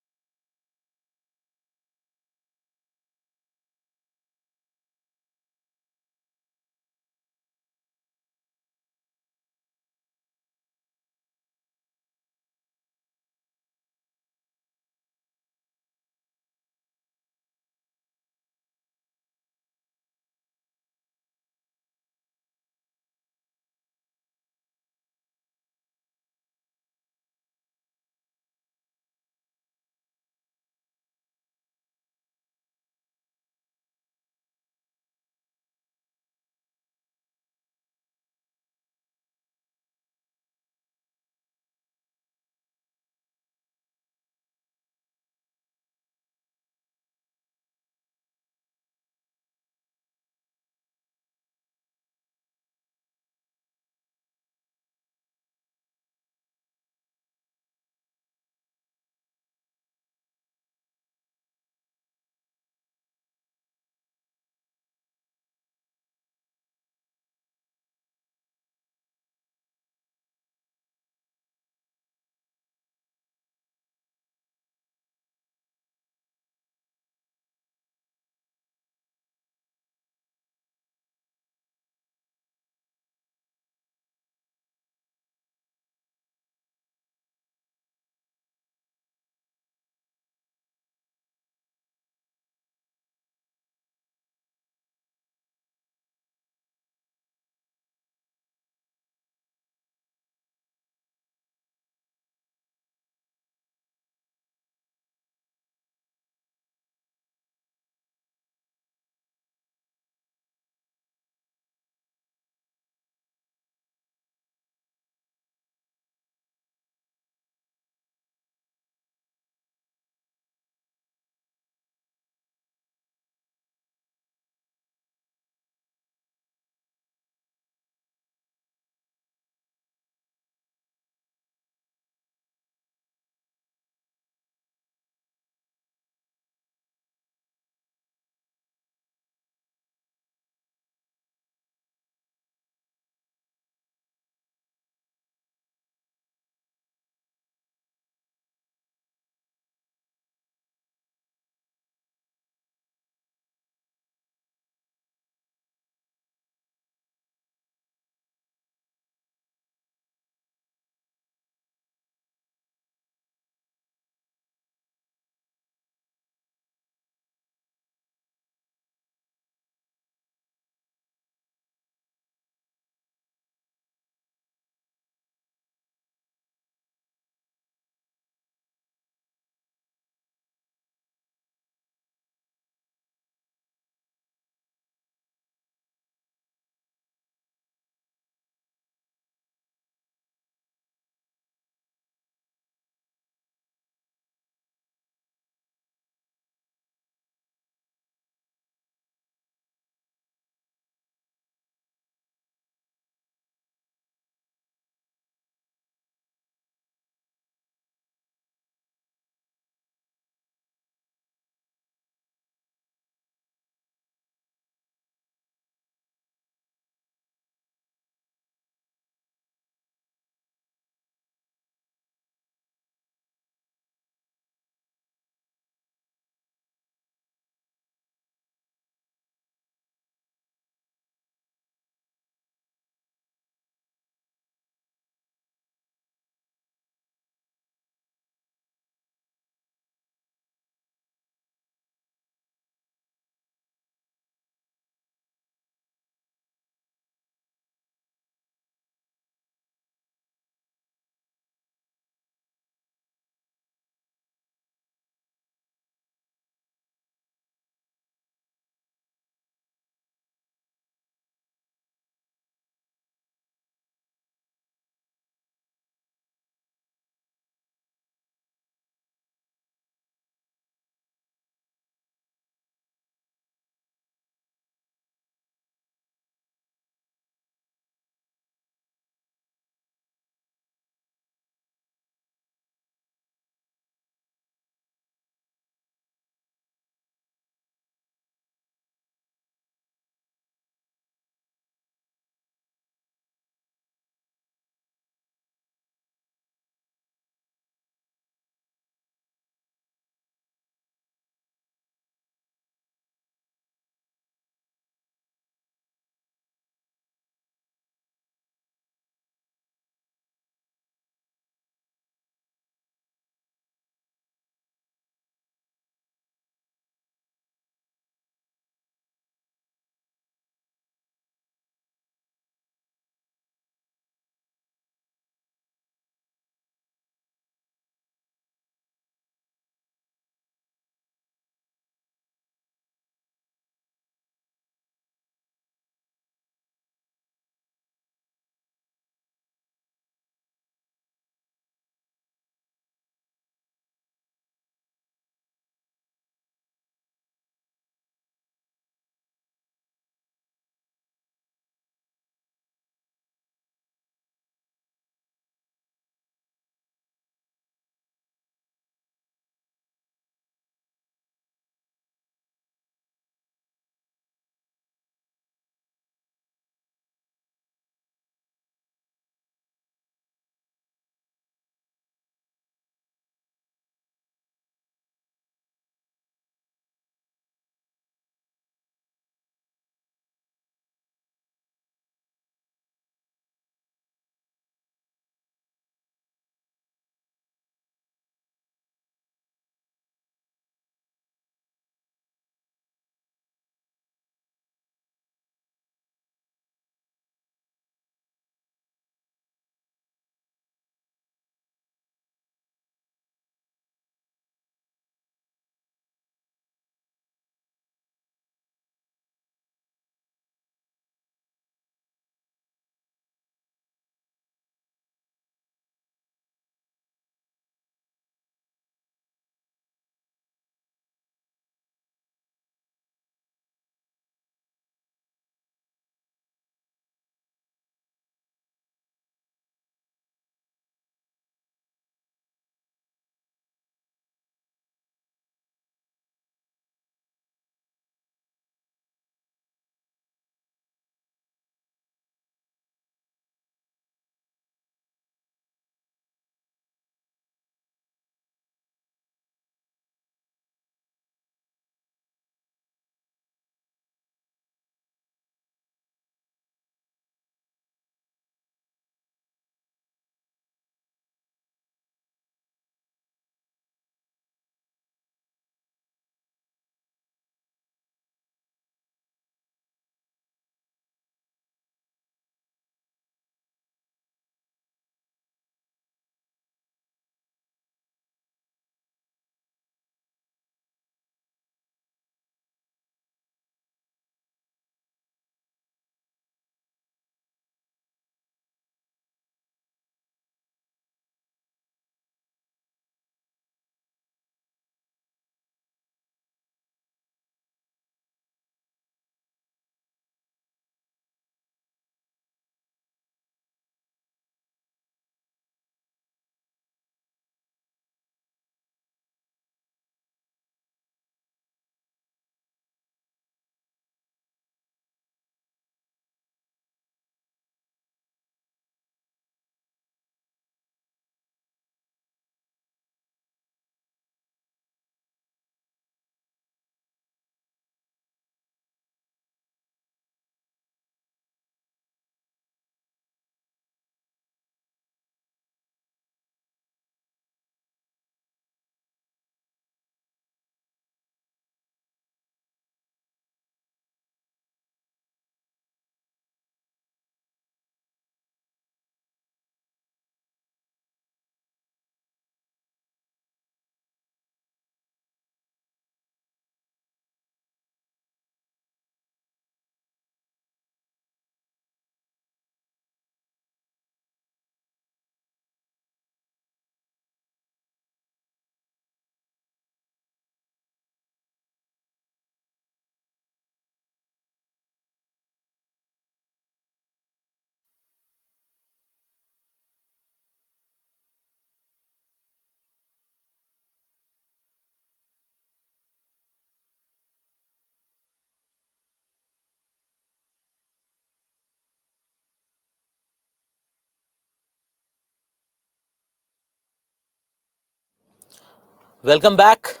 Welcome back.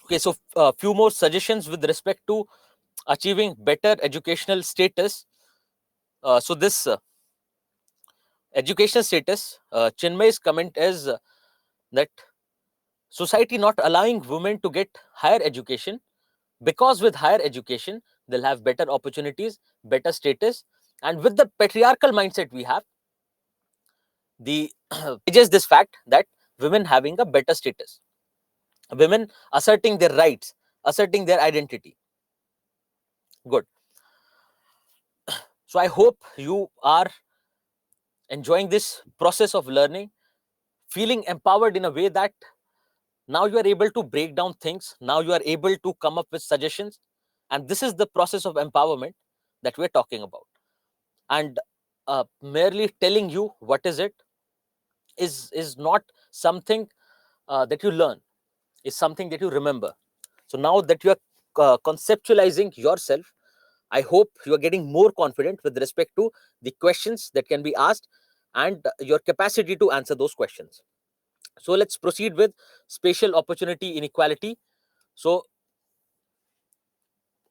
Okay, so a few more suggestions with respect to achieving better educational status. So this educational status, Chinmay's comment is that society not allowing women to get higher education, because with higher education they'll have better opportunities, better status, and with the patriarchal mindset we have, the just this fact that women having a better status, women asserting their rights, asserting their identity. Good. So I hope you are enjoying this process of learning, feeling empowered in a way that now you are able to break down things, now you are able to come up with suggestions, and this is the process of empowerment that we're talking about. And merely telling you what is it is not something that you learn, is something that you remember. So now that you are conceptualizing yourself, I hope you are getting more confident with respect to the questions that can be asked and your capacity to answer those questions. So let's proceed with spatial opportunity inequality. So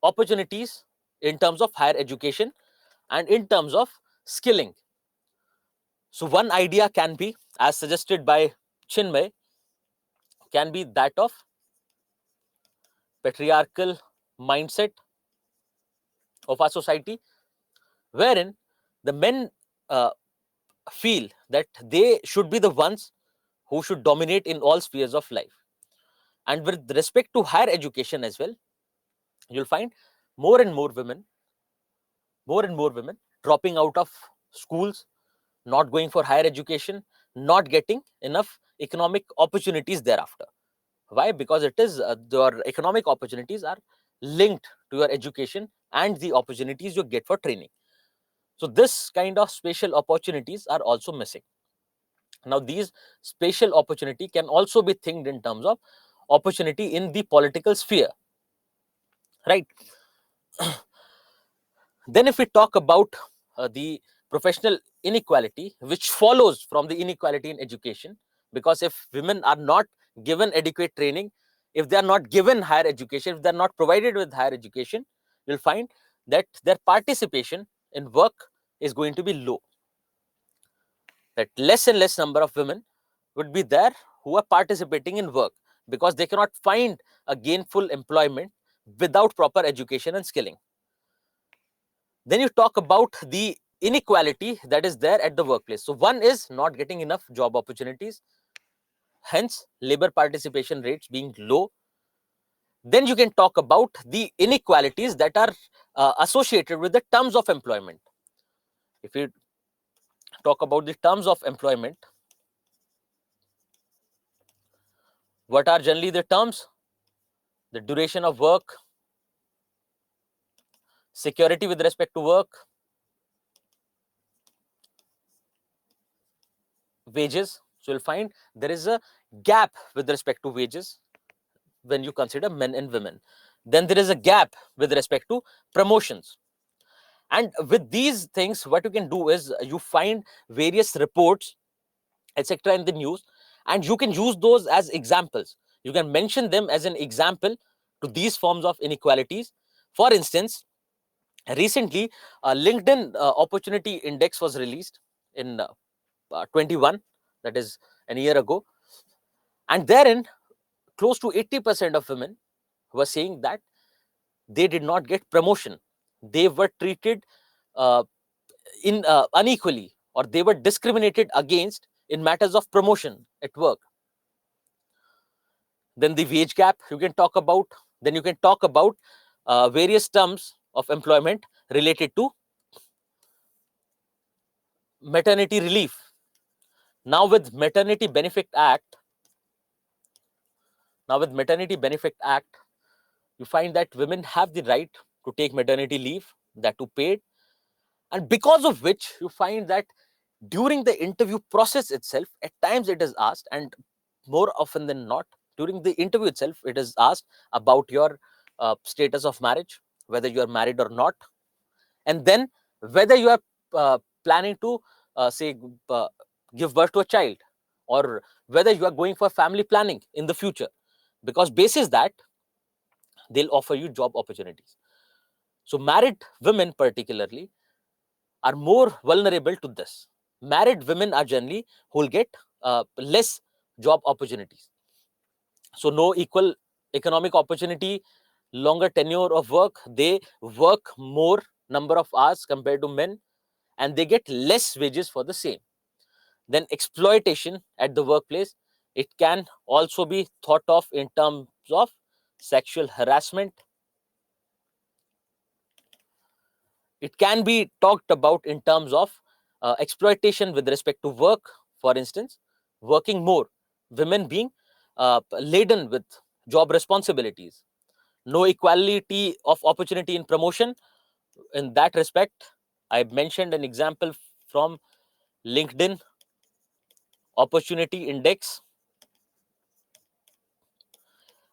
opportunities in terms of higher education and in terms of skilling. So one idea can be, as suggested by Chinmay, can be that of patriarchal mindset of our society, wherein the men uh, feel that they should be the ones who should dominate in all spheres of life. And with respect to higher education as well, you'll find more and more women, more and more women dropping out of schools, not going for higher education, not getting enough economic opportunities thereafter. Why? Because it is your economic opportunities are linked to your education and the opportunities you get for training. So this kind of spatial opportunities are also missing. Now these spatial opportunity can also be thinked in terms of opportunity in the political sphere, right? Then if we talk about the professional inequality which follows from the inequality in education, because if women are not given adequate training, if they are not given higher education, if they are not provided with higher education, you'll find that their participation in work is going to be low, that less and less number of women would be there who are participating in work, because they cannot find a gainful employment without proper education and skilling. Then you talk about the inequality that is there at the workplace. So one is not getting enough job opportunities, hence labor participation rates being low. Then you can talk about the inequalities that are associated with the terms of employment. If you talk about the terms of employment, what are generally the terms? The duration of work, security with respect to work, wages. So you'll find there is a gap with respect to wages when you consider men and women. Then there is a gap with respect to promotions. And with these things, what you can do is you find various reports, etc., in the news, and you can use those as examples. You can mention them as an example to these forms of inequalities. For instance, recently, LinkedIn Opportunity Index was released in 21, that is an year ago, and therein, close to 80% of women were saying that they did not get promotion. They were treated uh, in unequally, or they were discriminated against in matters of promotion at work. Then the wage gap you can talk about. Then you can talk about various terms of employment related to maternity relief. Now with maternity benefit act, you find that women have the right to take maternity leave, that to paid, and because of which you find that during the interview process itself, at times it is asked, and more often than not, during the interview itself, it is asked about your status of marriage, whether you are married or not, and then whether you are planning to say give birth to a child, or whether you are going for family planning in the future, because basis that they'll offer you job opportunities. So married women particularly are more vulnerable to this. Married women are generally who will get less job opportunities. So no equal economic opportunity, longer tenure of work, they work more number of hours compared to men, and they get less wages for the same. Then exploitation at the workplace, it can also be thought of in terms of sexual harassment. It can be talked about in terms of exploitation with respect to work, for instance, working more, women being laden with job responsibilities, no equality of opportunity in promotion. In that respect, I mentioned an example from LinkedIn opportunity index.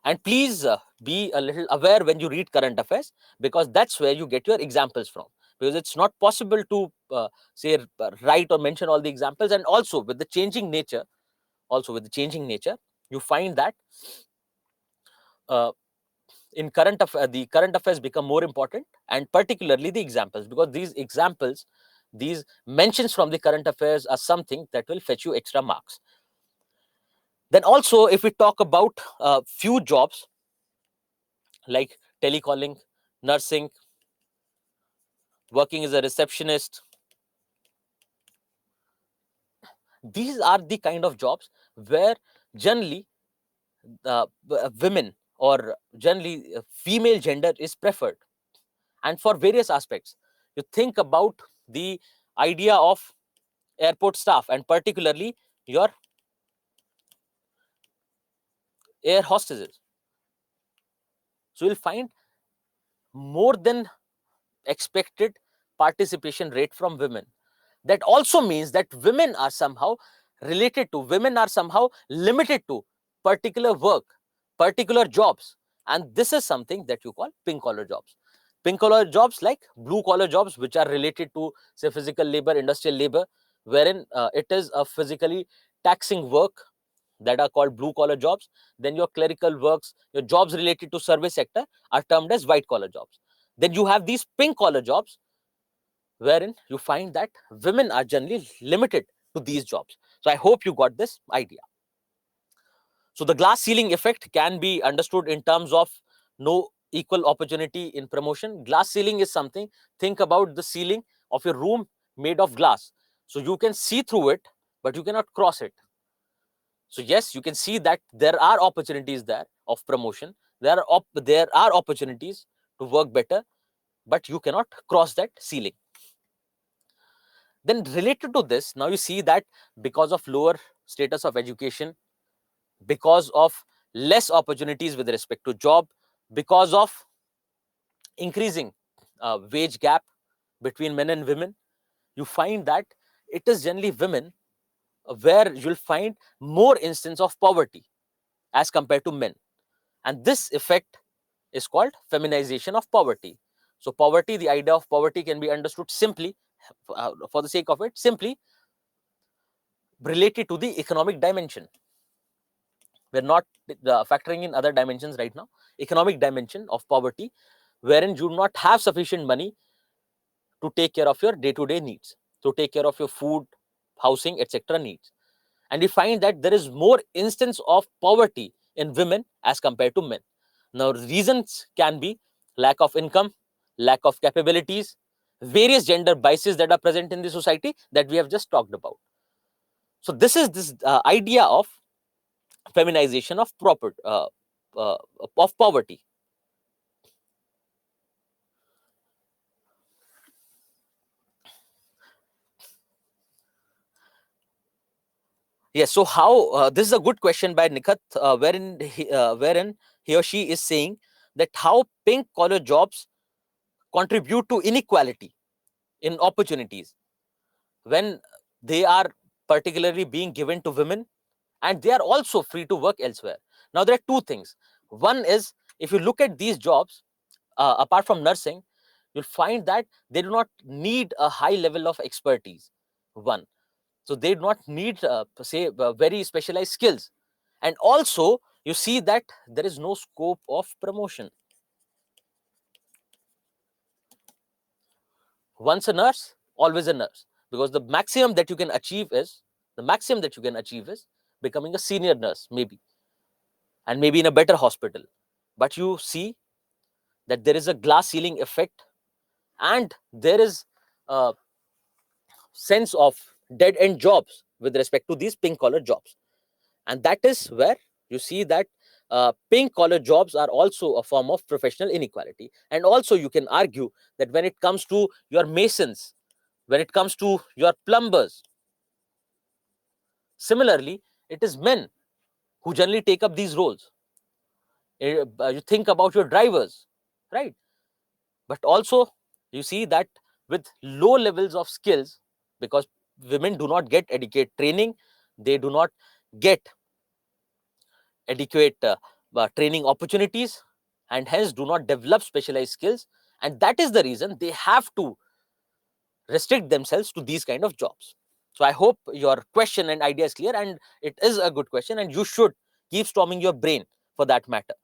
And please be a little aware when you read current affairs, because that's where you get your examples from, because it's not possible to say write or mention all the examples. And also with the changing nature, you find that in the current affairs become more important, and particularly the examples, because these examples, these mentions from the current affairs are something that will fetch you extra marks. Then also, if we talk about few jobs like telecalling, nursing, working as a receptionist, these are the kind of jobs where generally women, or generally female gender is preferred, and for various aspects. You think about the idea of airport staff, and particularly your air hostesses. So you'll find more than expected participation rate from women. That also means that women are somehow limited to particular work, particular jobs. And this is something that you call pink collar jobs. Pink collar jobs, like blue collar jobs, which are related to, say, physical labor, industrial labor, wherein it is a physically taxing work, that are called blue collar jobs. Then your clerical works, your jobs related to service sector, are termed as white collar jobs. Then you have these pink collar jobs, wherein you find that women are generally limited to these jobs. So I hope you got this idea. So the glass ceiling effect can be understood in terms of no equal opportunity in promotion. Glass ceiling is something, think about the ceiling of your room made of glass. So you can see through it, but you cannot cross it. So yes, you can see that there are opportunities there of promotion. There are opportunities to work better, but you cannot cross that ceiling. Then related to this, now you see that because of lower status of education, because of less opportunities with respect to job, because of increasing wage gap between men and women, you find that it is generally women where you'll find more instance of poverty as compared to men. And this effect is called feminization of poverty. So poverty, the idea of poverty can be understood simply, for the sake of it, simply related to the economic dimension. We're not factoring in other dimensions right now. Economic dimension of poverty, wherein you do not have sufficient money to take care of your day-to-day needs, to take care of your food, housing, etc. needs. And we find that there is more instance of poverty in women as compared to men. Now, reasons can be lack of income, lack of capabilities, various gender biases that are present in the society that we have just talked about. So this is this idea of feminization of of poverty. Yes. So how this is a good question by Nikhat, wherein he or she is saying that how pink collar jobs contribute to inequality in opportunities when they are particularly being given to women, and they are also free to work elsewhere. Now there are two things. One is, if you look at these jobs, apart from nursing, you'll find that they do not need a high level of expertise. One. So they do not need say very specialized skills. And also you see that there is no scope of promotion. Once a nurse, always a nurse, because the maximum that you can achieve is becoming a senior nurse, maybe, and maybe in a better hospital. But you see that there is a glass ceiling effect, and there is a sense of dead end jobs with respect to these pink collar jobs. And that is where you see that pink collar jobs are also a form of professional inequality. And also you can argue that when it comes to your masons, when it comes to your plumbers, similarly, it is men who generally take up these roles. You think about your drivers, right? But also you see that with low levels of skills, because women do not get adequate training, they do not get adequate training opportunities, and hence do not develop specialized skills, and that is the reason they have to restrict themselves to these kind of jobs. So I hope your question and idea is clear, and it is a good question, and you should keep storming your brain for that matter.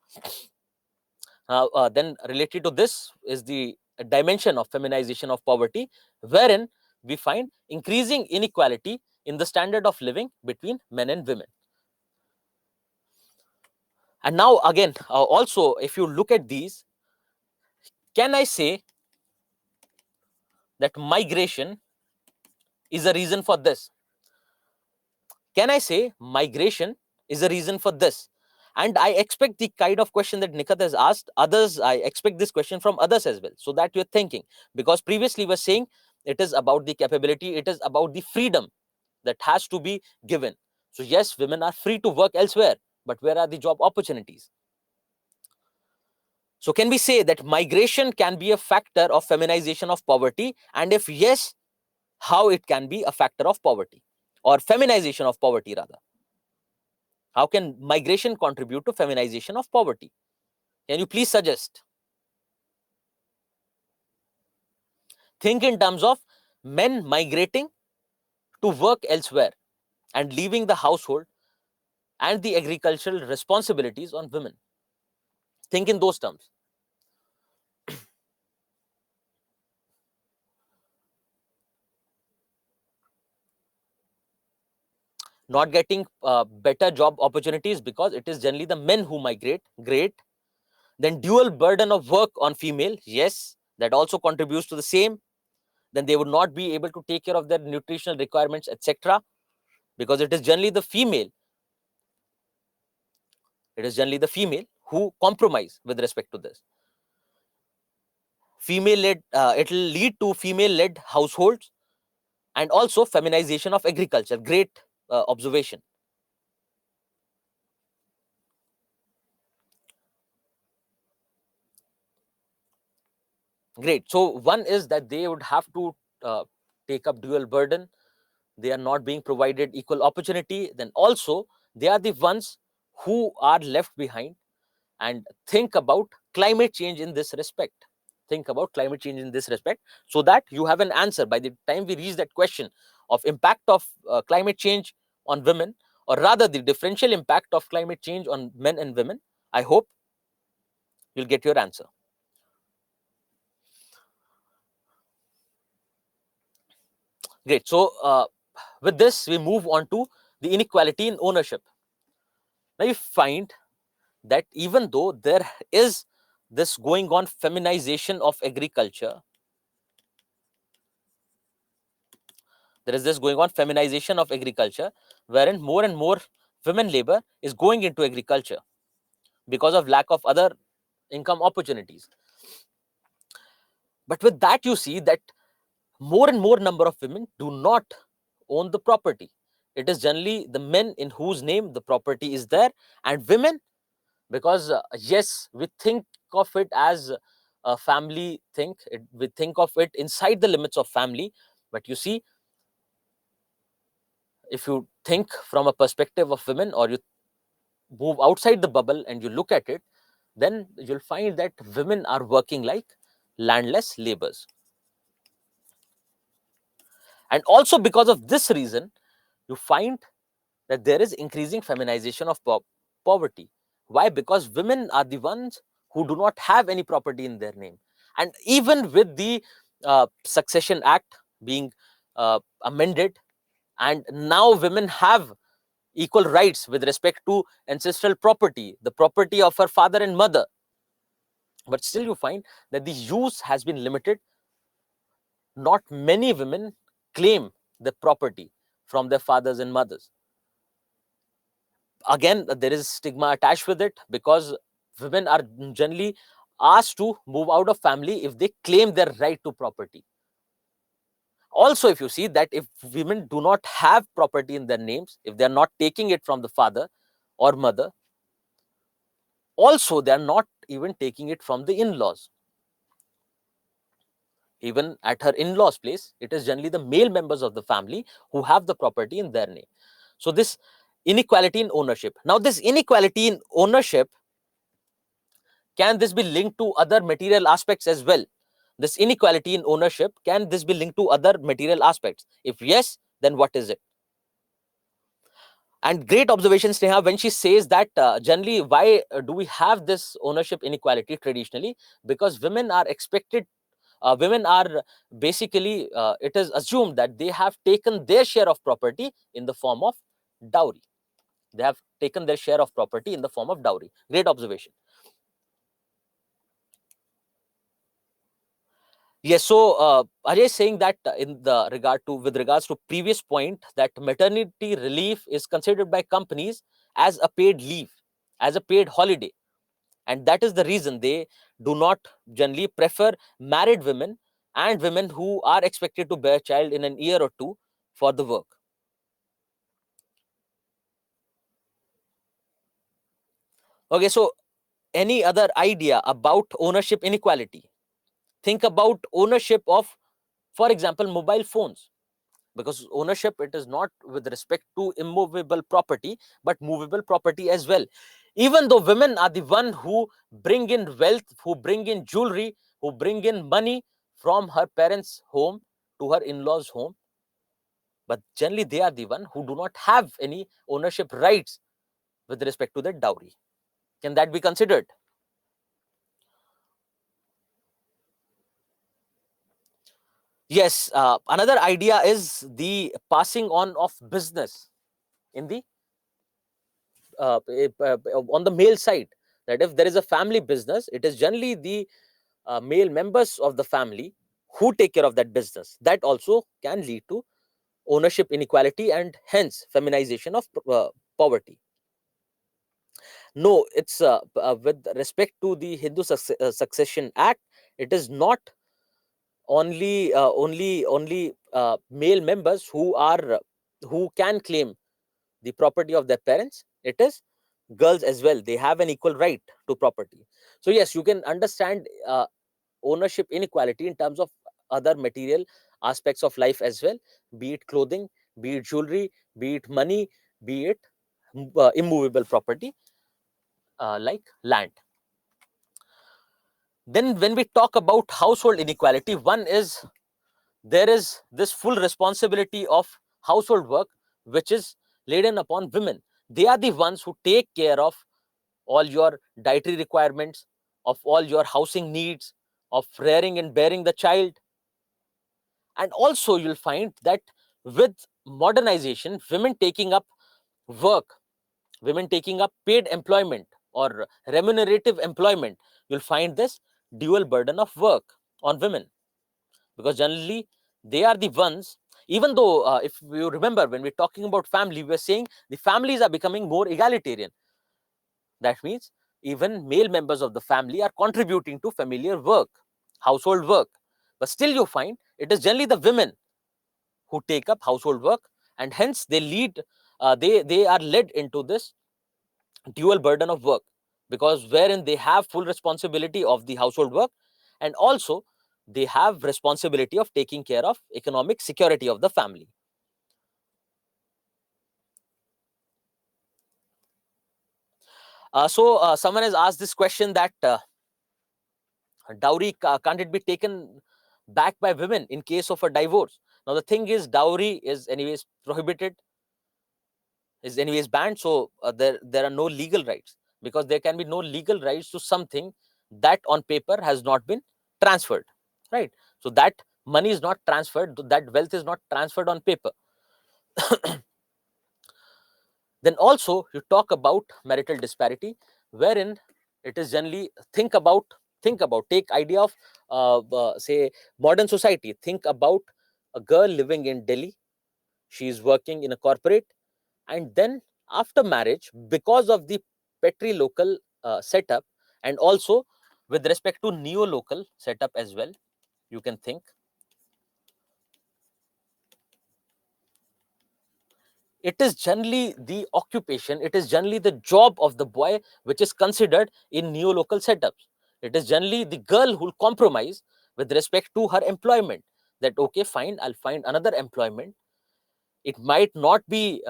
Then related to this is the dimension of feminization of poverty, wherein we find increasing inequality in the standard of living between men and women. And now again, also if you look at these, can I say that migration is a reason for this? Can I say migration is a reason for this? And I expect the kind of question that Nikat has asked others, I expect this question from others as well, so that you're thinking. Because previously we were saying it is about the capability, it is about the freedom that has to be given. So yes, women are free to work elsewhere, but where are the job opportunities? So can we say that migration can be a factor of feminization of poverty? And if yes, how it can be a factor of poverty or feminization of poverty rather? How can migration contribute to feminization of poverty? Can you please suggest? Think in terms of men migrating to work elsewhere and leaving the household and the agricultural responsibilities on women. Think in those terms. Not getting better job opportunities because it is generally the men who migrate. Great. Then dual burden of work on female. Yes, that also contributes to the same. Then they would not be able to take care of their nutritional requirements, etc. Because it is generally the female. It is generally the female who compromise with respect to this. Female-led, it will lead to female-led households and also feminization of agriculture. Great observation. Great. So one is that they would have to take up dual burden. They are not being provided equal opportunity. Then also they are the ones who are left behind. And think about climate change in this respect. Think about climate change in this respect, so that you have an answer by the time we reach that question of impact of climate change on women, or rather the differential impact of climate change on men and women. I hope you'll get your answer. Great. So with this, we move on to the inequality in ownership. Now you find that even though there is this going on feminization of agriculture, there is this going on feminization of agriculture, wherein more and more women labor is going into agriculture because of lack of other income opportunities. But with that, you see that more and more number of women do not own the property. It is generally the men in whose name the property is there, and women, because yes, we think of it as a family thing, we think of it inside the limits of family. But you see, if you think from a perspective of women, or you move outside the bubble and you look at it, then you'll find that women are working like landless laborers. And also because of this reason, you find that there is increasing feminization of poverty. Why? Because women are the ones who do not have any property in their name. And even with the Succession Act being amended, and now women have equal rights with respect to ancestral property, the property of her father and mother, but still you find that the use has been limited. Not many women claim the property from their fathers and mothers. Again, there is stigma attached with it, because women are generally asked to move out of family if they claim their right to property. Also, if you see that if women do not have property in their names, if they are not taking it from the father or mother, also they are not even taking it from the in-laws. Even at her in-laws place, it is generally the male members of the family who have the property in their name. So this inequality in ownership. Now this inequality in ownership, can this be linked to other material aspects as well? This inequality in ownership, can this be linked to other material aspects? If yes, then what is it? And great observation, Sneha, when she says that generally, why do we have this ownership inequality traditionally? Because women are expected, women are basically, it is assumed that they have taken their share of property in the form of dowry. They have taken their share of property in the form of dowry. Great observation. Yes, so Ajay is saying that in the regard to, with regards to previous point, that maternity relief is considered by companies as a paid leave, as a paid holiday, and that is the reason they do not generally prefer married women and women who are expected to bear child in an year or two for the work. Okay, so any other idea about ownership inequality? Think about ownership of, for example, mobile phones, because ownership, it is not with respect to immovable property but movable property as well. Even though women are the one who bring in wealth, who bring in jewelry, who bring in money from her parents home to her in-laws home, but generally they are the one who do not have any ownership rights with respect to the dowry. Can that be considered? Yes, another idea is the passing on of business in the on the male side, that if there is a family business, it is generally the male members of the family who take care of that business. That also can lead to ownership inequality and hence feminization of poverty. No, it's with respect to the Hindu Succession Act, it is not only male members who are who can claim the property of their parents. It is girls as well, they have an equal right to property. So yes, you can understand ownership inequality in terms of other material aspects of life as well, be it clothing, be it jewelry, be it money, be it immovable property like land. Then when we talk about household inequality, one is there is this full responsibility of household work which is laden upon women. They are the ones who take care of all your dietary requirements, of all your housing needs, of rearing and bearing the child. And also you'll find that with modernization, women taking up work, women taking up paid employment or remunerative employment, you'll find this dual burden of work on women, because generally they are the ones, even though if you remember, when we're talking about family, we're saying the families are becoming more egalitarian. That means even male members of the family are contributing to familiar work, household work, but still you find it is generally the women who take up household work, and hence they lead they are led into this dual burden of work, because wherein they have full responsibility of the household work, and also they have responsibility of taking care of economic security of the family. So someone has asked this question that dowry, can't it be taken back by women in case of a divorce? Now the thing is, dowry is anyways prohibited is anyways banned. So there are no legal rights, because there can be no legal rights to something that on paper has not been transferred, right? So that money is not transferred, that wealth is not transferred on paper. Then also you talk about marital disparity, wherein it is generally, think about take idea of say modern society. Think about a girl living in Delhi. She is working in a corporate, and then after marriage, because of the patrilocal setup, and also with respect to neo-local setup as well, you can think, it is generally the occupation, it is generally the job of the boy which is considered in neo-local setups. It is generally the girl who will compromise with respect to her employment, that okay, fine, I'll find another employment. It might not be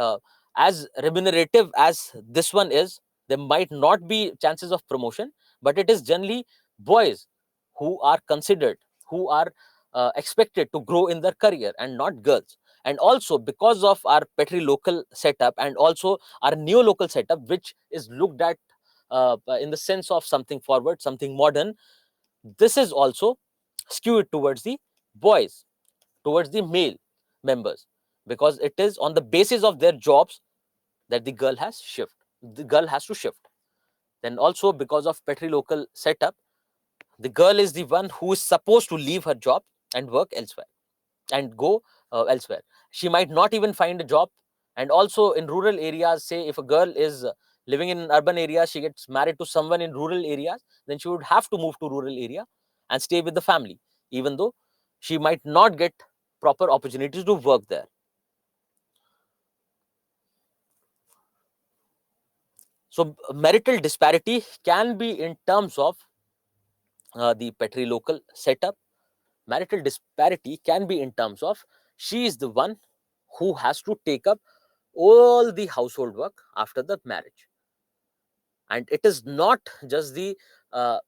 as remunerative as this one is, there might not be chances of promotion, but it is generally boys who are considered, who are expected to grow in their career, and not girls. And also because of our patrilocal setup, and also our neo-local setup, which is looked at in the sense of something forward, something modern, this is also skewed towards the boys, towards the male members, because it is on the basis of their jobs that the girl has to shift. Then also because of patrilocal setup, the girl is the one who is supposed to leave her job and work elsewhere, and go elsewhere. She might not even find a job. And also in rural areas, say if a girl is living in an urban area, she gets married to someone in rural areas, then she would have to move to rural area and stay with the family, even though she might not get proper opportunities to work there. So marital disparity can be in terms of the patrilocal setup. Marital disparity can be in terms of she is the one who has to take up all the household work after the marriage, and it is not just the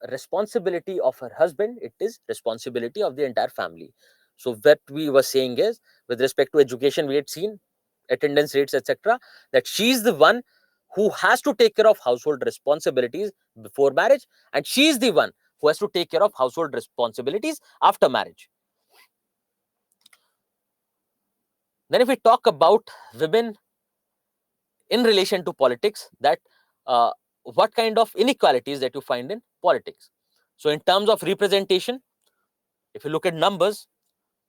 responsibility of her husband, it is responsibility of the entire family. So what we were saying is, with respect to education, we had seen attendance rates, etc., that she is the one who has to take care of household responsibilities before marriage, and she is the one who has to take care of household responsibilities after marriage. Then if we talk about women in relation to politics, that uh, what kind of inequalities that you find in politics. So in terms of representation, if you look at numbers,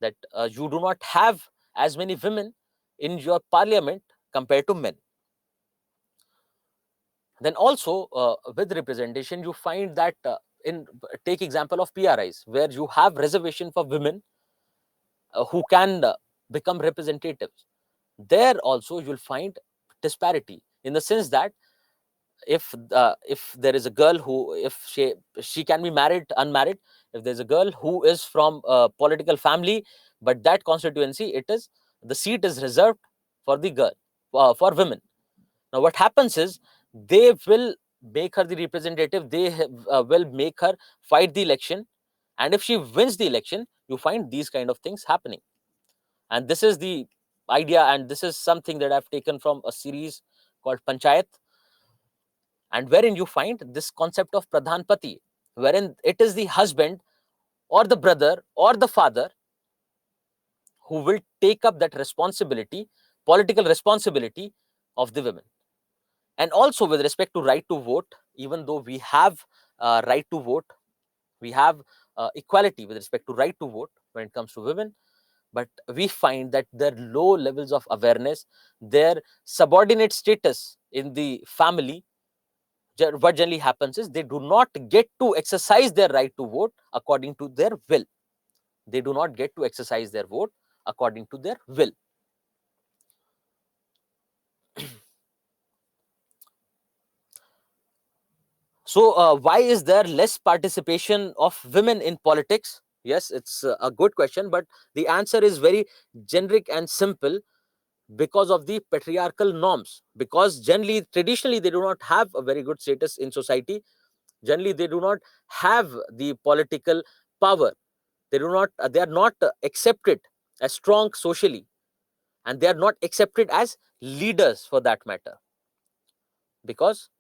that you do not have as many women in your parliament compared to men. Then also with representation, you find that in take example of PRIs, where you have reservation for women who can become representatives. There also you'll find disparity, in the sense that if there is a girl who, if she can be married unmarried, if there's a girl who is from a political family, but that constituency, it is, the seat is reserved for the girl, for women. Now what happens is, they will make her the representative, they will make her fight the election, and if she wins the election, you find these kind of things happening. And this is the idea, and this is something that I've taken from a series called Panchayat, and wherein you find this concept of pradhan pati, wherein it is the husband or the brother or the father who will take up that responsibility, political responsibility of the women. And also with respect to right to vote, even though we have right to vote, we have equality with respect to right to vote when it comes to women, but we find that their low levels of awareness, their subordinate status in the family, what generally happens is, they do not get to exercise their right to vote according to their will. They do not get to exercise their vote according to their will. So why is there less participation of women in politics? Yes, it's a good question, but the answer is very generic and simple: because of the patriarchal norms. Because generally, traditionally, they do not have a very good status in society. Generally, they do not have the political power. They are not accepted as strong socially, and they are not accepted as leaders for that matter, because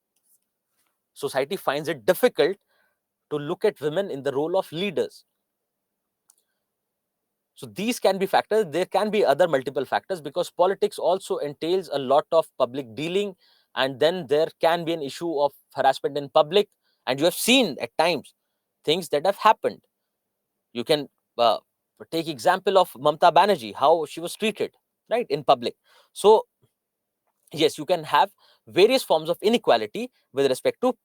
society finds it difficult to look at women in the role of leaders. So these can be factors. There can be other multiple factors, because politics also entails a lot of public dealing, and then there can be an issue of harassment in public, and you have seen at times things that have happened. You can uh, take example of Mamta Banerjee, how she was treated, right, in public. So yes, you can have various forms of inequality with respect to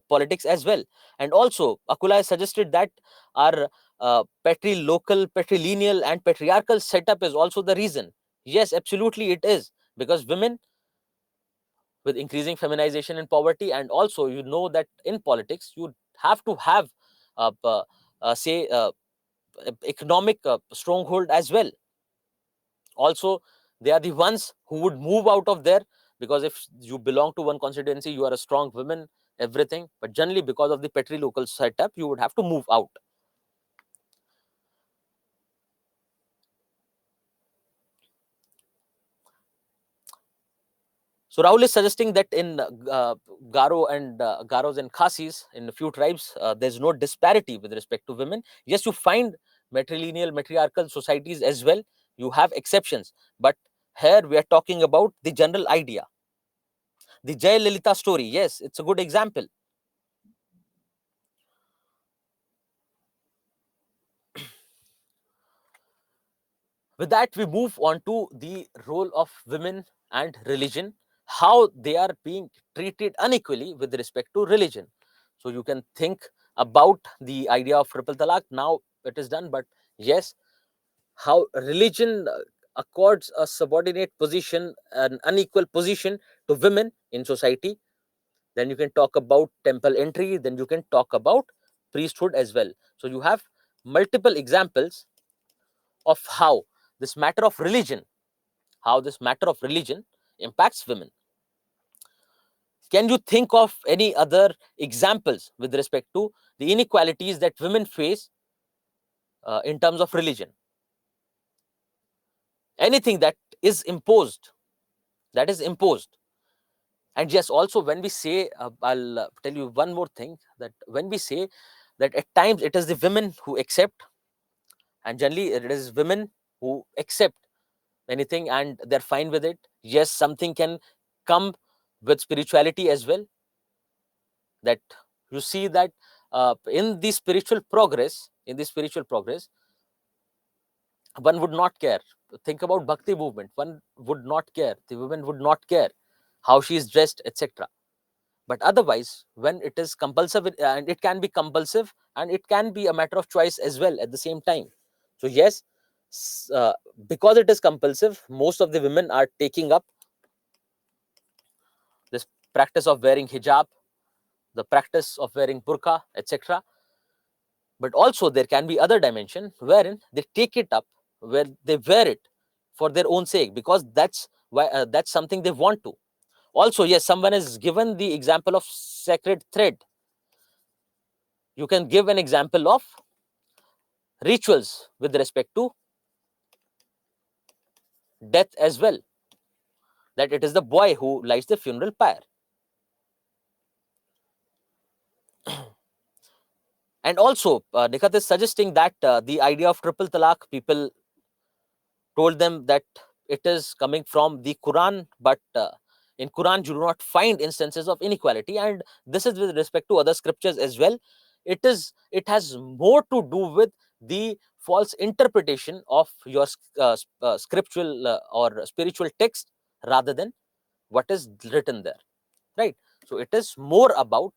politics as well. And also, Akula has suggested that our patrilocal, patrilineal, and patriarchal setup is also the reason. Yes, absolutely, it is, because women, with increasing feminization and poverty, and also you know that in politics you have to have say economic stronghold as well. Also, they are the ones who would move out of there, because if you belong to one constituency, you are a strong woman, everything, but generally because of the patrilocal setup, you would have to move out. So Rahul is suggesting that in Garos and Khasis, in a few tribes, there's no disparity with respect to women. Yes, you find matrilineal, matriarchal societies as well. You have exceptions, but here we are talking about the general idea. The Jay Lalitha story, yes, it's a good example. With that, we move on to the role of women and religion, how they are being treated unequally with respect to religion. So you can think about the idea of triple talaq. Now it is done, but yes, how religion accords a subordinate position, an unequal position to women in society. Then you can talk about temple entry. Then you can talk about priesthood as well. So you have multiple examples of how this matter of religion impacts women. Can you think of any other examples with respect to the inequalities that women face in terms of religion? Anything that is imposed. And yes, also when we say, I'll tell you one more thing, that when we say that at times it is the women who accept, and generally it is women who accept anything and they're fine with it. Yes, something can come with spirituality as well, that you see that in the spiritual progress, one would not care. Think about bhakti movement, one would not care, the women would not care how she is dressed, etc. But otherwise, when it is compulsive, and it can be compulsive and it can be a matter of choice as well at the same time. So yes, because it is compulsive, most of the women are taking up this practice of wearing hijab, the practice of wearing burqa, etc. But also there can be other dimension wherein they take it up, where they wear it for their own sake, because that's something they want to. Also, yes, someone has given the example of sacred thread. You can give an example of rituals with respect to death as well, that it is the boy who lights the funeral pyre. And also, Nikhat is suggesting that the idea of triple talaq, people told them that it is coming from the Quran, but in Quran you do not find instances of inequality, and this is with respect to other scriptures as well. It has more to do with the false interpretation of your scriptural or spiritual text rather than what is written there, right? So it is more about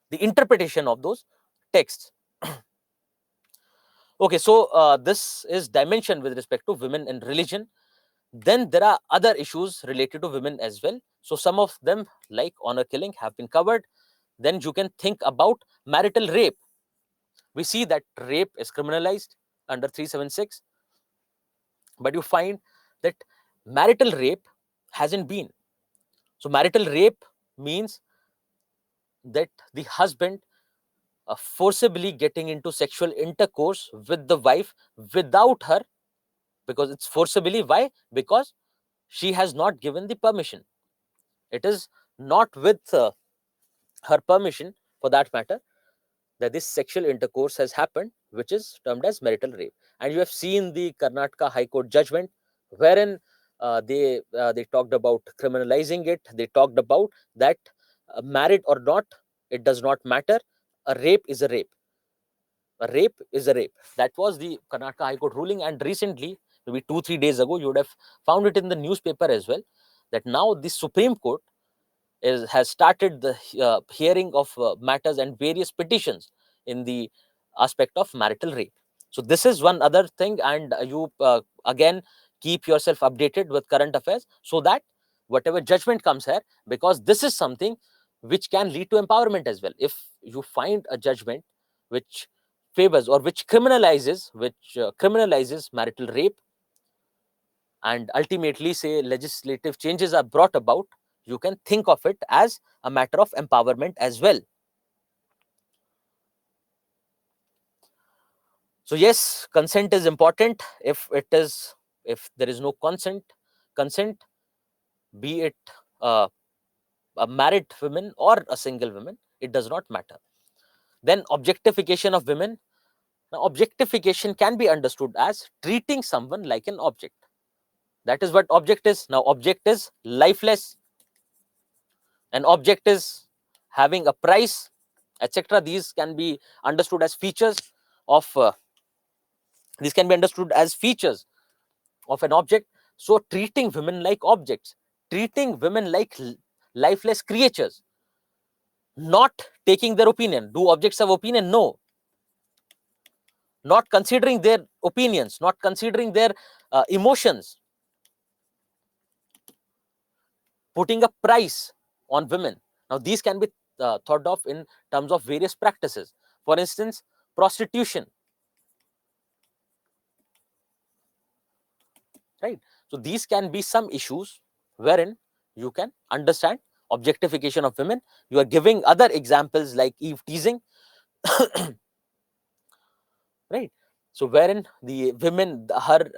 the interpretation of those texts. Okay, so this is dimension with respect to women and religion. Then there are other issues related to women as well. So some of them, like honor killing, have been covered. Then you can think about marital rape. We see that rape is criminalized under 376, but you find that marital rape hasn't been. So marital rape means that the husband forcibly getting into sexual intercourse with the wife without her because it's forcibly. Why? Because she has not given the permission. It is not with her permission, for that matter, that this sexual intercourse has happened, which is termed as marital rape. And you have seen the Karnataka High Court judgment, wherein they talked about criminalizing it. They talked about that married or not, it does not matter. A rape is a rape. A rape is a rape. That was the Karnataka High Court ruling. And recently, maybe 2 3 days ago, you would have found it in the newspaper as well, that now the Supreme Court has started the hearing of matters and various petitions in the aspect of marital rape. So this is one other thing, and you again keep yourself updated with current affairs, so that whatever judgment comes here, because this is something which can lead to empowerment as well. If you find a judgment which favors or which criminalizes marital rape, and ultimately say legislative changes are brought about, you can think of it as a matter of empowerment as well. So yes, consent is important. If there is no consent, be it a married woman or a single woman, it does not matter. Then objectification of women. Now objectification can be understood as treating someone like an object. That is what object is. Now object is lifeless, an object is having a price, etc. These can be understood as features of an object. So treating women like objects, treating women like lifeless creatures, not taking their opinion. Do objects have opinion? No. Not considering their opinions, not considering their emotions, putting a price on women. Now these can be thought of in terms of various practices. For instance, prostitution, right? So these can be some issues wherein you can understand objectification of women. You are giving other examples like eve teasing, right? So wherein the women, her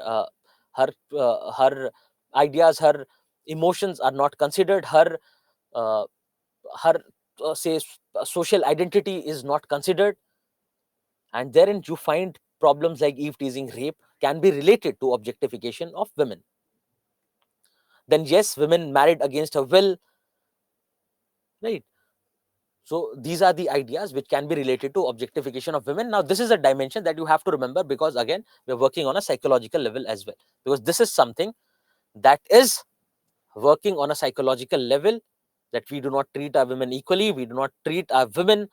ideas, her emotions are not considered, uh, her say social identity is not considered, and therein you find problems like eve teasing, rape can be related to objectification of women. Then yes, women married against her will, right? So these are the ideas which can be related to objectification of women. Now this is a dimension that you have to remember, because again we're working on a psychological level as well, because this is something that is working on a psychological level, that we do not treat our women equally, we do not treat our women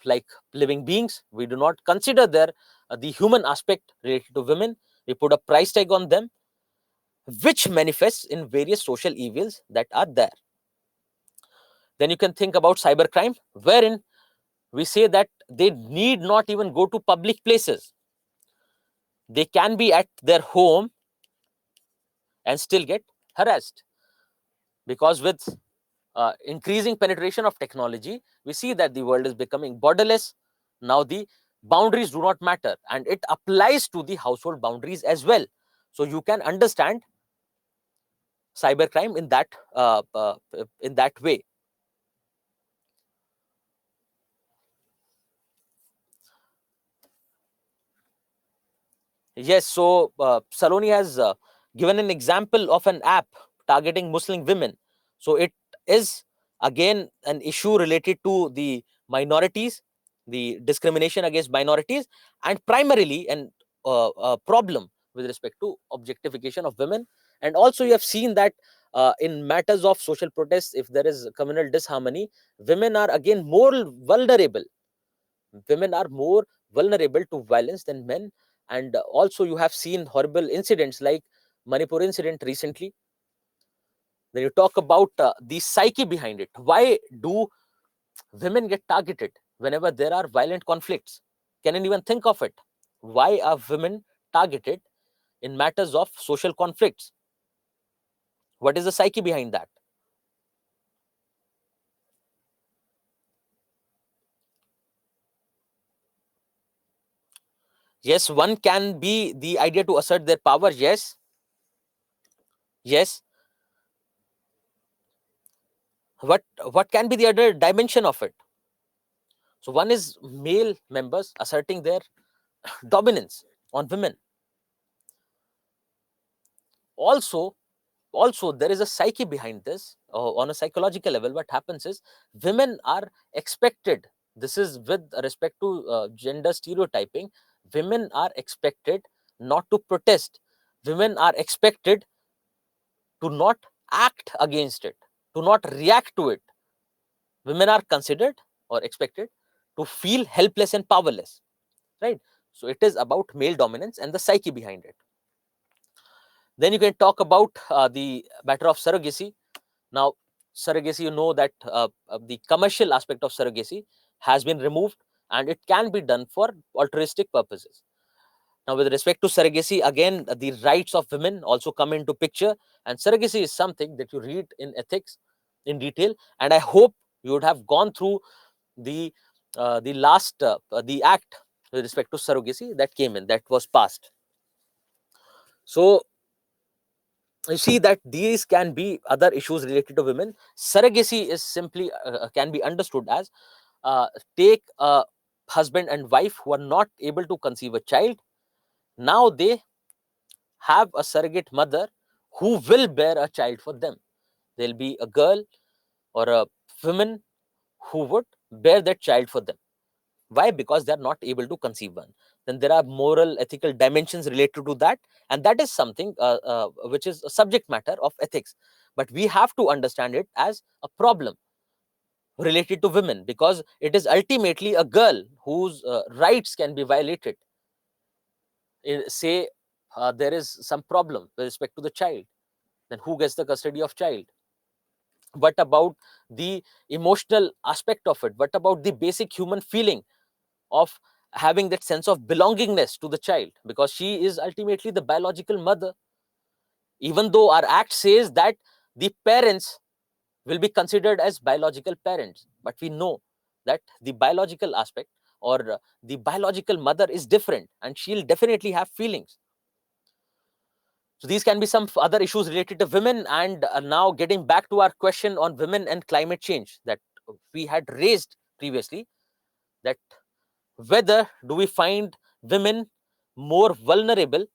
like living beings, we do not consider their the human aspect related to women, we put a price tag on them, which manifests in various social evils that are there. Then you can think about cybercrime, wherein we say that they need not even go to public places. They can be at their home and still get harassed, because with increasing penetration of technology, we see that the world is becoming borderless. Now the boundaries do not matter, and it applies to the household boundaries as well. So you can understand cybercrime in that way. Yes, so Saloni has given an example of an app targeting Muslim women. So it is again an issue related to the minorities, the discrimination against minorities, and primarily a problem with respect to objectification of women. And also, you have seen that in matters of social protests, if there is communal disharmony, women are again more vulnerable. Women are more vulnerable to violence than men. And also you have seen horrible incidents like Manipur incident recently. Then you talk about the psyche behind it. Why do women get targeted whenever there are violent conflicts? Can anyone think of it? Why are women targeted in matters of social conflicts? What is the psyche behind that? Yes, one can be the idea to assert their power. Yes. Yes. What can be the other dimension of it? So one is male members asserting their dominance on women. Also there is a psyche behind this. On a psychological level, what happens is women are expected, this is with respect to gender stereotyping, women are expected not to protest, women are expected to not act against it, to not react to it. Women are considered or expected to feel helpless and powerless, right? So it is about male dominance and the psyche behind it. Then you can talk about the matter of surrogacy. Now, surrogacy, you know that the commercial aspect of surrogacy has been removed, and it can be done for altruistic purposes. Now, with respect to surrogacy, again, the rights of women also come into picture, and surrogacy is something that you read in ethics in detail. And I hope you would have gone through the last the act with respect to surrogacy that came in, that was passed. So you see that these can be other issues related to women. Surrogacy is simply can be understood as take a husband and wife who are not able to conceive a child. Now they have a surrogate mother who will bear a child for them. There'll be a girl or a woman who would bear that child for them. Why? Because they are not able to conceive one. Then there are moral, ethical dimensions related to that, and that is something which is a subject matter of ethics. But we have to understand it as a problem related to women, because it is ultimately a girl whose rights can be violated. Say there is some problem with respect to the child, then who gets the custody of child? What about the emotional aspect of it? What about the basic human feeling of having that sense of belongingness to the child, because she is ultimately the biological mother? Even though our act says that the parents will be considered as biological parents, but we know that the biological aspect or the biological mother is different, and she'll definitely have feelings. So these can be some other issues related to women. And now getting back to our question on women and climate change that we had raised previously, that whether do we find women more vulnerable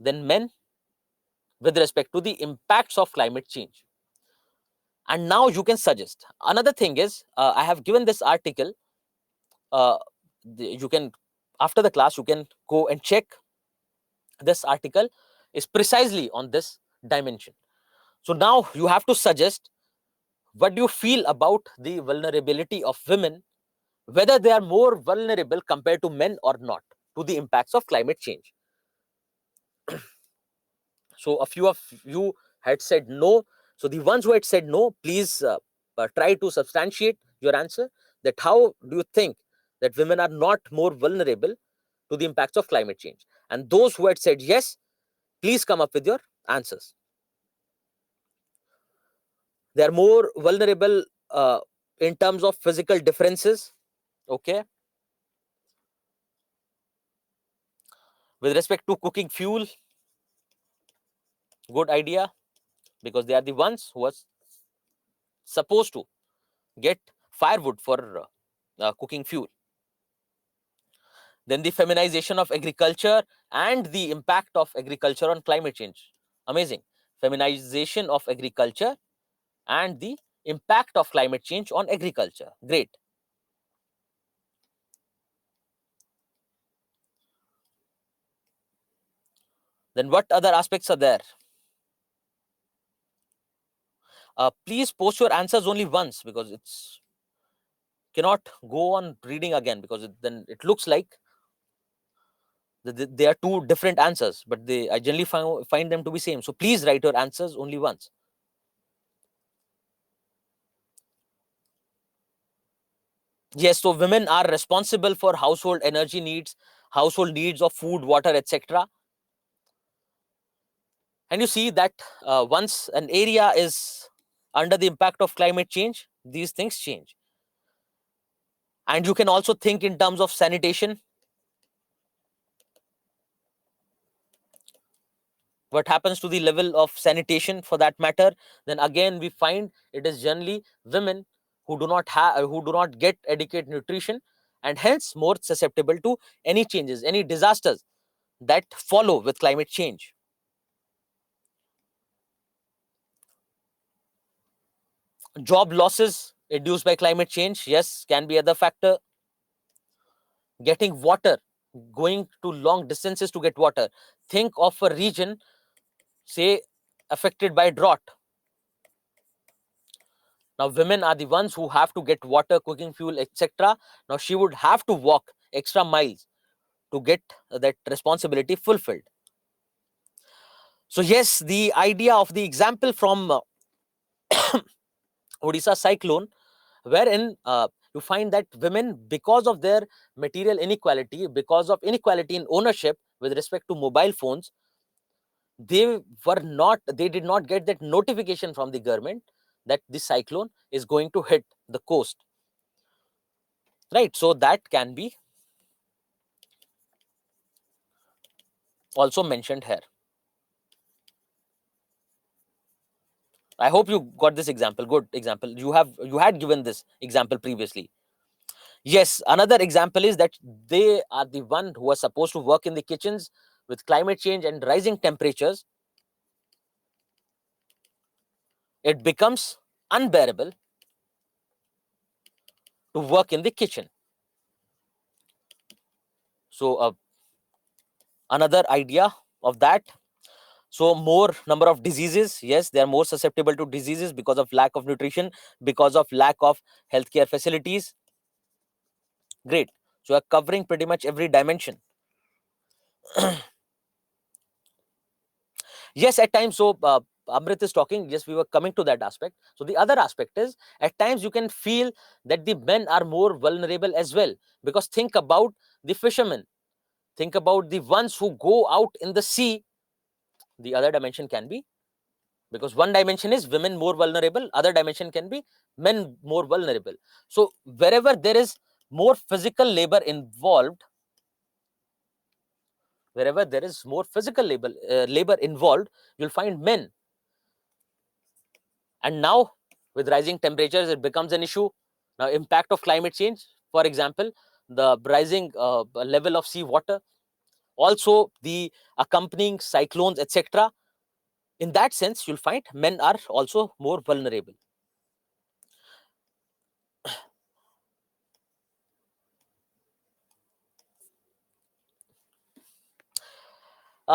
than men with respect to the impacts of climate change? And now you can suggest. Another thing is, I have given this article. Uh, you can, after the class, you can go and check. This article is precisely on this dimension. So now you have to suggest, what do you feel about the vulnerability of women, whether they are more vulnerable compared to men or not to the impacts of climate change? So a few of you had said no. So the ones who had said no, please try to substantiate your answer, that how do you think that women are not more vulnerable to the impacts of climate change? And those who had said yes, please come up with your answers. They are more vulnerable in terms of physical differences. Okay. With respect to cooking fuel, good idea, because they are the ones who are supposed to get firewood for cooking fuel. Then the feminization of agriculture and the impact of agriculture on climate change. Amazing. Feminization of agriculture and the impact of climate change on agriculture. Great. Then what other aspects are there? Please post your answers only once, because it's cannot go on reading again, because then it looks like they are two different answers, but I generally find them to be same. So please write your answers only once. Yes, so women are responsible for household energy needs, household needs of food, water, etc. And you see that once an area is under the impact of climate change, these things change. And you can also think in terms of sanitation. What happens to the level of sanitation for that matter? Then again we find it is generally women who do not get adequate nutrition, and hence more susceptible to any changes, any disasters that follow with climate change. Job losses induced by climate change, yes, can be other factor. Getting water, going to long distances to get water. Think of a region, say, affected by drought. Now women are the ones who have to get water, cooking fuel, etc. Now she would have to walk extra miles to get that responsibility fulfilled. So yes, the idea of the example from Odisha cyclone, wherein you find that women, because of their material inequality, because of inequality in ownership with respect to mobile phones, they did not get that notification from the government that the cyclone is going to hit the coast, right? So that can be also mentioned here. I hope you got this example. Good example. You had given this example previously. Yes, another example is that they are the one who are supposed to work in the kitchens. With climate change and rising temperatures, it becomes unbearable to work in the kitchen. So another idea of that. So more number of diseases. Yes, they are more susceptible to diseases because of lack of nutrition, because of lack of healthcare facilities. Great. So we are covering pretty much every dimension. Yes, at times. So Amrit is talking. Yes, we were coming to that aspect. So the other aspect is, at times you can feel that the men are more vulnerable as well, because think about the fishermen. Think about the ones who go out in the sea. The other dimension can be, because one dimension is women more vulnerable, other dimension can be men more vulnerable. So wherever there is more physical labor involved, wherever there is more physical labor involved, you'll find men. And now with rising temperatures, it becomes an issue. Now impact of climate change, for example, the rising level of sea water, also the accompanying cyclones, etc. In that sense, you'll find men are also more vulnerable.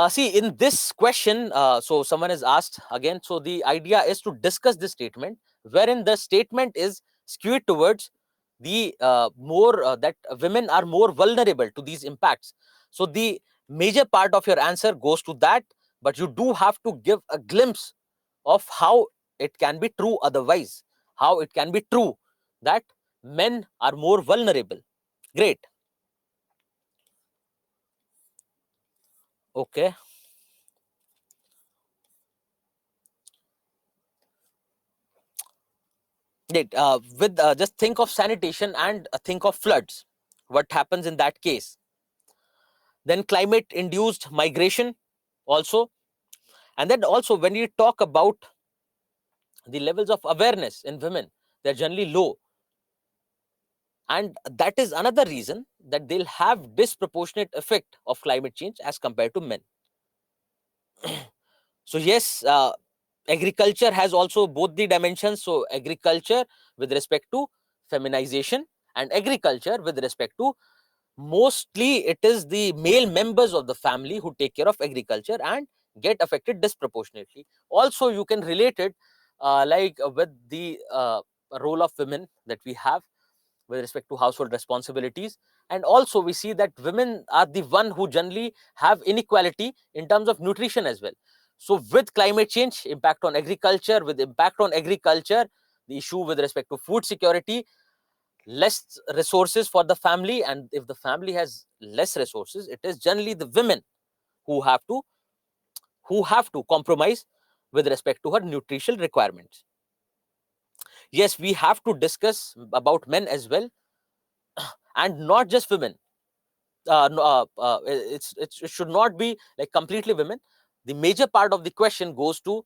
See, in this question, so someone has asked again. So the idea is to discuss this statement, wherein the statement is skewed towards the more that women are more vulnerable to these impacts. So the major part of your answer goes to that, but you do have to give a glimpse of how it can be true otherwise, how it can be true that men are more vulnerable. Great. Okay. Great. With just think of sanitation and think of floods. What happens in that case? Then climate induced migration also. And then also when you talk about the levels of awareness in women, they're generally low. And that is another reason that they'll have disproportionate effect of climate change as compared to men. So yes, agriculture has also both the dimensions. So agriculture with respect to feminization, and agriculture with respect to, mostly it is the male members of the family who take care of agriculture and get affected disproportionately. Also you can relate it with the role of women that we have with respect to household responsibilities. And also we see that women are the one who generally have inequality in terms of nutrition as well. So with climate change, impact on agriculture, with impact on agriculture, the issue with respect to food security, less resources for the family, and if the family has less resources, it is generally the women who have to compromise with respect to her nutritional requirements. Yes, we have to discuss about men as well, and not just women. It should not be like completely women. the major part of the question goes to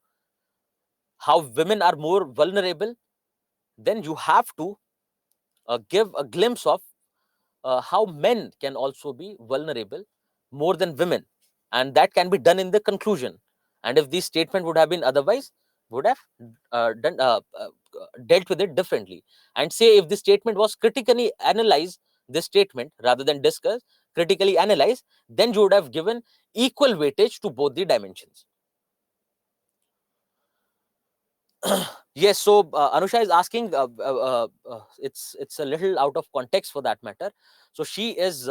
how women are more vulnerable, then you have to give a glimpse of how men can also be vulnerable more than women, and that can be done in the conclusion. And if the statement would have been otherwise, would have dealt with it differently, and say if the statement was critically analyzed, this statement rather than discuss, critically analyze, then you would have given equal weightage to both the dimensions. Yes, so Anusha is asking, it's a little out of context for that matter. So she is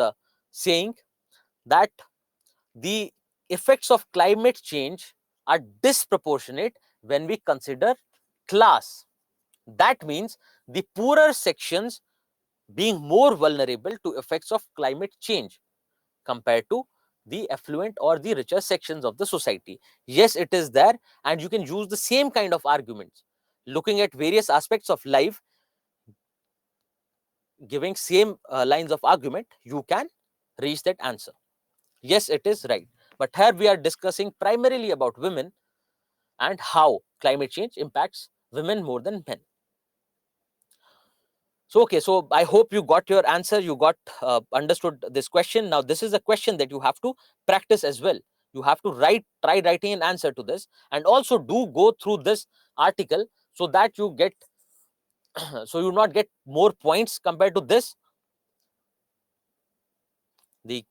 saying that the effects of climate change are disproportionate when we consider class. That means the poorer sections being more vulnerable to effects of climate change compared to the affluent or the richer sections of the society. Yes, it is there, and you can use the same kind of arguments. Looking at various aspects of life, giving same lines of argument, you can reach that answer. Yes, it is right. But here we are discussing primarily about women and how climate change impacts women more than men. So, okay, so I hope you got your answer, you got understood this question. Now, this is a question that you have to practice as well. You have to try writing an answer to this, and also do go through this article so that you get, so you not get more points compared to this. The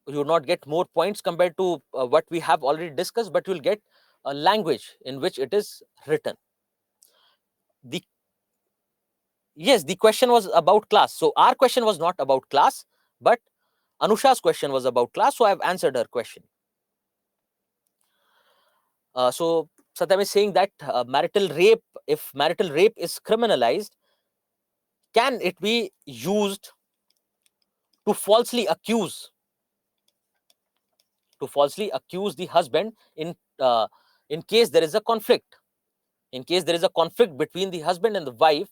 You will not get more points compared to what we have already discussed, but you'll get a language in which it is written. The Yes, the question was about class. So our question was not about class, but Anusha's question was about class. So I've answered her question. So Satyam is saying that marital rape, if marital rape is criminalized, can it be used to falsely accuse the husband in case there is a conflict? In case there is a conflict between the husband and the wife,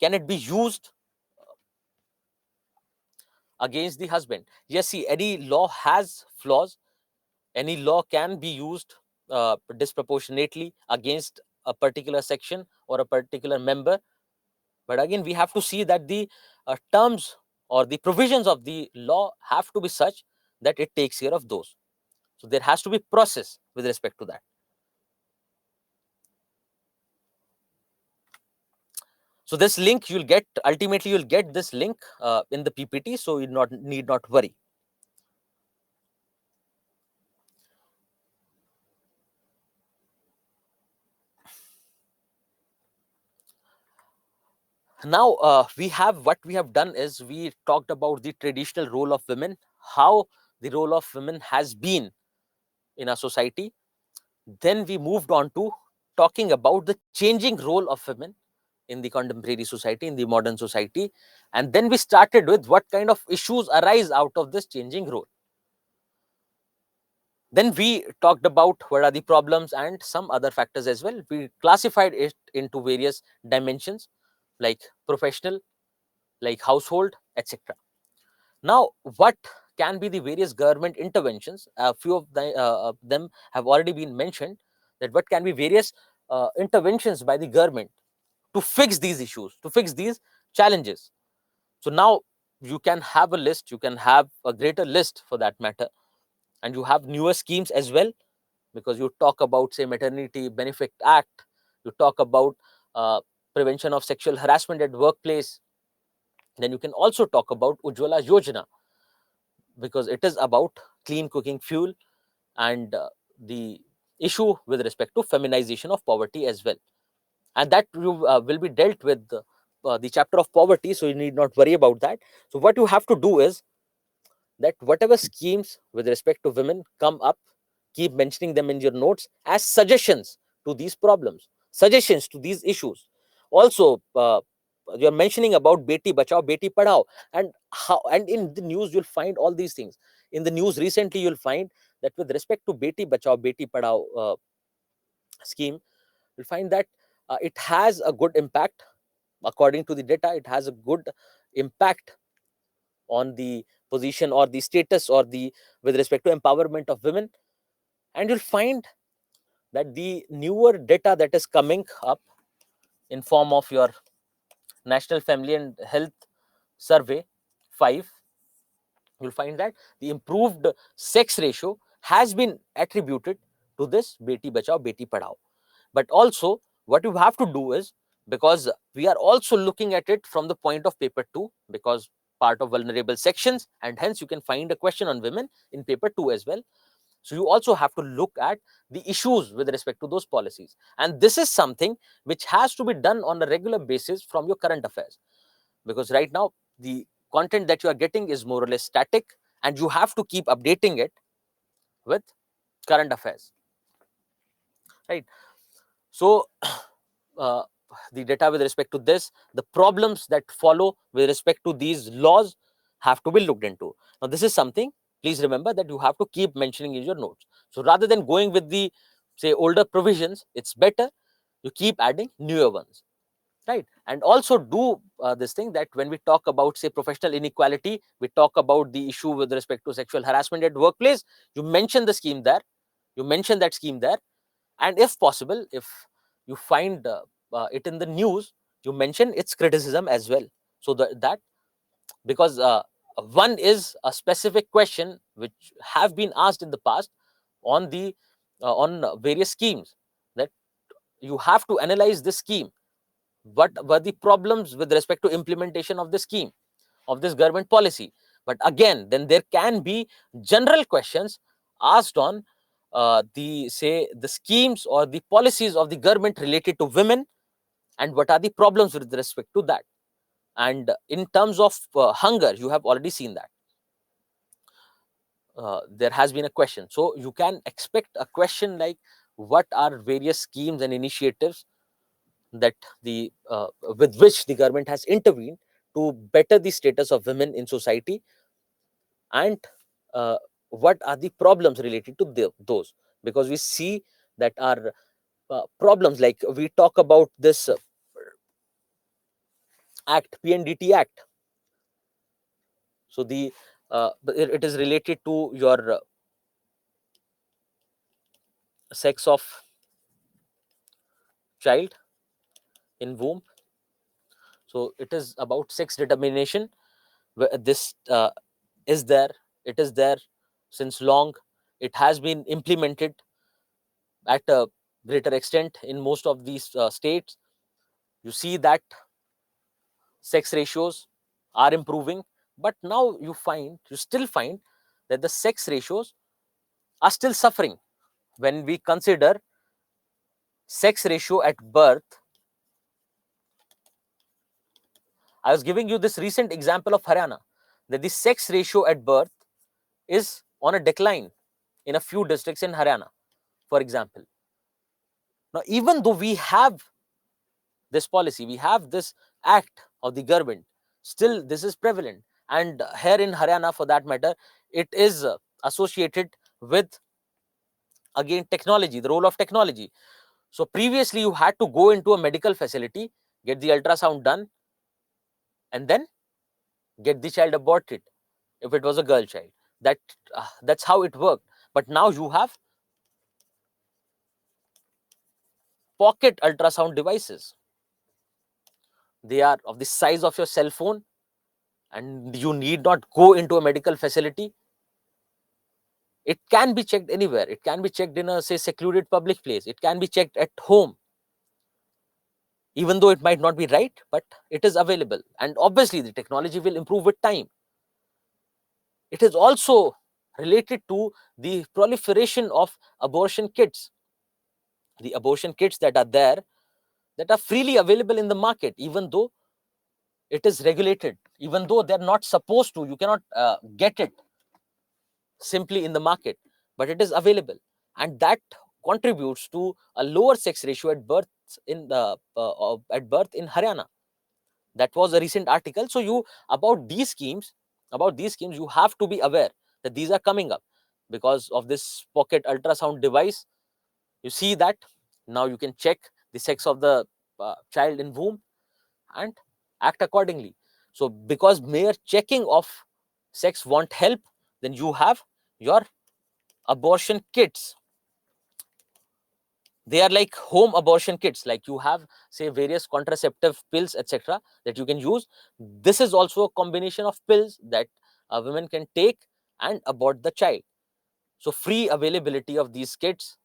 can it be used against the husband? Yes, see, any law has flaws. Any law can be used disproportionately against a particular section or a particular member. But again, we have to see that the terms or the provisions of the law have to be such that it takes care of those. So there has to be process with respect to that. So this link you'll get, ultimately you'll get this link in the PPT, so you need not worry. Now what we have done is we talked about the traditional role of women, how the role of women has been in our society. Then we moved on to talking about the changing role of women in the contemporary society, in the modern society. And then we started with what kind of issues arise out of this changing role. Then we talked about what are the problems and some other factors as well. We classified it into various dimensions, like professional, like household, etc. Now, what can be the various government interventions? A few of them have already been mentioned, that what can be various interventions by the government to fix these issues, to fix these challenges. So now you can have a list, you can have a greater list for that matter, and you have newer schemes as well, because you talk about, say, Maternity Benefit Act, you talk about prevention of sexual harassment at workplace. Then you can also talk about Ujjwala Yojana, because it is about clean cooking fuel and the issue with respect to feminization of poverty as well. And that will be dealt with the chapter of poverty, so you need not worry about that. So what you have to do is that whatever schemes with respect to women come up, keep mentioning them in your notes as suggestions to these problems, suggestions to these issues. Also, you're mentioning about Beti Bachao, Beti Padhao, and how, and in the news you'll find all these things. In the news recently, you'll find that with respect to Beti Bachao, Beti Padhao scheme, you'll find that it has a good impact. According to the data, it has a good impact on the position or the status or the with respect to empowerment of women. And you'll find that the newer data that is coming up in form of your National Family and Health Survey 5, you'll find that the improved sex ratio has been attributed to this Beti Bachao, Beti Padhao. But also, what you have to do is, because we are also looking at it from the point of paper 2, because part of vulnerable sections, and hence you can find a question on women in paper 2 as well. So you also have to look at the issues with respect to those policies. And this is something which has to be done on a regular basis from your current affairs. Because right now, the content that you are getting is more or less static, and you have to keep updating it with current affairs, right? So uh, the data with respect to this, the problems that follow with respect to these laws have to be looked into. Now, this is something, please remember, that you have to keep mentioning in your notes. So rather than going with the, say, older provisions, it's better you keep adding newer ones, right? And also do this thing, that when we talk about, say, professional inequality, we talk about the issue with respect to sexual harassment at workplace, you mention the scheme there, you mention that scheme there. And if possible, if you find it in the news, you mention its criticism as well. So that because one is a specific question which have been asked in the past on the on various schemes, that you have to analyze this scheme, what were the problems with respect to implementation of the scheme, of this government policy. But again, then there can be general questions asked on the, say, the schemes or the policies of the government related to women, and what are the problems with respect to that. And in terms of hunger, you have already seen that there has been a question. So you can expect a question like, what are various schemes and initiatives that the with which the government has intervened to better the status of women in society, and uh, what are the problems related to those. Because we see that our problems, like we talk about this act, PNDT Act. So the it is related to your sex of child in womb. So it is about sex determination. This is there, it is there since long. It has been implemented at a greater extent in most of these states. You see that sex ratios are improving, but now you still find that the sex ratios are still suffering. When we consider sex ratio at birth, I was giving you this recent example of Haryana, that the sex ratio at birth is on a decline in a few districts in Haryana, for example. Now, even though we have this policy, we have this act of the government, still this is prevalent. And here in Haryana, for that matter, it is associated with, again, technology, the role of technology. So previously you had to go into a medical facility, get the ultrasound done, and then get the child aborted if it was a girl child. That's how it worked. But now you have pocket ultrasound devices. They are of the size of your cell phone, and you need not go into a medical facility. It can be checked anywhere. It can be checked in a, say, secluded public place. It can be checked at home, even though it might not be right, but it is available. And obviously the technology will improve with time. It is also related to the proliferation of abortion kits. The abortion kits that are there, that are freely available in the market, even though it is regulated, even though they're not supposed to, you cannot get it simply in the market, but it is available. And that contributes to a lower sex ratio at birth in the at birth in Haryana. That was a recent article. So you, about these schemes, you have to be aware that these are coming up because of this pocket ultrasound device. You see that now you can check the sex of the child in womb and act accordingly. So because mere checking of sex won't help, then you have your abortion kits. They are like home abortion kits, like you have, say, various contraceptive pills, etc., that you can use. This is also a combination of pills that a woman can take and abort the child. So free availability of these kits,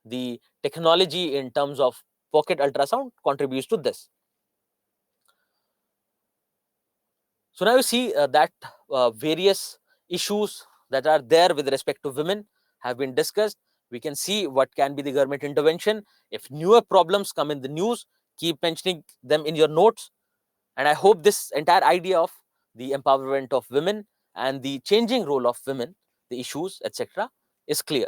the technology in terms of pocket ultrasound contributes to this. So now you see that various issues that are there with respect to women have been discussed. We can see what can be the government intervention. If newer problems come in the news, keep mentioning them in your notes. And I hope this entire idea of the empowerment of women and the changing role of women, the issues, etc., is clear.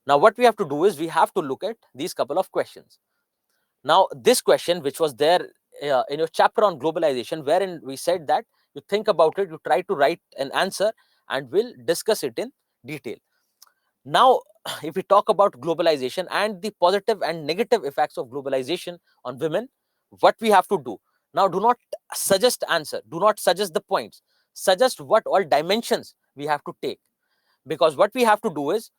Now, what we have to do is we have to look at these couple of questions. Now, this question, which was there in your chapter on globalization, wherein we said that you think about it, you try to write an answer, and we'll discuss it in detail. Now, if we talk about globalization and the positive and negative effects of globalization on women, what we have to do now, do not suggest answer, do not suggest the points, suggest what all dimensions we have to take. Because what we have to do is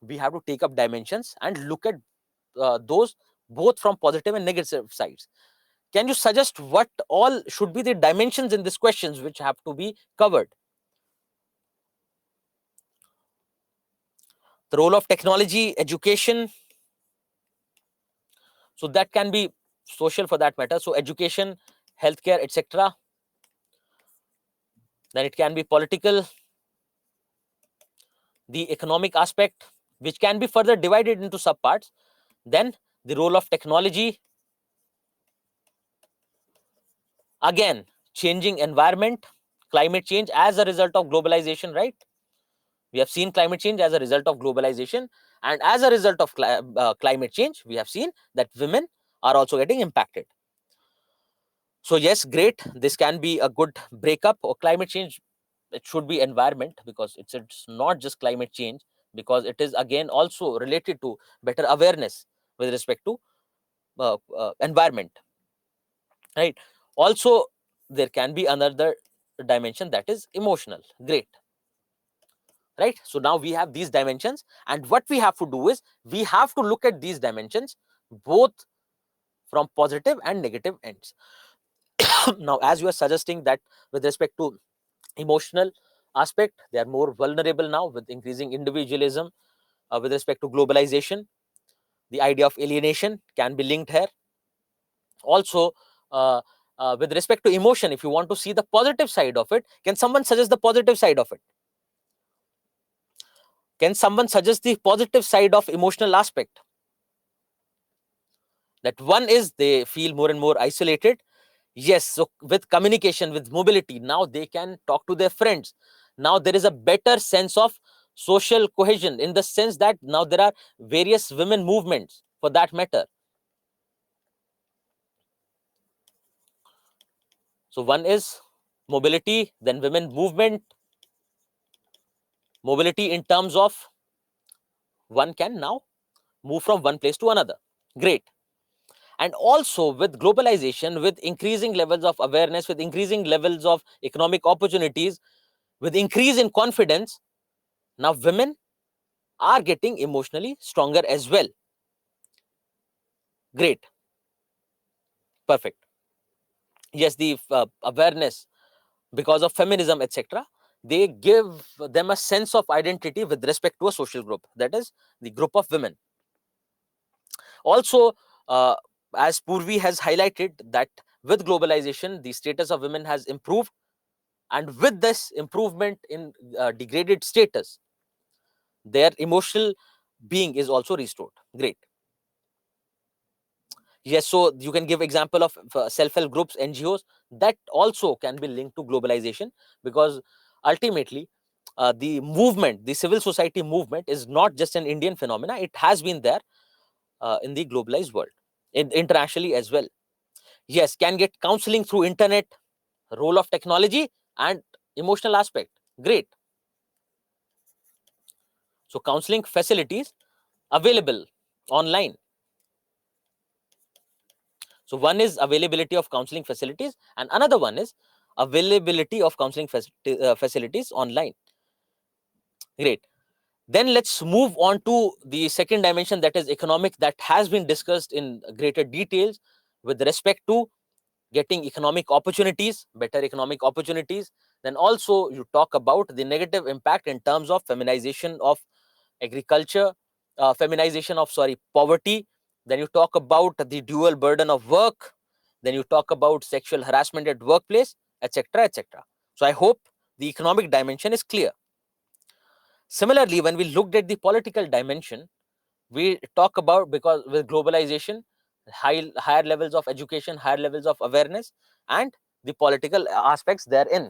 we have to take up dimensions and look at those both from positive and negative sides. Can you suggest what all should be the dimensions in these questions which have to be covered? The role of technology, education, so that can be social for that matter. So education, healthcare, etc. Then it can be political, the economic aspect, which can be further divided into subparts. Then the role of technology, again, changing environment, climate change as a result of globalization, right? We have seen climate change as a result of globalization, and as a result of climate change, we have seen that women are also getting impacted. So yes, great, this can be a good breakup. Or climate change, it should be environment, because it's not just climate change, because it is again also related to better awareness with respect to environment, right? Also, there can be another dimension, that is emotional. Great, right? So now we have these dimensions, and what we have to do is we have to look at these dimensions both from positive and negative ends. Now, as you are suggesting that with respect to emotional aspect, they are more vulnerable now with increasing individualism. With respect to globalization, the idea of alienation can be linked here. Also, uh, with respect to emotion, if you want to see the positive side of it, can someone suggest the positive side of it? Can someone suggest the positive side of emotional aspect? That one is they feel more and more isolated. Yes, so with communication, with mobility, now they can talk to their friends. Now there is a better sense of social cohesion, in the sense that now there are various women movements for that matter. So one is mobility, then women movement, mobility in terms of one can now move from one place to another. Great. And also with globalization, with increasing levels of awareness, with increasing levels of economic opportunities, with increase in confidence, now women are getting emotionally stronger as well. Great. Perfect. Yes, the awareness because of feminism, etc., they give them a sense of identity with respect to a social group, that is the group of women. Also, as Purvi has highlighted, that with globalization, the status of women has improved, and with this improvement in degraded status, their emotional being is also restored. Great. Yes, so you can give example of self-help groups, NGOs, that also can be linked to globalization, because ultimately the movement, the civil society movement, is not just an Indian phenomena. It has been there in the globalized world, internationally as well. Yes, can get counseling through internet, role of technology, and emotional aspect. Great. So counseling facilities available online. So one is availability of counseling facilities, and another one is availability of counseling facilities online. Great. Then let's move on to the second dimension, that is economic, that has been discussed in greater details with respect to getting economic opportunities, better economic opportunities. Then also you talk about the negative impact in terms of feminization of agriculture, feminization of, poverty. Then you talk about the dual burden of work. Then you talk about sexual harassment at workplace, etc., etc. So I hope the economic dimension is clear. Similarly, when we looked at the political dimension, we talk about, because with globalization, higher levels of education, higher levels of awareness, and the political aspects therein.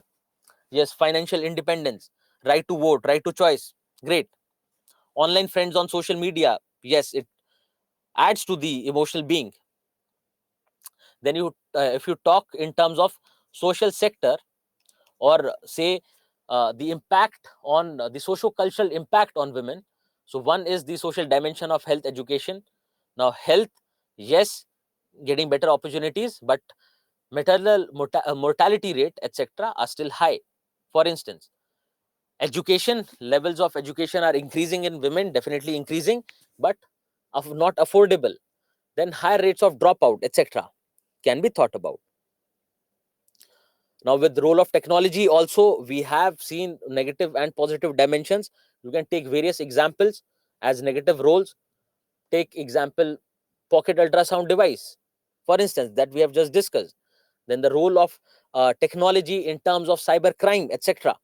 Yes, financial independence, right to vote, right to choice, great. Online friends on social media, yes, it adds to the emotional being. Then you if you talk in terms of social sector, or say the impact on the socio-cultural impact on women. So one is the social dimension of health education. Now health, yes, getting better opportunities, but maternal mortality rate, etc., are still high. For instance, education, levels of education are increasing in women, definitely increasing, but not affordable. Then higher rates of dropout, etc., can be thought about. Now, with the role of technology, also we have seen negative and positive dimensions. You can take various examples as negative roles. Take example, pocket ultrasound device, for instance, that we have just discussed. Then the role of technology in terms of cyber crime, etc.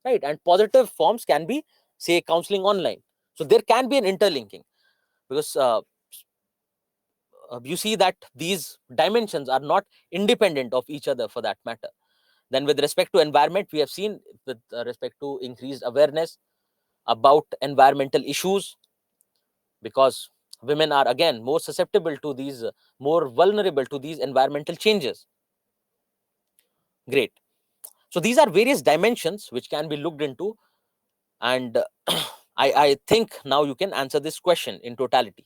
Right, and positive forms can be, say, counseling online. So there can be an interlinking, because you see that these dimensions are not independent of each other, for that matter. Then with respect to environment, we have seen, with respect to increased awareness about environmental issues, because women are again more susceptible to these, more vulnerable to these environmental changes. Great. So these are various dimensions which can be looked into, and I think now you can answer this question in totality.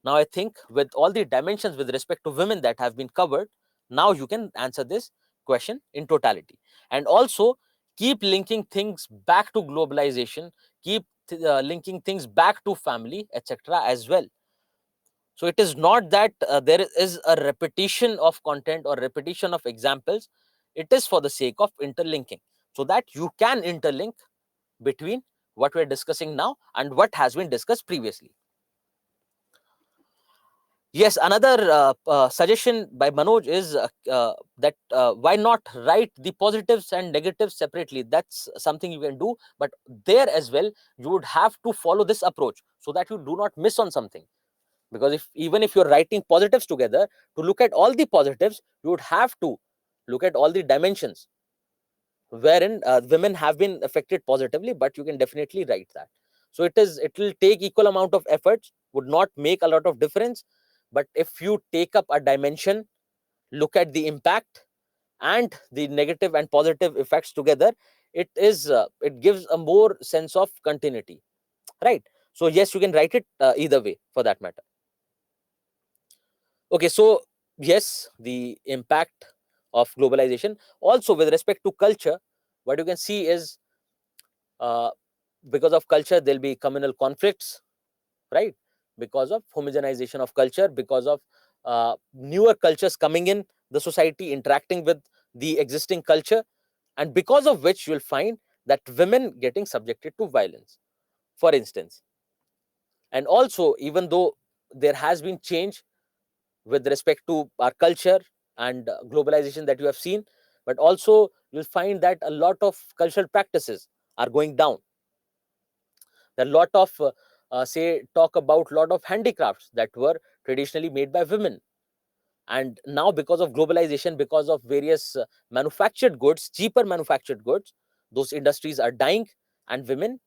Now I think with all the dimensions with respect to women that have been covered, now you can answer this question in totality. And also keep linking things back to globalization, keep linking things back to family, etc., as well. So it is not that there is a repetition of content or repetition of examples. It is for the sake of interlinking, so that you can interlink between what we're discussing now and what has been discussed previously. Yes, another suggestion by Manoj is that why not write the positives and negatives separately? That's something you can do, but there as well, you would have to follow this approach so that you do not miss on something. Because even if you're writing positives together, to look at all the positives, you would have to look at all the dimensions wherein women have been affected positively, but you can definitely write that. So it will take equal amount of efforts, would not make a lot of difference, but if you take up a dimension, look at the impact and the negative and positive effects together, it gives a more sense of continuity, right? So yes, you can write it either way, for that matter. Okay, so yes, the impact of globalization. Also with respect to culture, what you can see is, uh, because of culture there'll be communal conflicts, right? Because of homogenization of culture, because of newer cultures coming in the society, interacting with the existing culture, and because of which you'll find that women getting subjected to violence, for instance. And also, even though there has been change with respect to our culture and globalization that you have seen, but also you'll find that a lot of cultural practices are going down. There are a lot of say, talk about lot of handicrafts that were traditionally made by women, and now because of globalization, because of various manufactured goods, cheaper manufactured goods, those industries are dying, and women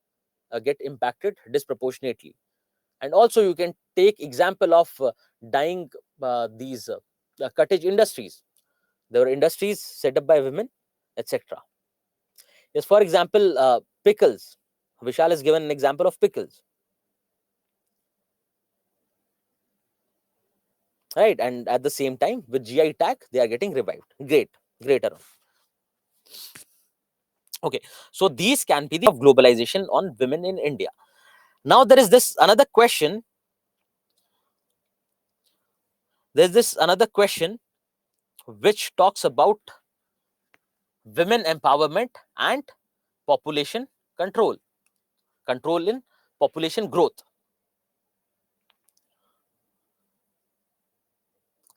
get impacted disproportionately. And also you can take example of dying these cottage industries. There were industries set up by women, etc. Yes, for example, pickles. Vishal has given an example of pickles, right? And at the same time, with GI tag, they are getting revived. Great, great, Arun. Okay, so these can be the of globalization on women in India. Now there is this another question. There's this another question which talks about women empowerment and population control, control in population growth.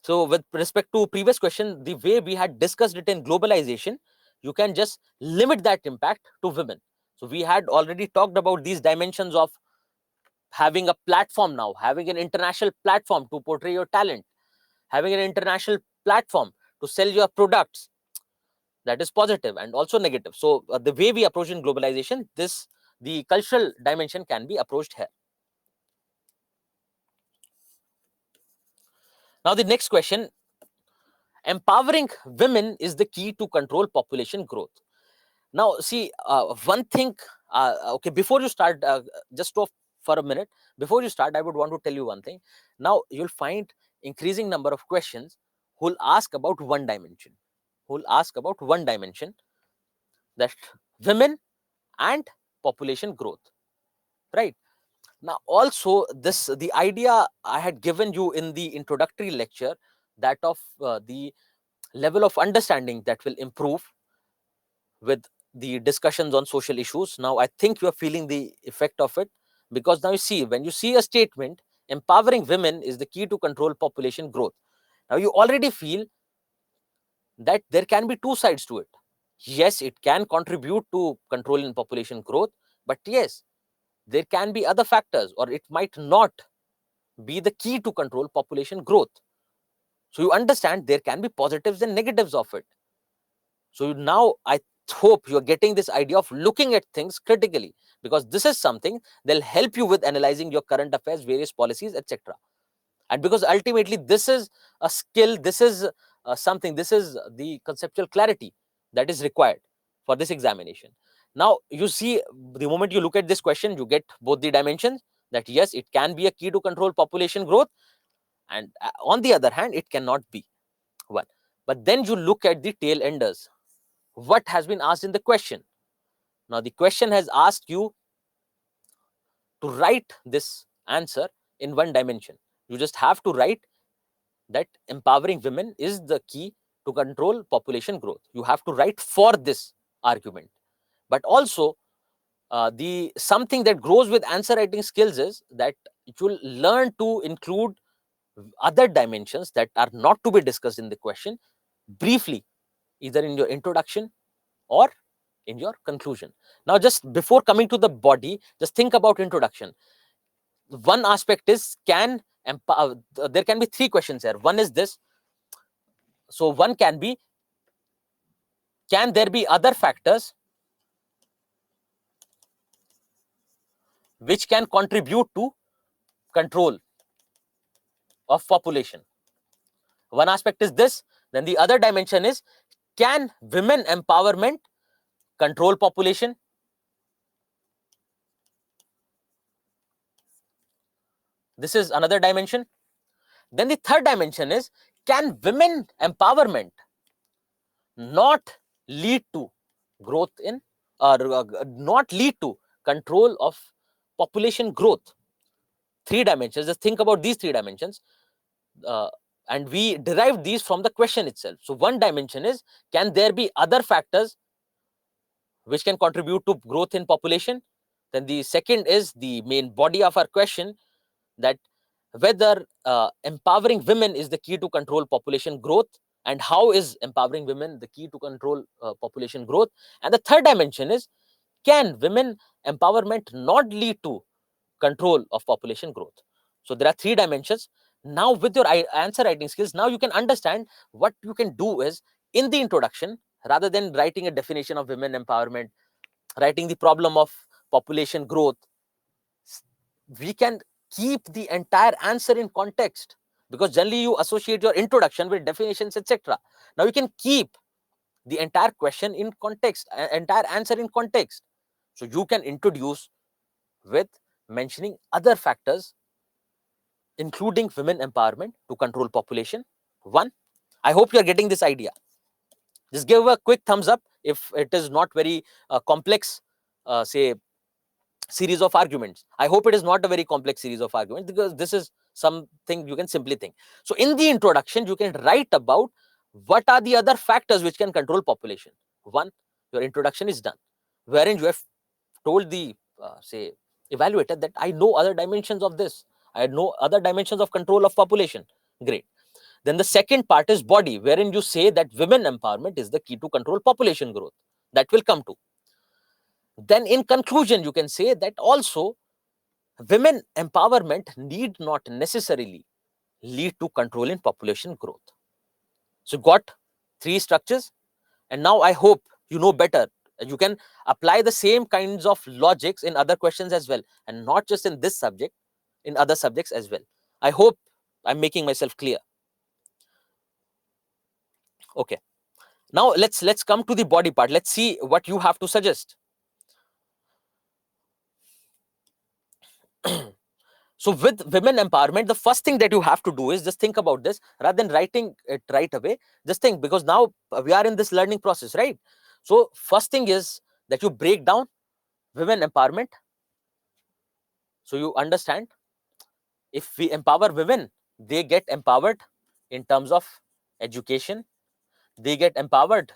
So with respect to previous question, the way we had discussed it in globalization, you can just limit that impact to women. So we had already talked about these dimensions of having a platform now, having an international platform to portray your talent, having an international platform to sell your products. That is positive and also negative. So the way we approach in globalization, the cultural dimension can be approached here. Now the next question, empowering women is the key to control population growth. Now see, one thing, okay, before you start, just stop for a minute. Before you start, I would want to tell you one thing. Now you'll find increasing number of questions who'll ask about one dimension, that women and population growth, right? Now also this, the idea I had given you in the introductory lecture, that of the level of understanding that will improve with the discussions on social issues. Now I think you are feeling the effect of it, because now you see, when you see a statement, empowering women is the key to control population growth, now you already feel that there can be two sides to it. Yes, it can contribute to controlling population growth, but yes, there can be other factors, or it might not be the key to control population growth. So you understand there can be positives and negatives of it. So now I hope you're getting this idea of looking at things critically, because this is something that'll help you with analyzing your current affairs, various policies, etc. And because ultimately this is a skill, this is something, this is the conceptual clarity that is required for this examination. Now you see, the moment you look at this question, you get both the dimensions, that yes, it can be a key to control population growth, and on the other hand, it cannot be one. But then you look at the tail enders, what has been asked in the question. Now the question has asked you to write this answer in one dimension. You just have to write that empowering women is the key to control population growth. You have to write for this argument. But also, the something that grows with answer writing skills is that you will learn to include other dimensions that are not to be discussed in the question briefly, either in your introduction or in your conclusion. Now just before coming to the body, just think about introduction. One aspect is, can empower, there can be three questions here. One is this, so one can be, can there be other factors which can contribute to control of population? One aspect is this. Then the other dimension is, can women empowerment control population? This is another dimension. Then the third dimension is, can women empowerment not lead to growth in, or not lead to control of population growth? Three dimensions. Just think about these three dimensions. And we derived these from the question itself. So one dimension is, can there be other factors which can contribute to growth in population? Then the second is the main body of our question, that whether empowering women is the key to control population growth, and how is empowering women the key to control population growth? And the third dimension is, can women empowerment not lead to control of population growth? So there are three dimensions. Now with your answer writing skills, now you can understand what you can do is, in the introduction, rather than writing a definition of women empowerment, writing the problem of population growth, we can keep the entire answer in context, because generally you associate your introduction with definitions, etc. Now you can keep the entire question in context, entire answer in context. So you can introduce with mentioning other factors, including women empowerment to control population. One, I hope you are getting this idea. Just give a quick thumbs up if it is not very complex, say, series of arguments. I hope it is not a very complex series of arguments, because this is something you can simply think. So in the introduction, you can write about what are the other factors which can control population. One, your introduction is done, wherein you have told the say evaluator that I know other dimensions of this, I know other dimensions of control of population. Great. Then the second part is body, wherein you say that women empowerment is the key to control population growth. That will come to. Then in conclusion, you can say that also women empowerment need not necessarily lead to control in population growth. So got three structures, and now I hope you know better. You can apply the same kinds of logics in other questions as well, and not just in this subject, in other subjects as well. I hope I'm making myself clear. Okay. Now let's come to the body part. Let's see what you have to suggest. So with women empowerment, the first thing that you have to do is just think about this rather than writing it right away. Just think, because now we are in this learning process, right? So first thing is that you break down women empowerment. So you understand, if we empower women, they get empowered in terms of education, they get empowered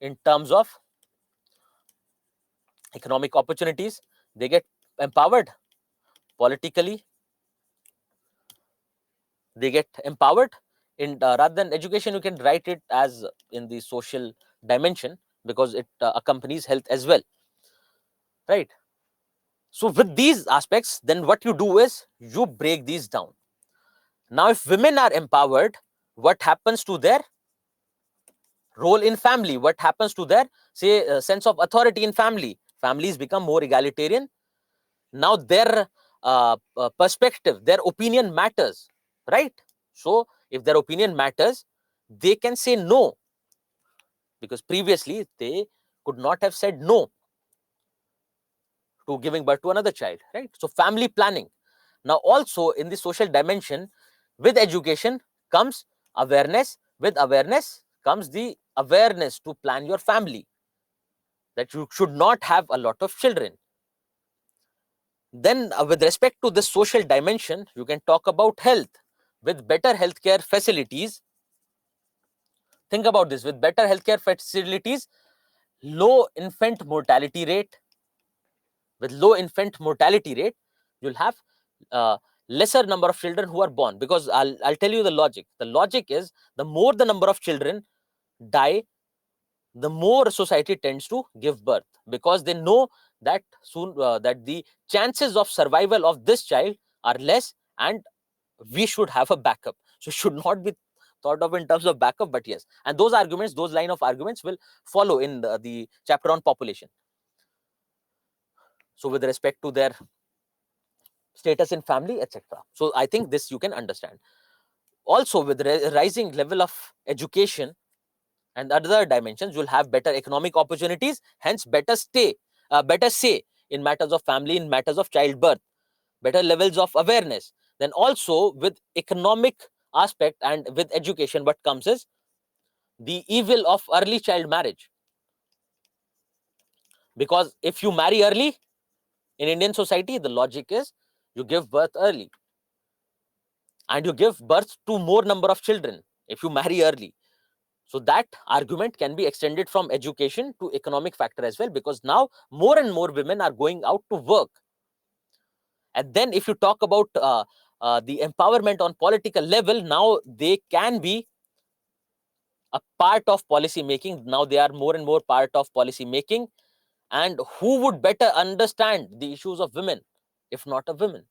in terms of economic opportunities, they get empowered politically, they get empowered in rather than education, you can write it as in the social dimension, because it accompanies health as well, right? So with these aspects, then what you do is you break these down. Now if women are empowered, what happens to their role in family? What happens to their, say, sense of authority in family? Families become more egalitarian. Now their perspective, their opinion matters, right? So if their opinion matters, they can say no, because previously they could not have said no to giving birth to another child, right? So family planning. Now also in the social dimension, with education comes awareness, with awareness comes the awareness to plan your family, that you should not have a lot of children. Then with respect to the social dimension, you can talk about health. With better healthcare facilities, think about this, with better healthcare facilities, low infant mortality rate, with low infant mortality rate, you'll have lesser number of children who are born. Because I'll tell you the logic. The logic is, the more the number of children die, the more society tends to give birth, because they know that soon that the chances of survival of this child are less, and we should have a backup. So it should not be thought of in terms of backup, but yes. And those arguments, those line of arguments will follow in the chapter on population. So with respect to their status in family, etc. So I think this you can understand. Also with rising level of education and other dimensions, you'll have better economic opportunities, hence better say in matters of family, in matters of childbirth, better levels of awareness. Then also with economic aspect and with education, what comes is the evil of early child marriage. Because if you marry early in Indian society, the logic is you give birth early, and you give birth to more number of children if you marry early. So that argument can be extended from education to economic factor as well, because now more and more women are going out to work. And then if you talk about the empowerment on political level, now they can be a part of policy making. Now they are more and more part of policy making. And who would better understand the issues of women if not a woman,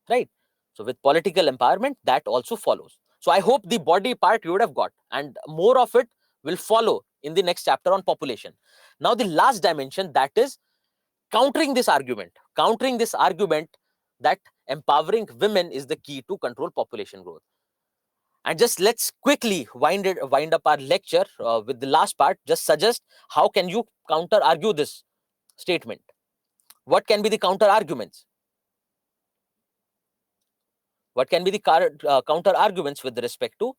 right? So with political empowerment, that also follows. So I hope the body part you would have got, and more of it will follow in the next chapter on population. Now the last dimension, that is countering this argument that empowering women is the key to control population growth. And just let's quickly wind up our lecture with the last part. Just suggest, how can you counter argue this statement? What can be the counter arguments? What can be the counter arguments with respect to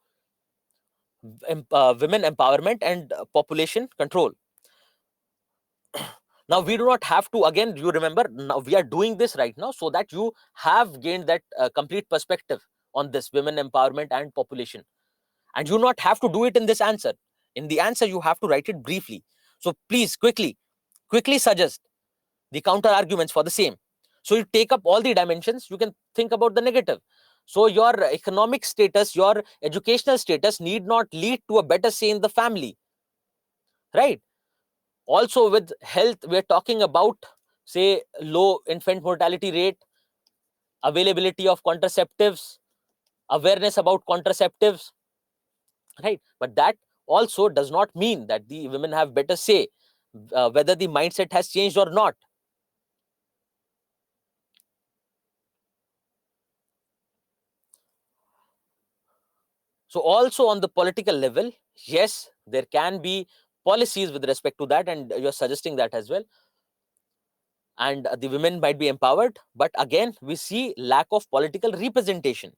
women empowerment and population control? Now we do not have to, again, you remember, now we are doing this right now so that you have gained that complete perspective on this women empowerment and population, and you not have to do it in this answer. In the answer you have to write it briefly. So please quickly suggest the counter arguments for the same. So you take up all the dimensions, you can think about the negative. So your economic status, your educational status need not lead to a better say in the family, right? Also with health, we're talking about, say, low infant mortality rate, availability of contraceptives, awareness about contraceptives, right? But that also does not mean that the women have better say whether the mindset has changed or not. So also on the political level, yes, there can be policies with respect to that, and you're suggesting that as well. And the women might be empowered, but again, we see lack of political representation,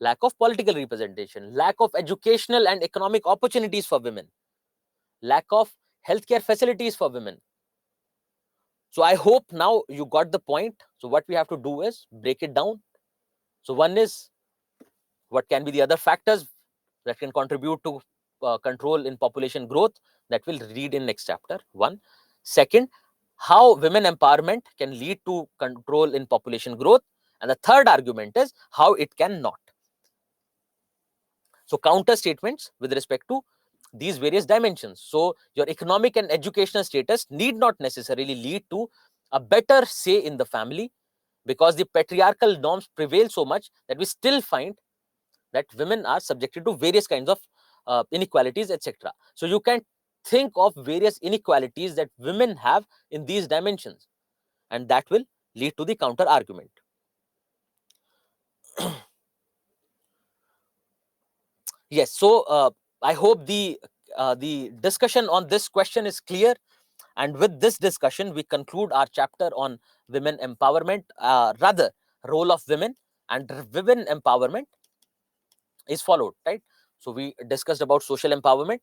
lack of educational and economic opportunities for women, lack of healthcare facilities for women. So I hope now you got the point. So what we have to do is break it down. So one is, what can be the other factors that can contribute to control in population growth? That will read in next chapter. One. Second, how women empowerment can lead to control in population growth. And the third argument is how it cannot. So counter statements with respect to these various dimensions. So your economic and educational status need not necessarily lead to a better say in the family, because the patriarchal norms prevail so much that we still find that women are subjected to various kinds of inequalities, etc. So you can think of various inequalities that women have in these dimensions, and that will lead to the counter argument. Yes, so I hope the discussion on this question is clear, and with this discussion we conclude our chapter on women empowerment, rather role of women. And women empowerment is followed, right? So we discussed about social empowerment,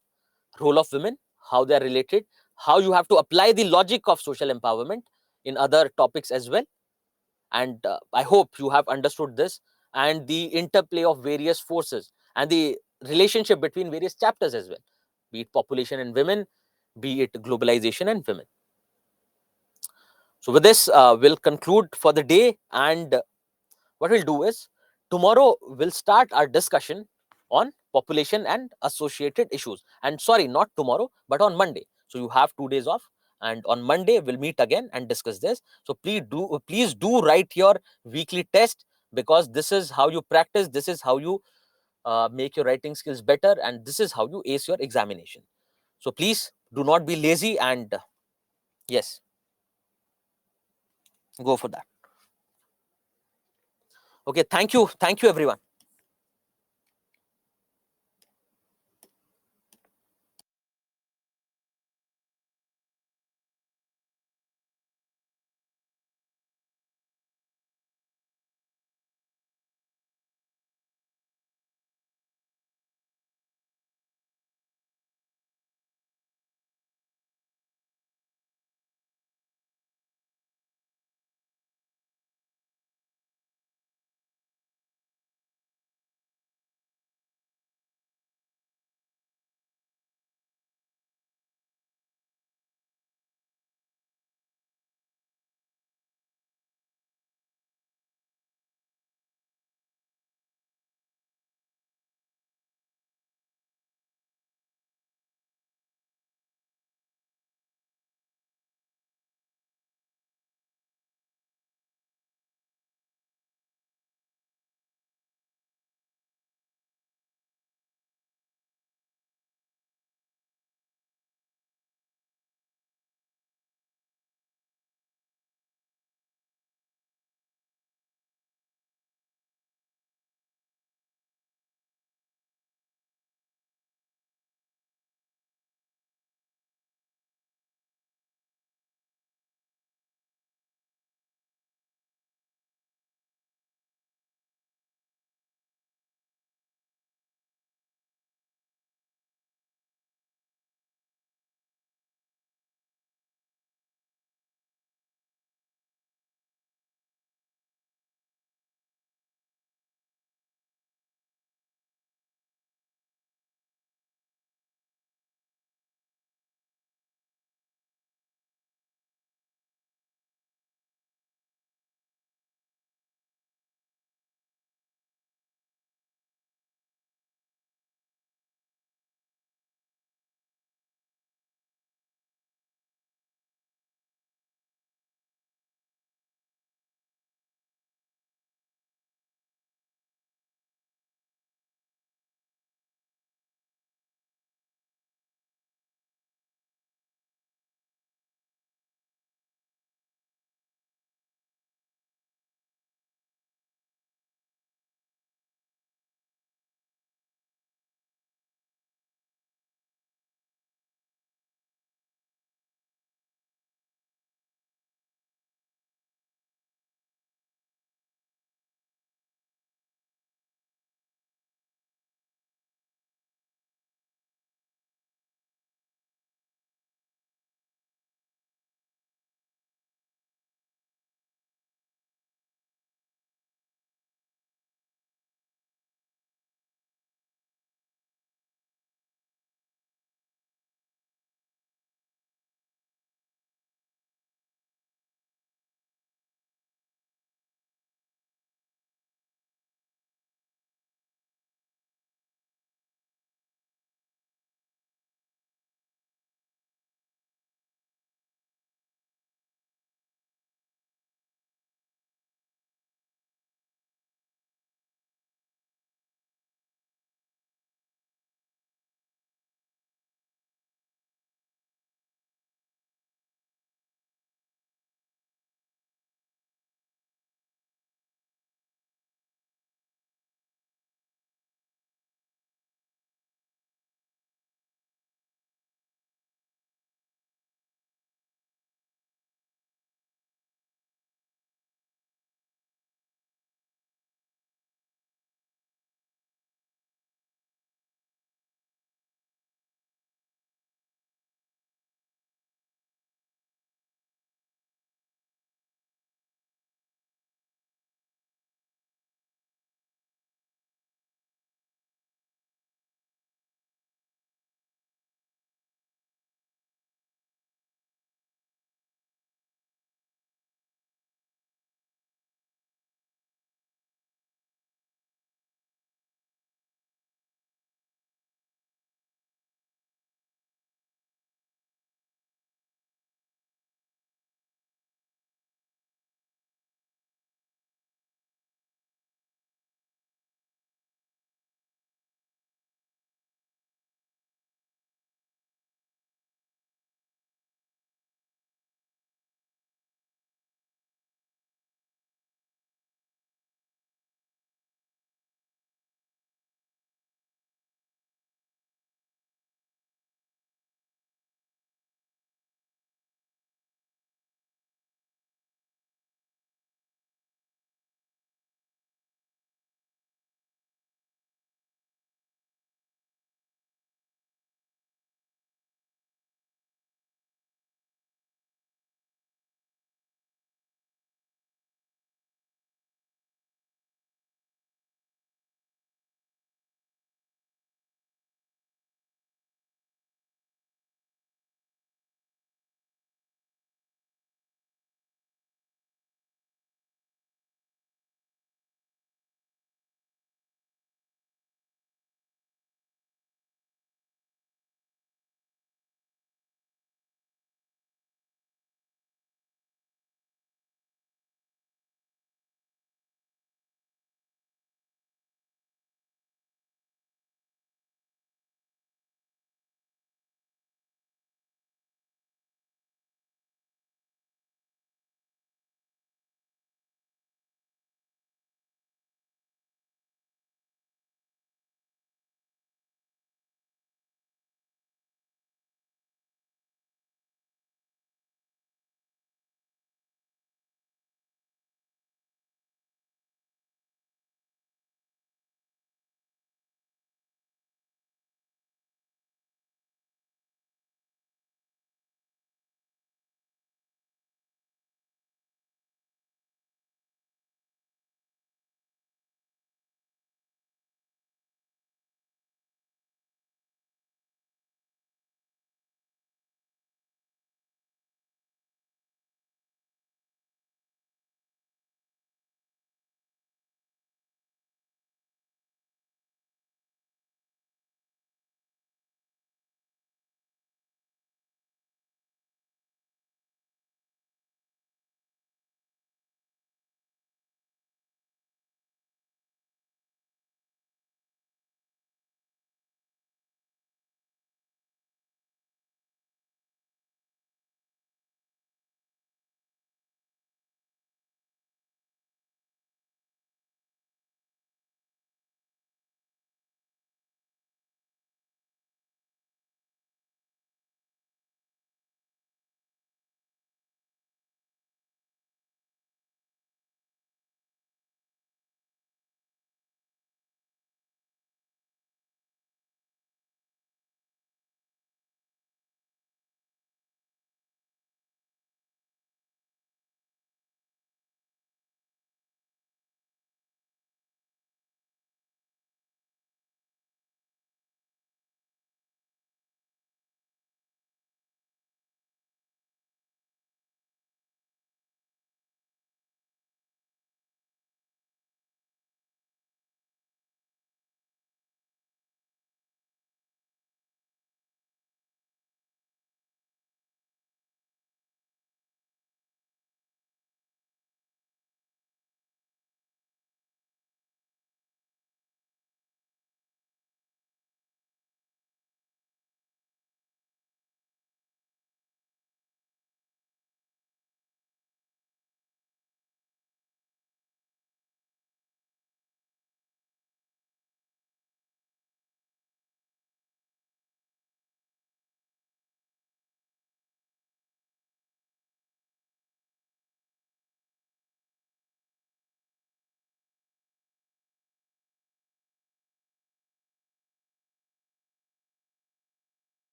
role of women, how they are related, how you have to apply the logic of social empowerment in other topics as well. And I hope you have understood this, and the interplay of various forces and the relationship between various chapters as well, be it population and women, be it globalization and women. So with this, we'll conclude for the day, and what we'll do is, tomorrow we'll start our discussion on population and associated issues. And sorry, not tomorrow, but on Monday. So you have 2 days off, and on Monday we'll meet again and discuss this. So please do write your weekly test, because this is how you practice, this is how you make your writing skills better, and this is how you ace your examination. So please do not be lazy, and yes, go for that. Okay, thank you everyone.